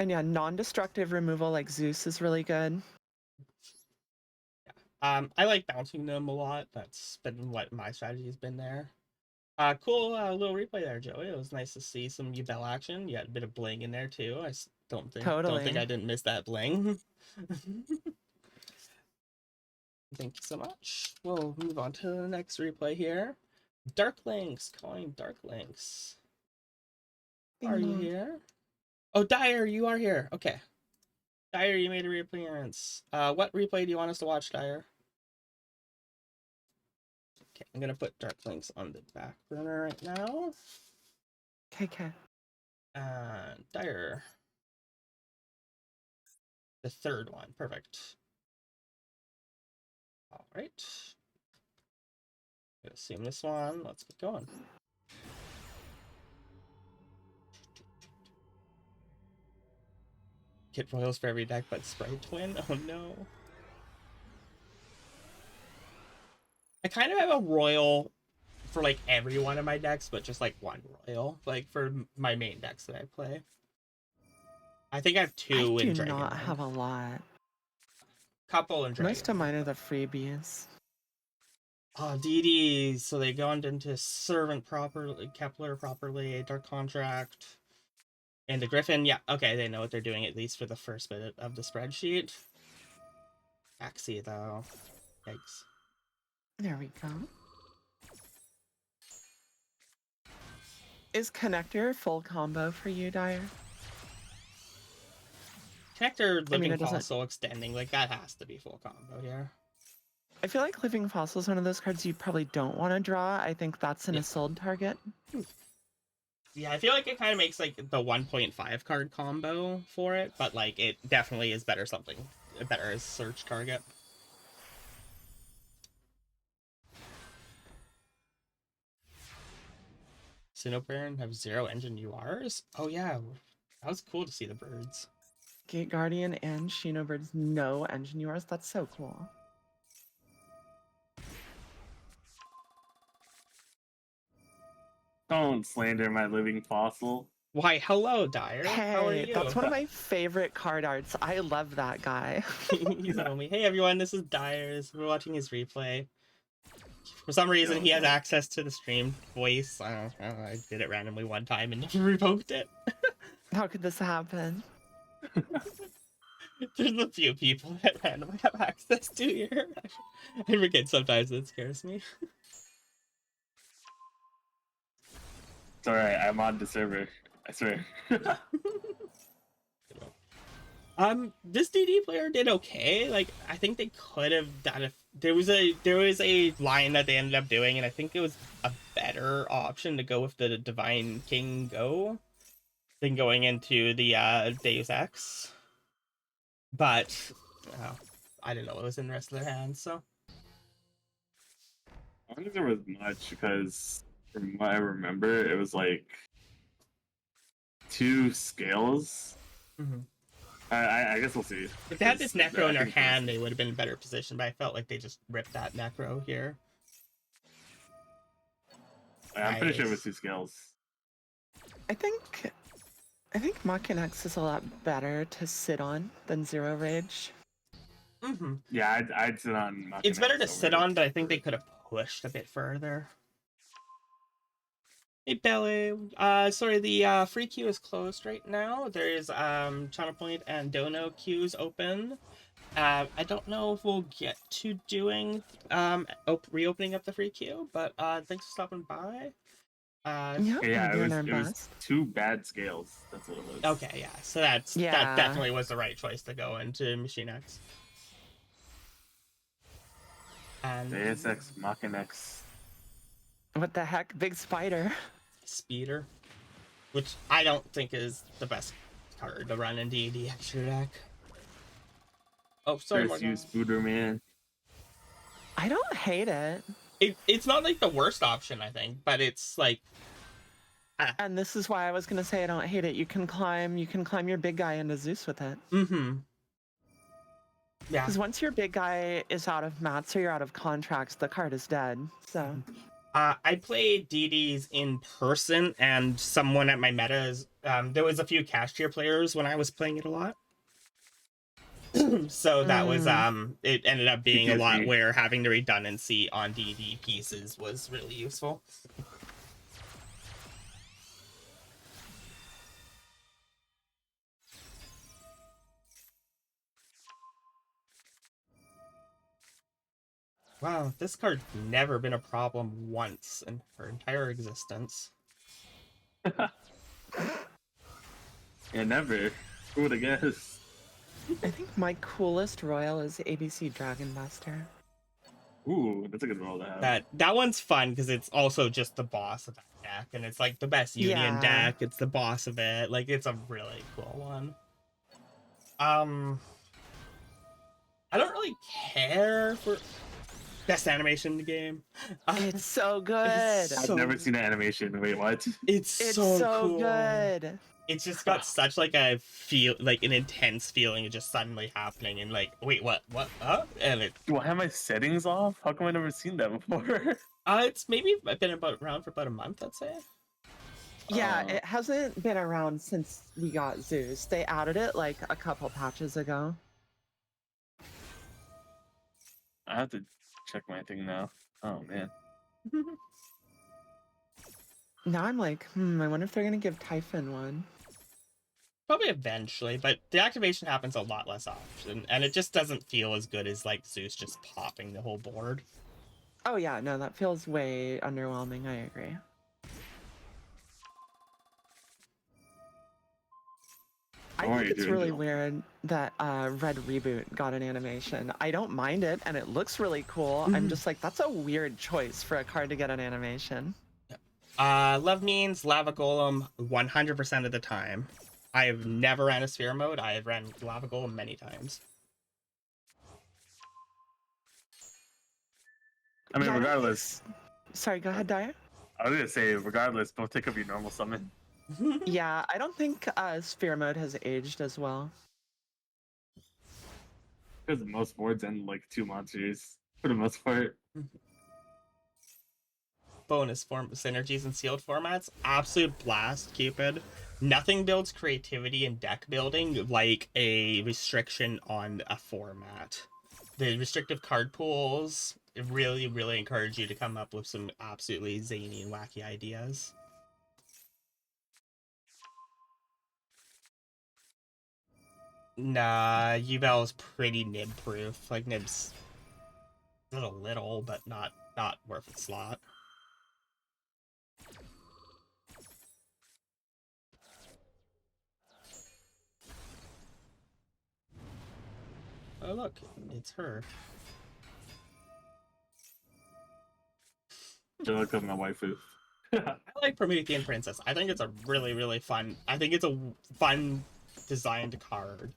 And yeah, non-destructive removal like Zeus is really good. Yeah. I like bouncing them a lot. That's been what my strategy has been there. Cool little replay there, Joey. It was nice to see some Yubel action. You had a bit of bling in there too. I don't think I didn't miss that bling. Thank you so much. We'll move on to the next replay here. Dark Links, calling Dark Links. Are you here? Oh, Dyer, you are here. Okay. Dyer, you made a reappearance. What replay do you want us to watch, Dyer? Okay, I'm gonna put Dark Links on the back burner right now. Okay. Dyer. The third one. Perfect. All right. Gonna assume this one. Let's get going. Get royals for every deck but Sprite Twin? Oh no. I kind of have a royal for like every one of my decks, but just like one royal, like for my main decks that I play. I think I have two in Dragon. I do not have a lot. Couple and Dragon. Most of mine are the freebies. Oh, DD, so they gone into Servant properly, Kepler properly, Dark Contract, and the Griffin. Yeah, okay, they know what they're doing, at least for the first bit of the spreadsheet. Axie, though. Yikes. There we go. Is Connector full combo for you, Dyer? Connector, Living it doesn't- Fossil, Extending, like, that has to be full combo here. I feel like Living Fossil is one of those cards you probably don't want to draw. I think that's an Isolde target. Yeah, I feel like it kind of makes, like, the 1.5 card combo for it, but, like, it definitely is better better as search target. Shinobird have 0 engine URs? Oh, yeah. That was cool to see the birds. Gate Guardian and Shinobird's no engine URs. That's so cool. Don't slander my living fossil. Why, hello, Dyer. How are Hey, you? that's one of my favorite card arts. I love that guy. He's an homie. Hey, everyone, this is Dyer. We're watching his replay. For some reason, he has access to the stream voice. I don't know. I did it randomly one time and never revoked it. How could this happen? There's a few people that randomly have access to here. I forget sometimes. It scares me. It's alright, I'm on the server. I swear. This DD player did okay. Like, I think they could have done if there was a line that they ended up doing, and I think it was a better option to go with the Divine King Go than going into the Deus Ex. But I didn't know what was in the rest of their hands, so I don't think there was much because from what I remember, it was like 2 scales. mm-hmm. I guess we'll see. If they had this Necro in their I think hand, they would have been in a better position, but I felt like they just ripped that Necro here. I'm pretty sure it was Nice. 2 scales. I think Machinax is a lot better to sit on than Zero Rage. Mm-hmm. Yeah, I'd sit on. It's better to Machinax sit over on, but I think they could have pushed a bit further. Hey, Belly. Sorry, the free queue is closed right now. There's Channel Point and Dono queues open. I don't know if we'll get to doing reopening up the free queue, but thanks for stopping by. Yeah, Yeah, we're it doing our was best. 2 bad scales. That's what it was. Okay, yeah. So that Yeah. definitely was the right choice to go into Machine X. And Deus Ex Machinax. What the heck? Big spider. Speeder, which I don't think is the best card to run in D&D extra deck. Oh, sorry, First use Morgoth. Spooder Man. I don't hate it. It's not like the worst option, I think, but it's like And this is why I was gonna say I don't hate it. You can climb your big guy into Zeus with it. yeah. Because once your big guy is out of mats or you're out of contracts, the card is dead. So I played DDs in person, and someone at my metas, there was a few cash tier players when I was playing it a lot. So that was it ended up being a lot where having the redundancy on DD pieces was really useful. Wow, this card's never been a problem once in her entire existence. Yeah, never. Who would have guessed? I think my coolest royal is ABC Dragon Master. Ooh, that's a good roll to have. That one's fun because it's also just the boss of that deck, and it's like the best Union Yeah. deck. It's the boss of it. Like, it's a really cool one. I don't really care for best animation in the game. It's so good. I've never seen an animation. Wait, what? It's It's so so cool. good. It's just got such like an intense feeling of just suddenly happening, and like, wait, what, and it. Do I have my settings off? How come I never seen that before? It's maybe been around for about a month, I'd say. Yeah, it hasn't been around since we got Zeus. They added it like a couple patches ago. I have to check my thing now. Oh man. Now I'm like, I wonder if they're gonna give Typhon one. Probably eventually, but the activation happens a lot less often, and it just doesn't feel as good as like Zeus just popping the whole board. Oh yeah, no, that feels way underwhelming. I agree. I How are think you it's doing, really Jill? weird that Red Reboot got an animation. I don't mind it, and it looks really cool. I'm just like, that's a weird choice for a card to get an animation. Love means Lava Golem 100% of the time. I have never ran a sphere mode. I have ran Lava Golem many times. I mean, Yeah, I don't think regardless. Sorry, go ahead, Dyer. I was gonna say, regardless, don't take up your normal summon. Yeah, I don't think Sphere mode has aged as well. Because most boards end like 2 monsters for the most part. Bonus form synergies and sealed formats. Absolute blast, Cupid. Nothing builds creativity in deck building like a restriction on a format. The restrictive card pools really, really encourage you to come up with some absolutely zany and wacky ideas. Nah, Yubel is pretty nib proof. Like nib's a little, but not worth its slot. Oh look, it's her. They look up my waifu. I like Promethean Princess. I think it's a really, really fun. I think it's a fun designed card.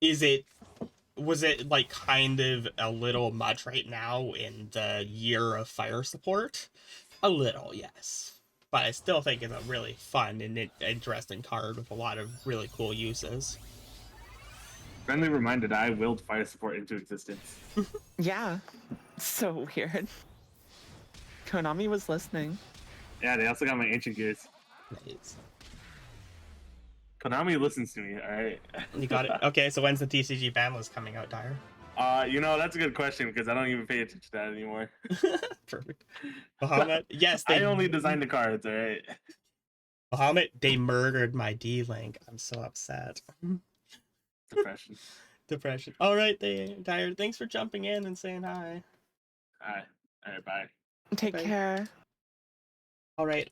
Was it like kind of a little much right now in the year of fire support? A little, yes. But I still think it's a really fun and interesting card with a lot of really cool uses. Friendly reminder that I willed fire support into existence. Yeah, so weird. Konami was listening. Yeah, they also got my ancient gears. Nice. Konami listens to me, alright? You got it. Okay, so when's the TCG ban list coming out, Dyer? That's a good question because I don't even pay attention to that anymore. Perfect. Bahamut, yes, I only design the cards, alright? Bahamut, they murdered my D-Link. I'm so upset. Depression. Depression. All right, Dyer, thanks for jumping in and saying hi. Alright, bye. Take Bye. care. All right,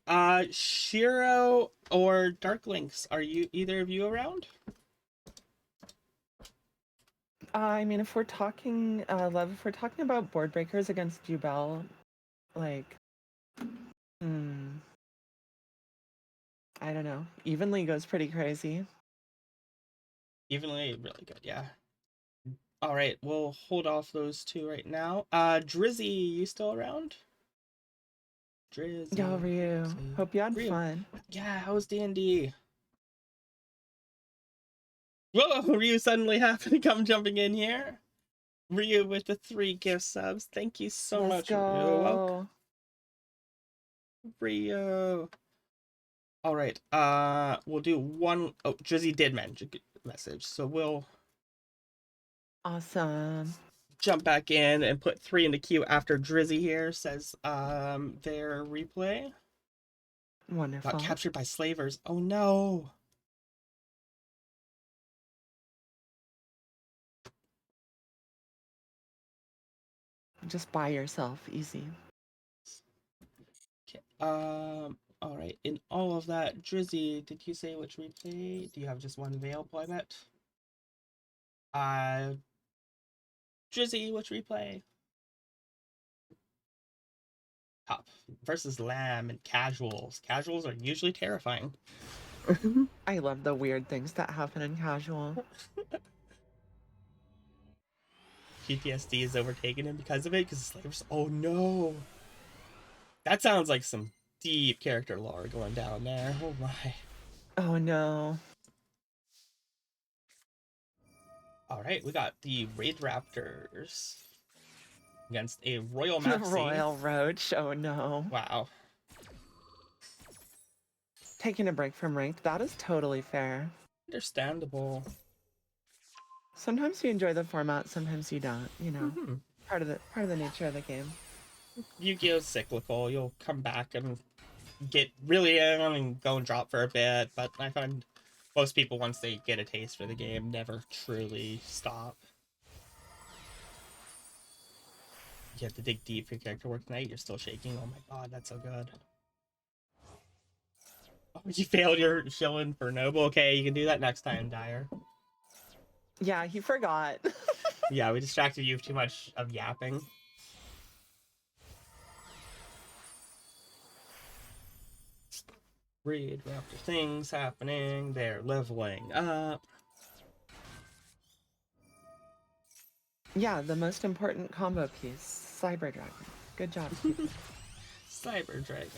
Shiro or Darklinks, are either of you around? I mean, if we're talking, Lev, if we're talking about board breakers against Yubel, like, I don't know. Evenly goes pretty crazy. Evenly, really good, yeah. All right, we'll hold off those two right now. Drizzy, you still around? Drizzy. Yo, Ryu. Drizzy. Hope you had Ryu. fun. Yeah, how's D&D? Whoa, Ryu suddenly happened to come jumping in here. Ryu with the 3 gift subs. Thank you so Let's much, go. Ryu. Welcome. Ryu. All right. We'll do one. Oh, Drizzy did mention message, so we'll Awesome. jump back in and put 3 in the queue after Drizzy here says their replay Wonderful. got captured by slavers. Oh no. Just buy yourself. Easy. Okay. All right. In all of that, Drizzy, did you say which replay? Do you have just one available? I bet. Drizzy, which replay? Top versus Lamb and casuals. Casuals are usually terrifying. I love the weird things that happen in casual. PTSD is overtaken him because of it. Because slavers. Oh no. That sounds like some deep character lore going down there. Oh my. Oh no. All right, we got the Raidraptors against a Royal The Maxi. Royal Roach. Oh no. Wow. Taking a break from ranked. That is totally fair. Understandable. Sometimes you enjoy the format, sometimes you don't, you know. part of the nature of the game. Yu-Gi-Oh's cyclical. You'll come back and get really in and go and drop for a bit, but I find most people, once they get a taste for the game, never truly stop. You have to dig deep for character work tonight. You're still shaking. Oh my god, that's so good. Oh, you failed your show Infernoble. Okay, you can do that next time, Dyer. Yeah, he forgot. Yeah, we distracted you too much of yapping. Raidraptor things happening. They're leveling up. Yeah, the most important combo piece, Cyber Dragon. Good job, Cupid. Cyber Dragon.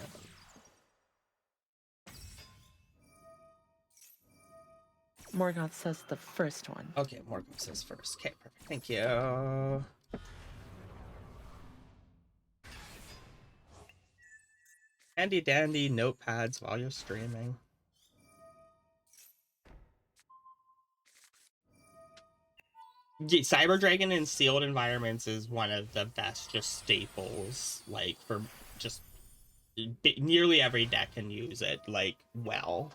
Morgoth says the first one. Okay, Morgoth says first. Okay, perfect. Thank you. Handy dandy notepads while you're streaming. Yeah, Cyber Dragon in sealed environments is one of the best just staples, like, for just nearly every deck can use it, like, well.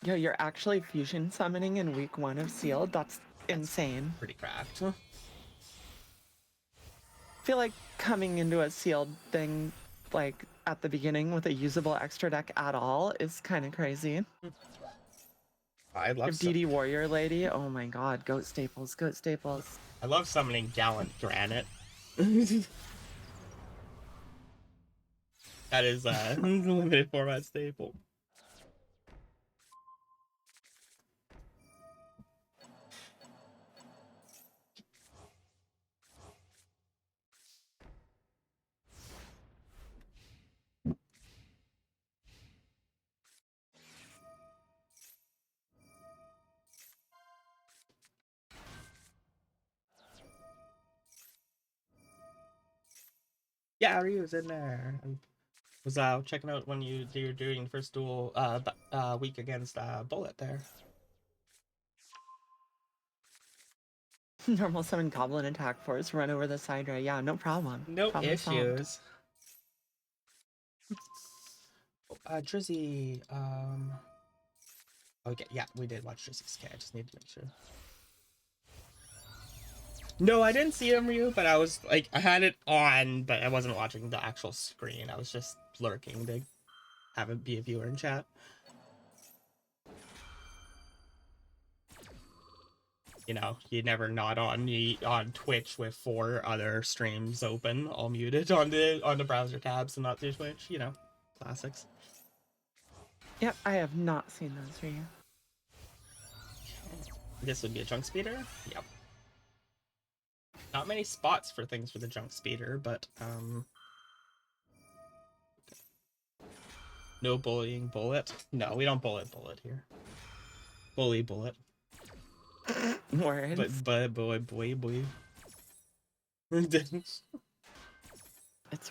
Yo, you're actually fusion summoning in week 1 of sealed? That's insane. Pretty cracked. I feel like coming into a sealed thing, like, at the beginning with a usable extra deck at all is kind of crazy. I love DD Warrior Lady, oh my god, goat staples, goat staples. I love summoning Gallant Granite. That is a limited format staple. Yeah, Ryu's in there. I was checking out when you're doing the first duel week against Bullet there. Normal summon Goblin attack force, run over the side right. Yeah, no problem. No problem issues. Drizzy. Okay, yeah, we did watch Drizzy's. Okay, I just need to make sure. No, I didn't see him, Ryu, but I was like, I had it on, but I wasn't watching the actual screen. I was just lurking to have it be a viewer in chat. You know, you never not on Twitch with 4 other streams open, all muted on the browser tabs and not through Twitch. You know, classics. Yep, I have not seen those for you. This would be a junk speeder. Yep. Not many spots for things for the junk speeder, but no bullying Bullet. No, we don't bullet here. Bully Bullet. Words. But boy. It's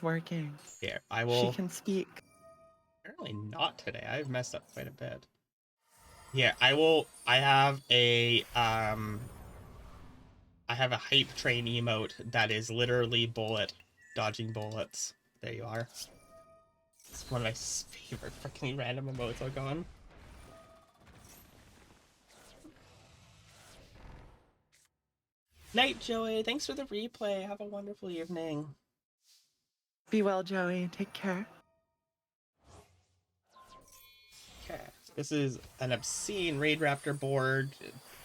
working. Here, I will. She can speak. Apparently not today. I've messed up quite a bit. Yeah, I have a hype train emote that is literally Bullet dodging bullets. There you are. It's one of my favorite freaking random emotes I've gone. Night, Joey. Thanks for the replay. Have a wonderful evening. Be well, Joey. Take care. Okay. This is an obscene Raidraptor board,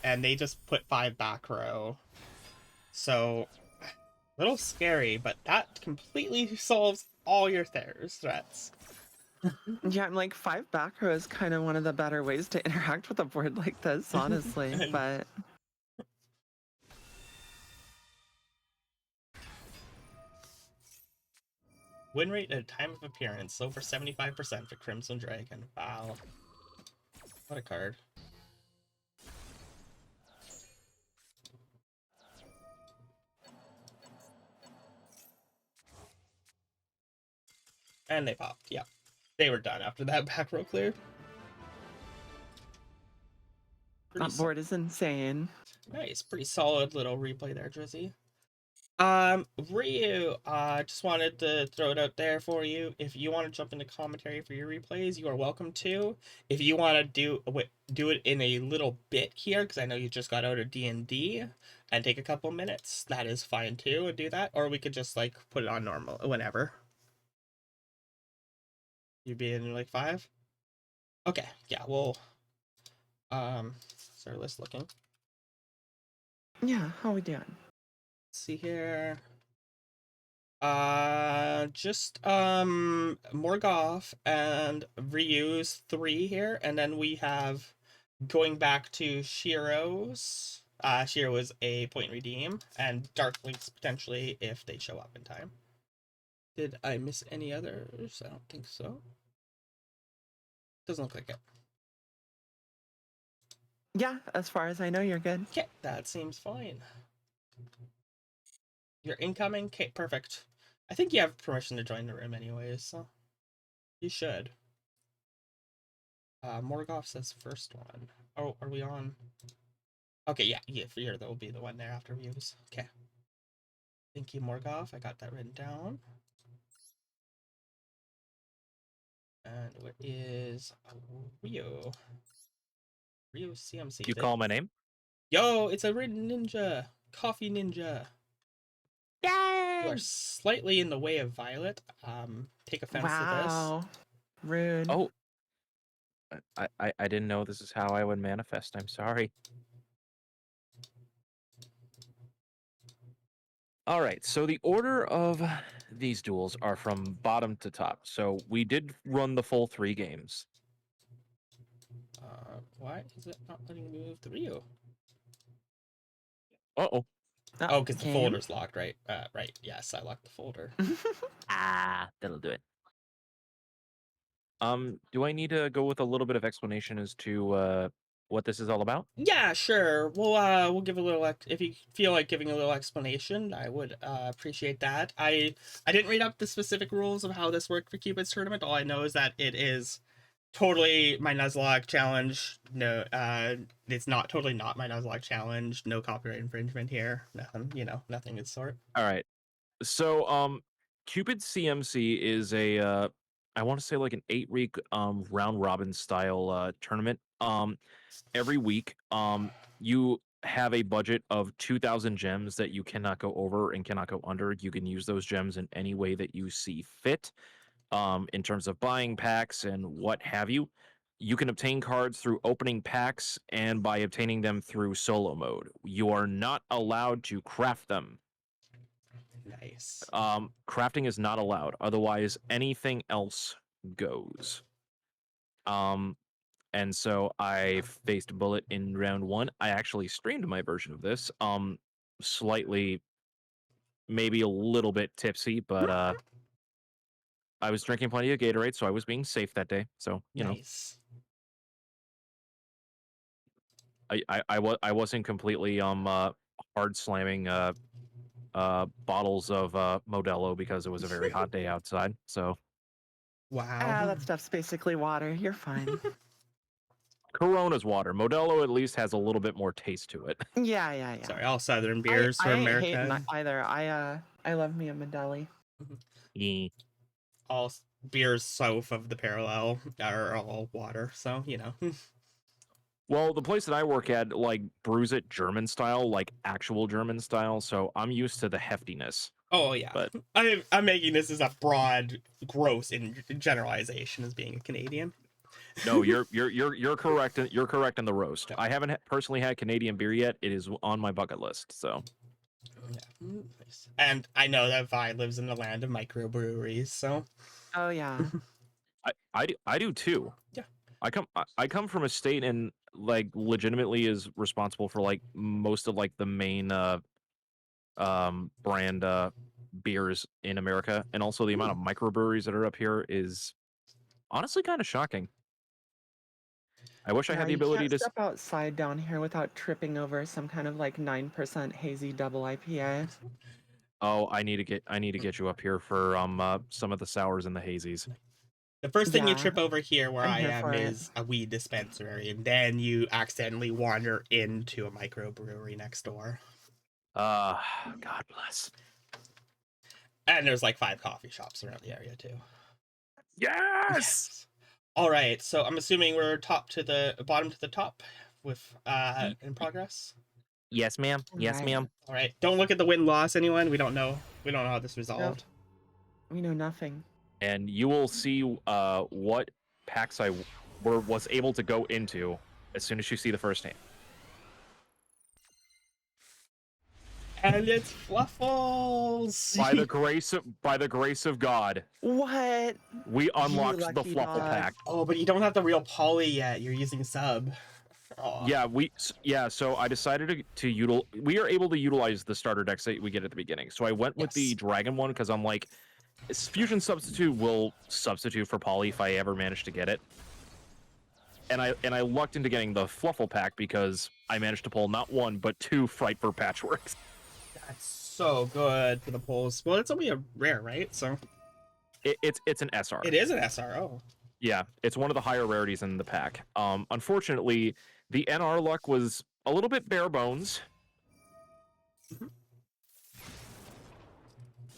and they just put 5 back row. So, a little scary, but that completely solves all your threats. Yeah, I'm like 5 back row is kind of one of the better ways to interact with a board like this, honestly. But Win rate at time of appearance, over 75% for Crimson Dragon. Wow. What a card. And they popped, yeah. They were done after that back row cleared. Pretty That board is insane. nice, pretty solid little replay there, Drizzy. Ryu, just wanted to throw it out there for you. If you want to jump into commentary for your replays, you are welcome to. If you want to do it in a little bit here, because I know you just got out of D&D, and take a couple minutes, that is fine too, and do that. Or we could just, like, put it on normal, whenever. You'd be in, like, 5? Okay, yeah, we'll, start list looking. Yeah, how we doing? Let's see here. Just Morgoth and Ryu's 3 here, and then we have going back to Shiro's. Shiro is a point redeem, and Darklings potentially if they show up in time. Did I miss any others? I don't think so. Doesn't look like it. Yeah, as far as I know, you're good. Okay, that seems fine. You're incoming? Okay, perfect. I think you have permission to join the room anyways, so you should. Morgoth says first one. Oh, are we on? Okay, yeah, here there will be the one there after views. Okay. Thank you, Morgoth. I got that written down. And what is Ryu? Ryu CMC. You call my name? Yo, it's a written ninja. Coffee ninja. Yay! You are slightly in the way of Violet. Take offense to Wow. Rude. Oh. I didn't know this is how I would manifest. I'm sorry. All right, so the order of these duels are from bottom to top. So we did run the full 3 games. Why is it not letting me move the Ryu? Uh-oh. Oh, because the folder's locked, right? Right. Yes, I locked the folder. That'll do it. Do I need to go with a little bit of explanation as to what this is all about? Yeah, sure. We'll give a little if you feel like giving a little explanation, I would appreciate that. I didn't read up the specific rules of how this worked for Cupid's tournament. All I know is that it is totally my Nuzlocke challenge. No, it's not totally not my Nuzlocke challenge. No copyright infringement here. Nothing, nothing of the sort. All right. So Cupid CMC is a I want to say like an 8-week round robin style tournament. Every week you have a budget of 2,000 gems that you cannot go over and cannot go under. You can use those gems in any way that you see fit, in terms of buying packs and what have you. You can obtain cards through opening packs and by obtaining them through solo mode. You are not allowed to craft them. Nice. Crafting is not allowed. Otherwise, anything else goes. And so I faced a bullet in round 1. I actually streamed my version of this. Slightly, maybe a little bit tipsy, but I was drinking plenty of Gatorade, so I was being safe that day. So you nice. know, I wasn't completely hard slamming bottles of Modelo because it was a very hot day outside. So Wow. That stuff's basically water. You're fine. Corona's water. Modelo at least has a little bit more taste to it. Yeah. Sorry, all Southern beers I from ain't America. hating either. I love me a Medeli. Yeah. All beers south of the parallel are all water, so Well, the place that I work at, like, brews it German style, like actual German style, so I'm used to the heftiness. Oh yeah, But I'm making this as a broad, gross in generalization as being a Canadian. no, you're correct. You're correct in the roast. No. I haven't personally had Canadian beer yet. It is on my bucket list. So. Yeah. Nice. And I know that Vi lives in the land of microbreweries, so. Oh yeah. I do too. Yeah. I come from a state and like legitimately is responsible for like most of like the main brand beers in America, and also the amount of microbreweries that are up here is honestly kind of shocking. I wish I had the ability to step outside down here without tripping over some kind of like 9% hazy double IPA. Oh, I need to get you up here for some of the sours and the hazies. The first thing you Yeah, trip over here where I'm I here am for it. is a weed dispensary, and then you accidentally wander into a microbrewery next door. God bless. And there's like 5 coffee shops around the area too. Yes. All right, so I'm assuming we're bottom to the top with in progress. Yes, ma'am. Yes, Right. ma'am. All right, don't look at the win loss, anyone. We don't know. We don't know how this resolved. We know nothing. And you will see what packs I was able to go into as soon as you see the first name. And it's Fluffles. By the grace of God, What? we unlocked the lucky Fluffle dog. pack. Oh, but you don't have the real poly yet. You're using sub. Aw. Yeah, so I decided we are able to utilize the starter decks that we get at the beginning. So I went with the Yes. Dragon one because I'm like, Fusion Substitute will substitute for Poly if I ever manage to get it. And I lucked into getting the Fluffle pack because I managed to pull not 1 but 2 Frightfur Patchworks. That's so good for the polls. Well, it's only a rare, right? So It's an SR. it is an SRO. Yeah, it's one of the higher rarities in the pack. Unfortunately, the NR luck was a little bit bare bones.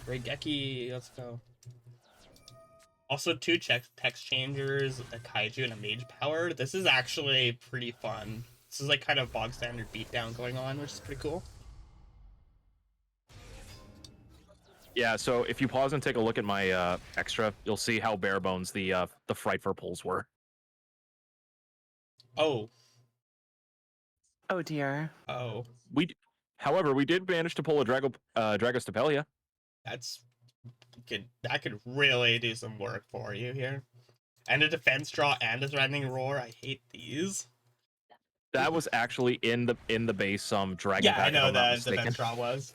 Raigeki, let's go. Also, 2 text changers, a kaiju, and a mage power. This is actually pretty fun. This is like kind of bog standard beatdown going on, which is pretty cool. Yeah, so if you pause and take a look at my extra, you'll see how bare bones the Frightfur pulls were. Oh. Oh dear. Oh. However, we did manage to pull a Dragostapelia. That could really do some work for you here. And a defense draw and a threatening roar. I hate these. That was actually in the base dragon Yeah, pack. I know if I'm not that mistaken. defense draw was.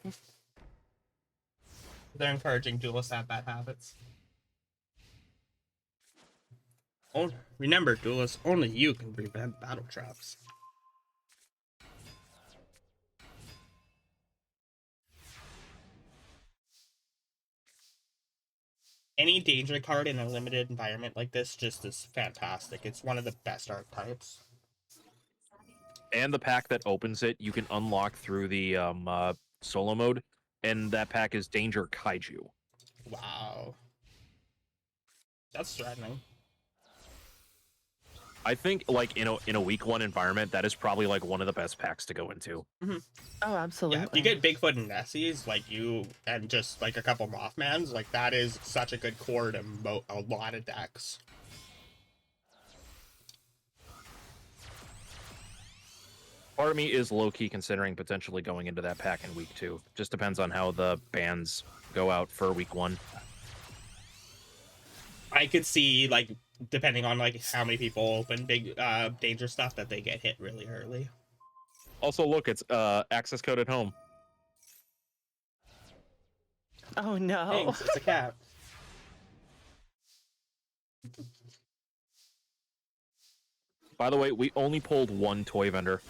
They're encouraging duelists to have bad habits. Oh, remember, duelists, only you can prevent battle traps. Any danger card in a limited environment like this just is fantastic. It's one of the best archetypes. And the pack that opens it, you can unlock through the solo mode, and that pack is Danger Kaiju. Wow. That's threatening. I think, like, in a week 1 environment, that is probably like one of the best packs to go into. Oh, absolutely. Yeah, you get Bigfoot and Nessies, like you, and just like a couple Mothmans, like that is such a good core to a lot of decks. Part of me is low-key considering potentially going into that pack in week 2. Just depends on how the bans go out for week 1. I could see, like, depending on like how many people open big danger stuff, that they get hit really early. Also, look, it's access code at home. Oh no. Thanks, it's a cat. By the way, we only pulled 1 toy vendor.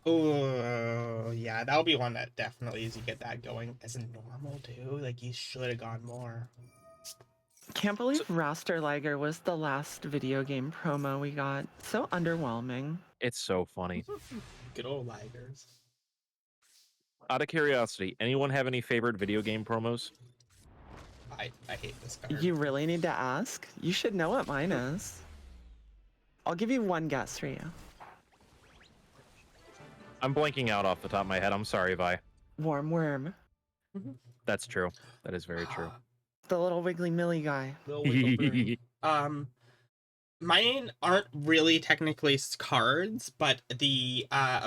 Oh, yeah, that'll be one that definitely is you get that going as a normal too. Like, you should have gone more. Can't believe Raster Liger was the last video game promo we got. So underwhelming. It's so funny. Good old Ligers. Out of curiosity, anyone have any favorite video game promos? I hate this card. You really need to ask? You should know what mine is. I'll give you one guess for you. I'm blanking out off the top of my head. I'm sorry, Vi. Warm Worm. That's true. That is very true. The little wiggly milly guy. Mine aren't really technically cards, but the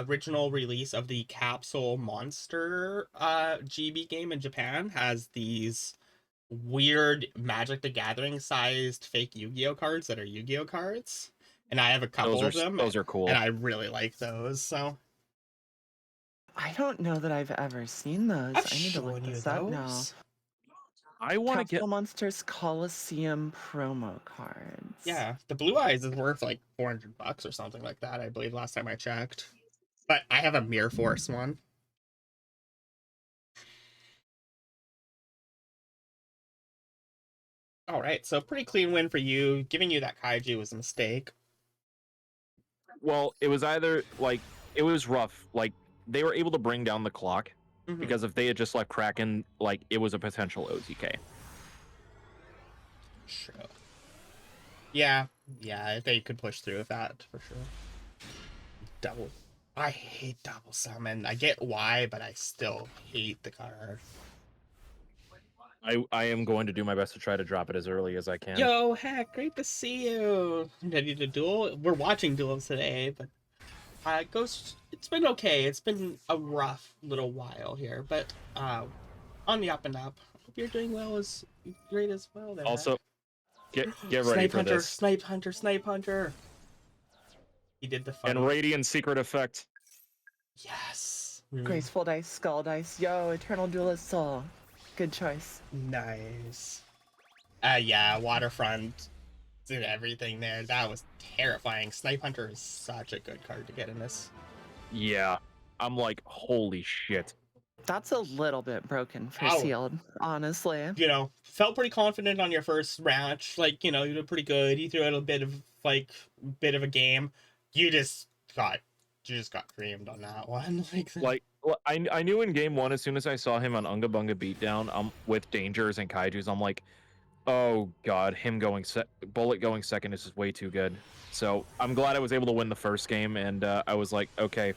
original release of the Capsule Monster GB game in Japan has these weird Magic the Gathering sized fake Yu-Gi-Oh cards that are Yu-Gi-Oh cards, and I have a couple of them. Those are cool. And I really like those. So I don't know that I've ever seen those. I've I need to look shown you this up now. those. I want to get Capsule Monsters Coliseum promo cards. Yeah, the Blue Eyes is worth like $400 or something like that, I believe, last time I checked. But I have a Mirror Force one. All right, so pretty clean win for you. Giving you that kaiju was a mistake. Well, it was either like it was rough. Like they were able to bring down the clock Mhm. because if they had just left Kraken, like it was a potential OTK. Sure. Yeah, if they could push through with that, for sure. Double. I hate double summon. I get why, but I still hate the card. I am going to do my best to try to drop it as early as I can. Yo, heck, great to see you. Ready to duel? We're watching duels today, but Ghost, it's been okay. It's been a rough little while here, but on the up and up. Hope you're doing well, as great as well there. Also, get ready Snipe for Hunter, this. Snipe Hunter, Snipe Hunter. He did the funny. And Radiant Secret Effect. Yes. Graceful dice, skull dice. Yo, Eternal Duelist Soul. Good choice. Nice. Yeah, Waterfront did everything there. That was terrifying. Snipe Hunter is such a good card to get in this. Yeah, I'm like, holy shit. That's a little bit broken for Ow. sealed, honestly. You know, felt pretty confident on your first match. Like, you know, you did pretty good. You threw out a bit of a game. You just got creamed on that one. Like I knew in game 1 as soon as I saw him on Unga Bunga Beatdown with Dangers and Kaijus, I'm like, oh god, him going Bullet going second is just way too good. So I'm glad I was able to win the first game, and I was like, okay,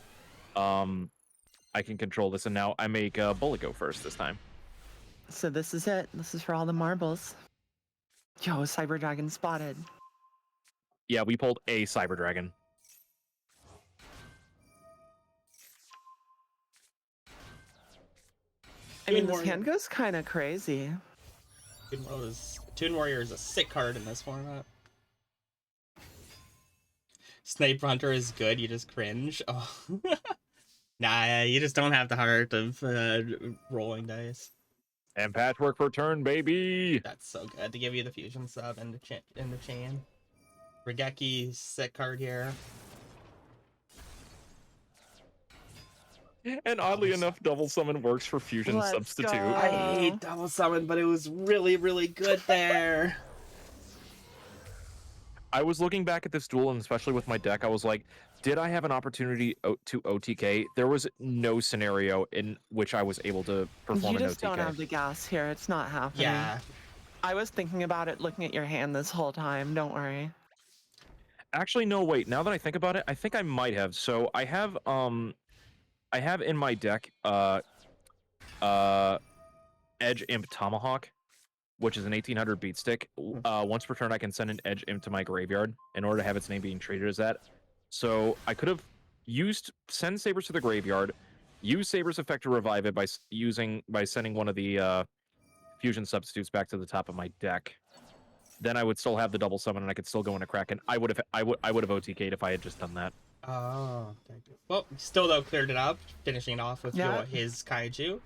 I can control this, and now I make Bullet go first this time. So this is it. This is for all the marbles. Yo, Cyber Dragon spotted. Yeah, we pulled a Cyber Dragon. I mean, this hand goes kind of crazy. Toon Warrior is a sick card in this format. Snipe Hunter is good, you just cringe. Oh. Nah, you just don't have the heart of rolling dice. And Patchwork for turn, baby! That's so good to give you the fusion sub and the chain. Regeki, sick card here. And oddly enough, Double Summon works for Fusion Let's Substitute. go. I hate double summon, but it was really, really good there. I was looking back at this duel, and especially with my deck, I was like, did I have an opportunity to OTK? There was no scenario in which I was able to perform You an just OTK. don't have the gas here. It's not happening. Yeah. I was thinking about it, looking at your hand this whole time. Don't worry. Actually, no, wait. Now that I think about it, I think I might have. So I have in my deck Edge Imp Tomahawk, which is an 1800 beat stick. Once per turn, I can send an Edge Imp to my graveyard in order to have its name being treated as that. So I could have send Sabers to the graveyard, use Saber's effect to revive it by sending one of the fusion substitutes back to the top of my deck. Then I would still have the double summon, and I could still go into Kraken. I would have OTK'd if I had just done that. Oh, thank you. Well, still though cleared it up, finishing it off with his kaiju.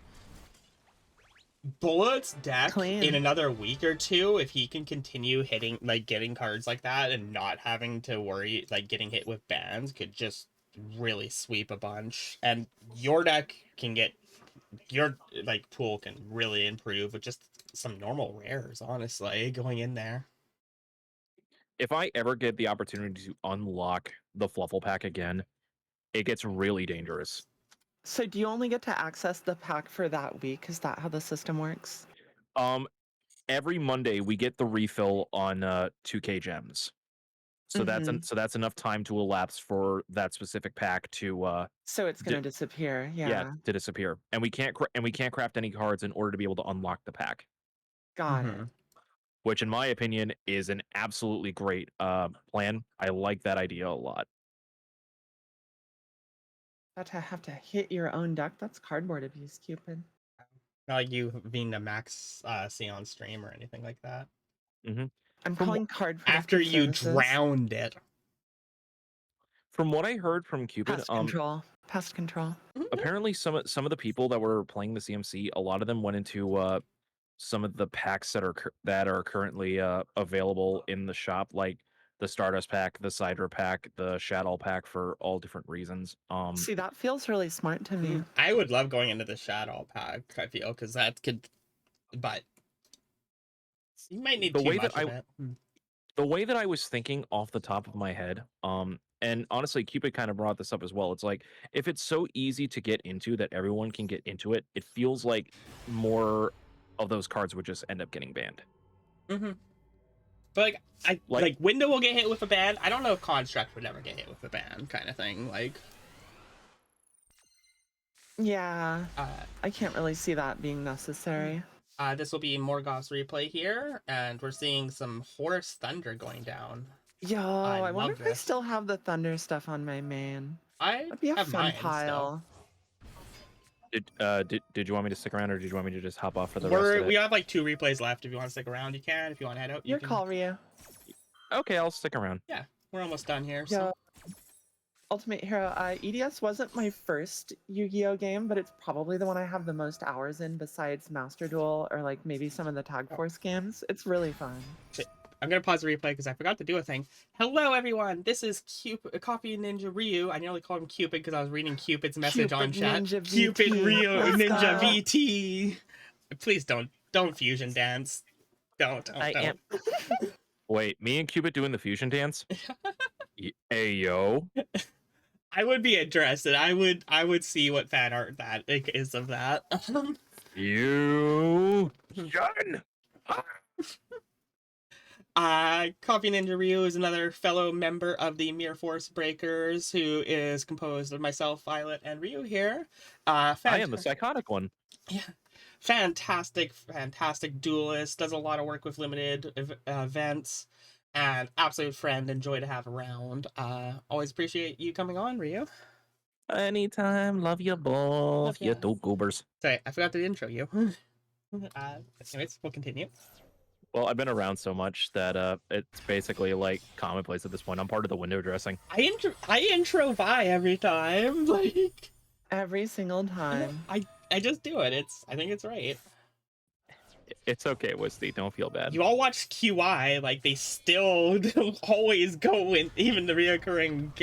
Bullet's deck Clean. in another week or two, if he can continue hitting, like getting cards like that and not having to worry, like getting hit with bans, could just really sweep a bunch. And your deck can get, your like pool can really improve with just some normal rares, honestly, going in there. If I ever get the opportunity to unlock the Fluffle pack again, it gets really dangerous. So do you only get to access the pack for that week? Is that how the system works? Every Monday we get the refill on 2K gems. So that's enough time to elapse for that specific pack to so it's going to disappear. Yeah, to disappear. And we can't craft any cards in order to be able to unlock the pack. Got it. Which in my opinion is an absolutely great plan. I like that idea a lot. But to have to hit your own deck, that's cardboard abuse, Cupid. Not like you being a max see on stream or anything like that. I'm calling card after you services. drowned it. From what I heard from Cupid, Pest control. Apparently some of the people that were playing the CMC, a lot of them went into some of the packs that are currently available in the shop, like the Stardust pack, the Cider pack, the Shadow pack, for all different reasons. See, that feels really smart to me. I would love going into the Shadow pack, I feel, because that could, but You might need The too way much that of it. the way that I was thinking off the top of my head, and honestly, Cupid kind of brought this up as well. It's like if it's so easy to get into that everyone can get into it, it feels like more of those cards would just end up getting banned. Mm-hmm. But like, like Window will get hit with a ban. I don't know if Construct would ever get hit with a ban, kind of thing. Like, Yeah, I can't really see that being necessary. This will be Morgoth's replay here, and we're seeing some Horus Thunder going down. Yo, I wonder love if I this. still have the Thunder stuff on my main. That'd be a have fun mine pile. Did you want me to stick around, or did you want me to just hop off for the rest of it? We have like 2 replays left. If you want to stick around, you can. If you want to head out, you Your can. call, Ryu. Okay, I'll stick around. Yeah, we're almost done here. Yo, So. UltimateHero, EDS wasn't my first Yu-Gi-Oh game, but it's probably the one I have the most hours in besides Master Duel or like maybe some of the Tag Force games. It's really fun. I'm going to pause the replay because I forgot to do a thing. Hello, everyone. This is CoffeeninjaRyu. I nearly called him Cupid because I was reading Cupid's message on chat. Ninja Cupid VT. Ryu Let's Ninja go. VT. Please don't fusion dance. Don't. am. Wait, me and Cupid doing the fusion dance? Hey, yo. I would be interested. I would see what fan art that is of that. You John. CoffeeninjaRyu is another fellow member of the Mirror Force Breakers, who is composed of myself, Violet, and Ryu here. I am the psychotic one. Yeah, fantastic duelist. Does a lot of work with limited events, and absolute friend and joy to have around. Always appreciate you coming on, Ryu. Anytime, love you both. You two goobers. Sorry, I forgot to intro you. Anyways, we'll continue. Well, I've been around so much that it's basically like commonplace at this point. I'm part of the window dressing. I intro Vi every time, like every single time. I just do it. I think it's right. It's okay, Wisty. Don't feel bad. You all watch QI, like they still always go in. Even the reoccurring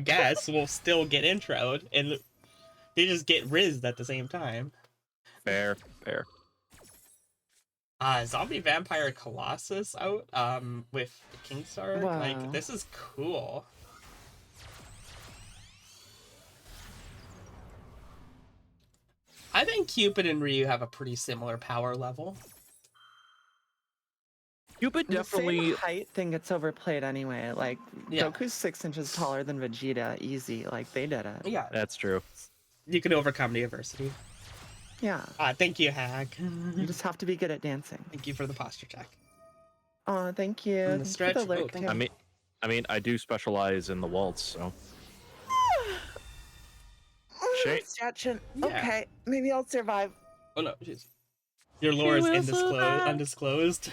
guests will still get introed, and they just get rizzed at the same time. Fair. Zombie Vampire Colossus out with Kingstar. Wow. Like, this is cool. I think Cupid and Ryu have a pretty similar power level. Cupid definitely The same height thing gets overplayed anyway. Like, Yeah. Goku's 6 inches taller than Vegeta, easy. Like, they did it. Yeah, That's true. you can overcome the adversity. Yeah. Thank you, Hack. You just have to be good at dancing. Thank you for the posture check. Oh, thank you. And the Thank you for stretch. the Oh, lurk, thank too. I mean, I do specialize in the waltz, so. Shane. Stretching. Yeah. Okay, maybe I'll survive. Oh no, jeez. Your lore is will survive. undisclosed.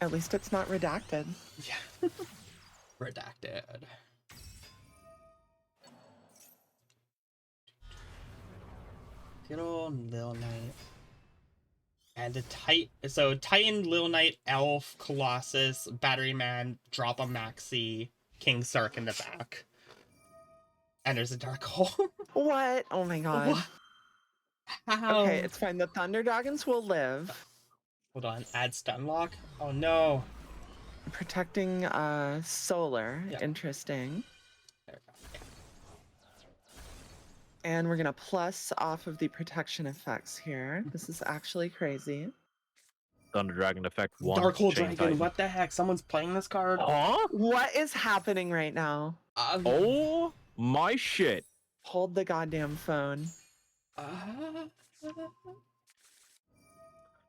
At least it's not redacted. Yeah. Redacted. Good old Lil Knight. And the Titan, Lil Knight, Elf, Colossus, Battery Man, drop a Maxi, King Sark in the back. And there's a Dark Hole. What? Oh my god. What? How? Okay, it's fine. The Thunder Dragons will live. Hold on, add stun lock? Oh no. Protecting solar. Yeah. Interesting. There we go. Yeah. And we're gonna plus off of the protection effects here. This is actually crazy. Thunder Dragon effect 1. Dark Hole Chain Dragon, Titan. what the heck? Someone's playing this card? Huh? What is happening right now? Oh my shit. Hold the goddamn phone.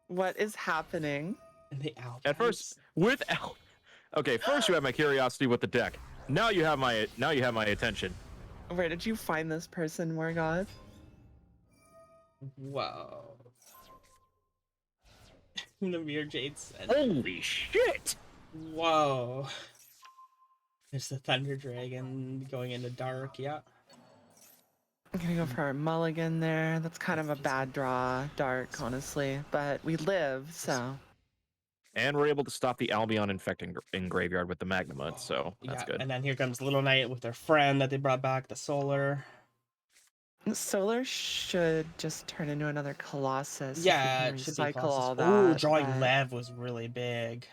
What is happening? And the Alpines. At first, without. Okay, first you have my curiosity with the deck. Now you have my attention. Where did you find this person, Morgoth? Whoa. The Mirror Jade said. Holy shit! Whoa. There's the Thunder Dragon going into dark, yeah. I'm gonna go for our mulligan there. That's kind of a bad draw, dark, honestly. But we live, so. And we're able to stop the Albion infecting in graveyard with the Magnamut, so that's good. And then here comes Little Knight with their friend that they brought back, the Solar. Solar should just turn into another Colossus if we Yeah, can it should be recycle Colossus. all Oh, that. drawing But Lev was really big.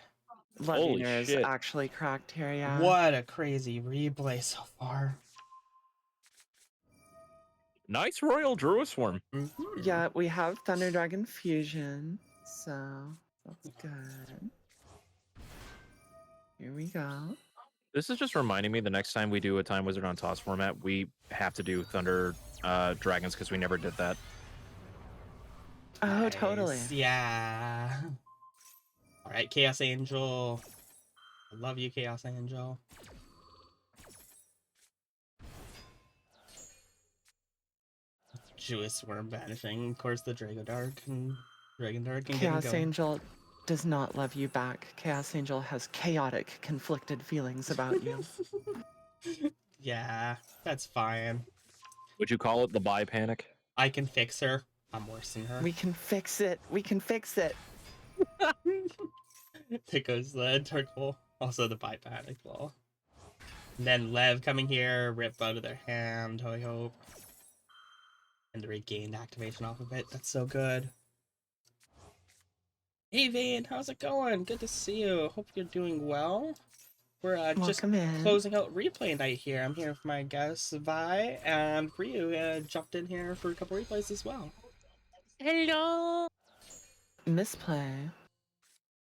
Holy Leviner is shit. actually cracked here, yeah. What a crazy replay so far. Nice Royal Druid Swarm. Mhm. Yeah, we have Thunder Dragon Fusion, so that's good. Here we go. This is just reminding me the next time we do a Time Wizard on Toss format, we have to do Thunder Dragons because we never did that. Oh, totally. Nice, yeah. All right, Chaos Angel. I love you, Chaos Angel. Jewish Worm vanishing. Of course, the Dragon Dark and getting Chaos going. Angel does not love you back. Chaos Angel has chaotic, conflicted feelings about you. Yeah, that's fine. Would you call it the buy panic? I can fix her. I'm worse than her. We can fix it. We can fix it. There goes the Turtle. Also the Panic Wall. And then Lev coming here, rip out of their hand, I hope. And the regained activation off of it. That's so good. Hey Vane, how's it going? Good to see you. Hope you're doing well. We're just Welcome in. closing out replay night here. I'm here with my guests, Vi and Ryu. Jumped in here for a couple replays as well. Hello. Misplay.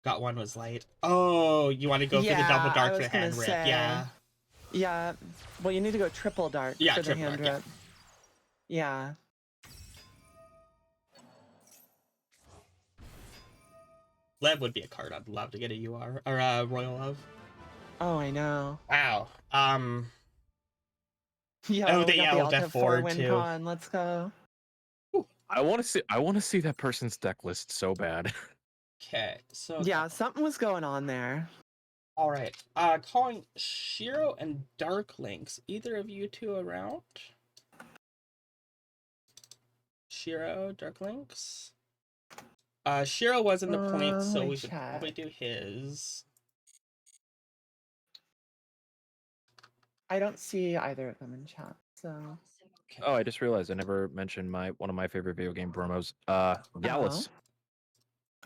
Got one was light. Oh, you want to go for the double Yeah, dark I for was the hand gonna rip? say. Yeah. Yeah. Well, you need to go triple dark Yeah, for the triple hand dark, rip. Yeah. Lev would be a card I'd love to get a UR or a Royal of. Oh, I know. Wow. Yo, Oh, we got yeah, the we'll Alta def 4 forward win too. con. Let's go. I want to see that person's deck list so bad. Okay, so Yeah, something was going on there. all right. Calling Shiro and Dark Links. Either of you two around? Shiro, Dark Links. Shiro was in the points, so let me we should probably check. do his. I don't see either of them in chat, so. Okay. Oh, I just realized I never mentioned one of my favorite video game promos. Gallus.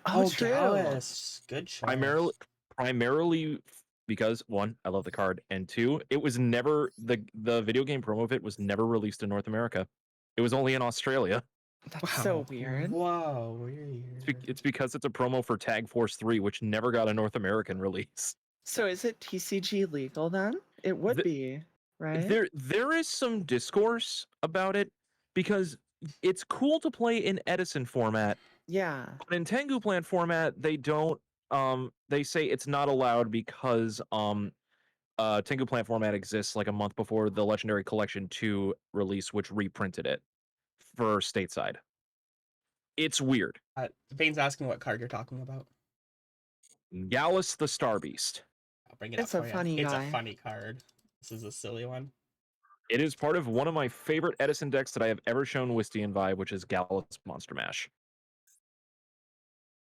Oh, true. Gallus. Good choice. Primarily because one, I love the card, and two, it was never the video game promo of it was never released in North America. It was only in Australia. That's so weird. Whoa, weird. It's because it's a promo for Tag Force 3, which never got a North American release. So is it TCG legal then? It would be, right? There is some discourse about it because it's cool to play in Edison format. Yeah. But in Tengu Plant format, they don't they say it's not allowed because Tengu Plant format exists like a month before the Legendary Collection 2 release, which reprinted it for stateside. It's weird. Vane's asking what card you're talking about. Gallus the Star Beast. I'll bring it It's up a for you. funny It's guy. a funny card. This is a silly one. It is part of one of my favorite Edison decks that I have ever shown Wisty and Vi, which is Gallus Monster Mash.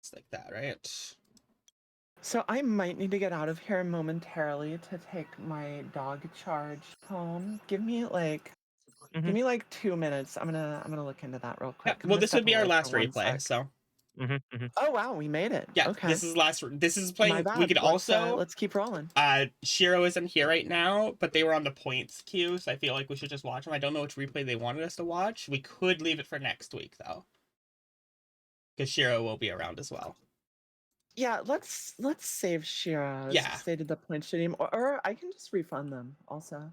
It's like that, right? So I might need to get out of here momentarily to take my dog charge home. Give me like 2 minutes. I'm gonna look into that real quick. Yeah, well, this would be our last replay, so. Oh wow, we made it. Yeah, Okay. this is playing. My bad. We could also. let's keep rolling. Shiro isn't here right now, but they were on the points queue, so I feel like we should just watch them. I don't know which replay they wanted us to watch. We could leave it for next week though, because Shiro will be around as well. Yeah, let's save Shiro. Yeah. They did the point stream, or I can just refund them also.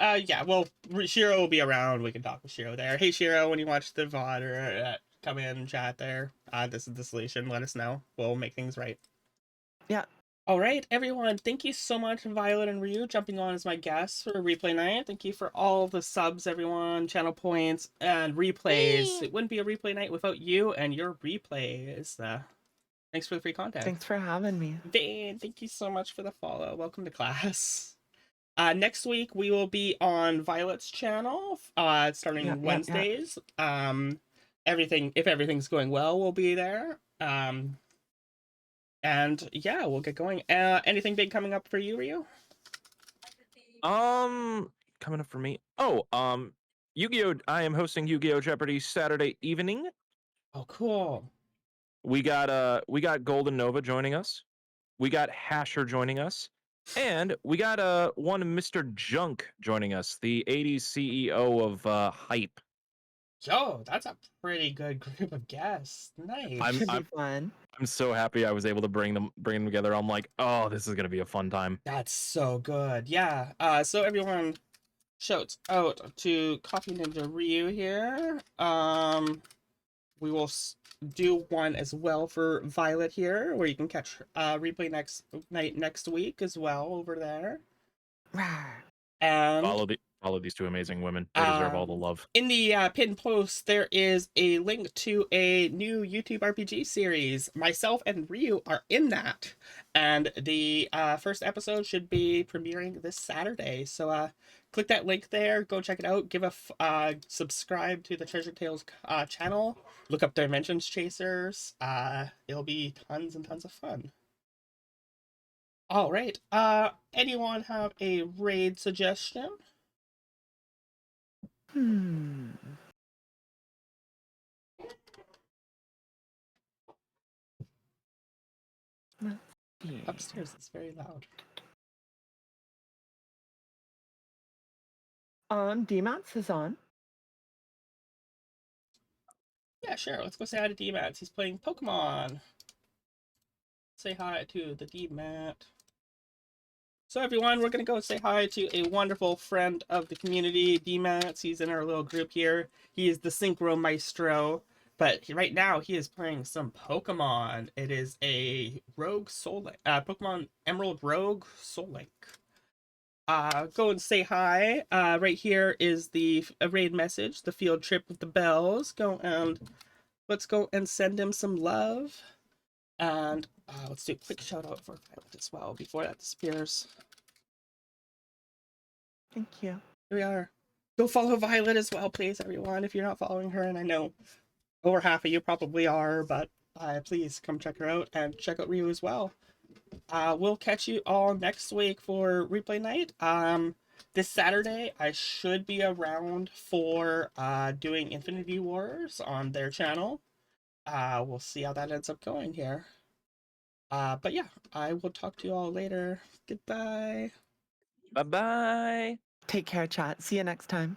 Yeah. Well, Shiro will be around. We can talk with Shiro there. Hey, Shiro, when you watch the VOD or come in and chat there. This is the solution. Let us know. We'll make things right. Yeah. All right, everyone. Thank you so much, Violet and Ryu, jumping on as my guests for replay night. Thank you for all the subs, everyone, channel points, and replays. It wouldn't be a replay night without you and your replays. Thanks for the free content. Thanks for having me. Vane, thank you so much for the follow. Welcome to class. Next week we will be on Violet's channel, starting Wednesdays. If everything's going well, we'll be there. And yeah, we'll get going. Anything big coming up for you, Ryu? Coming up for me. Oh, Yu-Gi-Oh! I am hosting Yu-Gi-Oh! Jeopardy Saturday evening. Oh, cool. We got Golden Nova joining us. We got Hasher joining us. And we got one Mr. Junk joining us, the 80s CEO of Hype. Yo, that's a pretty good group of guests. Nice. I'm- Should be fun. I'm so happy I was able to bring them together. I'm like, oh, this is gonna be a fun time. That's so good. Yeah. So everyone, shouts out to CoffeeninjaRyu here. We will do one as well for Violet here, where you can catch replay next week as well over there. Rawr. And Follow these two amazing women. They deserve all the love. in the pinned post, there is a link to a new YouTube RPG series. Myself and Ryu are in that, and the first episode should be premiering this Saturday. So click that link there, go check it out. Give a subscribe to the Treasure Tales channel. Look up Dimensions Chasers. It'll be tons and tons of fun. All right. Anyone have a raid suggestion? Let's see. Upstairs, it's very loud. D-Mats is on. Yeah, sure. Let's go say hi to D-Mats. He's playing Pokemon. Say hi to the D-Mat. So everyone, we're going to go say hi to a wonderful friend of the community, D-Mats. He's in our little group here. He is the Synchro Maestro. But right now, he is playing some Pokemon. It is a Rogue Soul Link. Pokemon Emerald Rogue Soul Link. Go and say hi. Right here is the raid message, the field trip with the bells. Let's go and send him some love. And let's do a quick shout out for Violet as well before that disappears. Thank you. Here we are. Go follow Violet as well, please, everyone, if you're not following her. And I know over half of you probably are, but please come check her out and check out Ryu as well. We'll catch you all next week for replay night. This Saturday, I should be around for doing Infinity Wars on their channel. We'll see how that ends up going here. But yeah, I will talk to you all later. Goodbye. Bye-bye. Take care, chat. See you next time.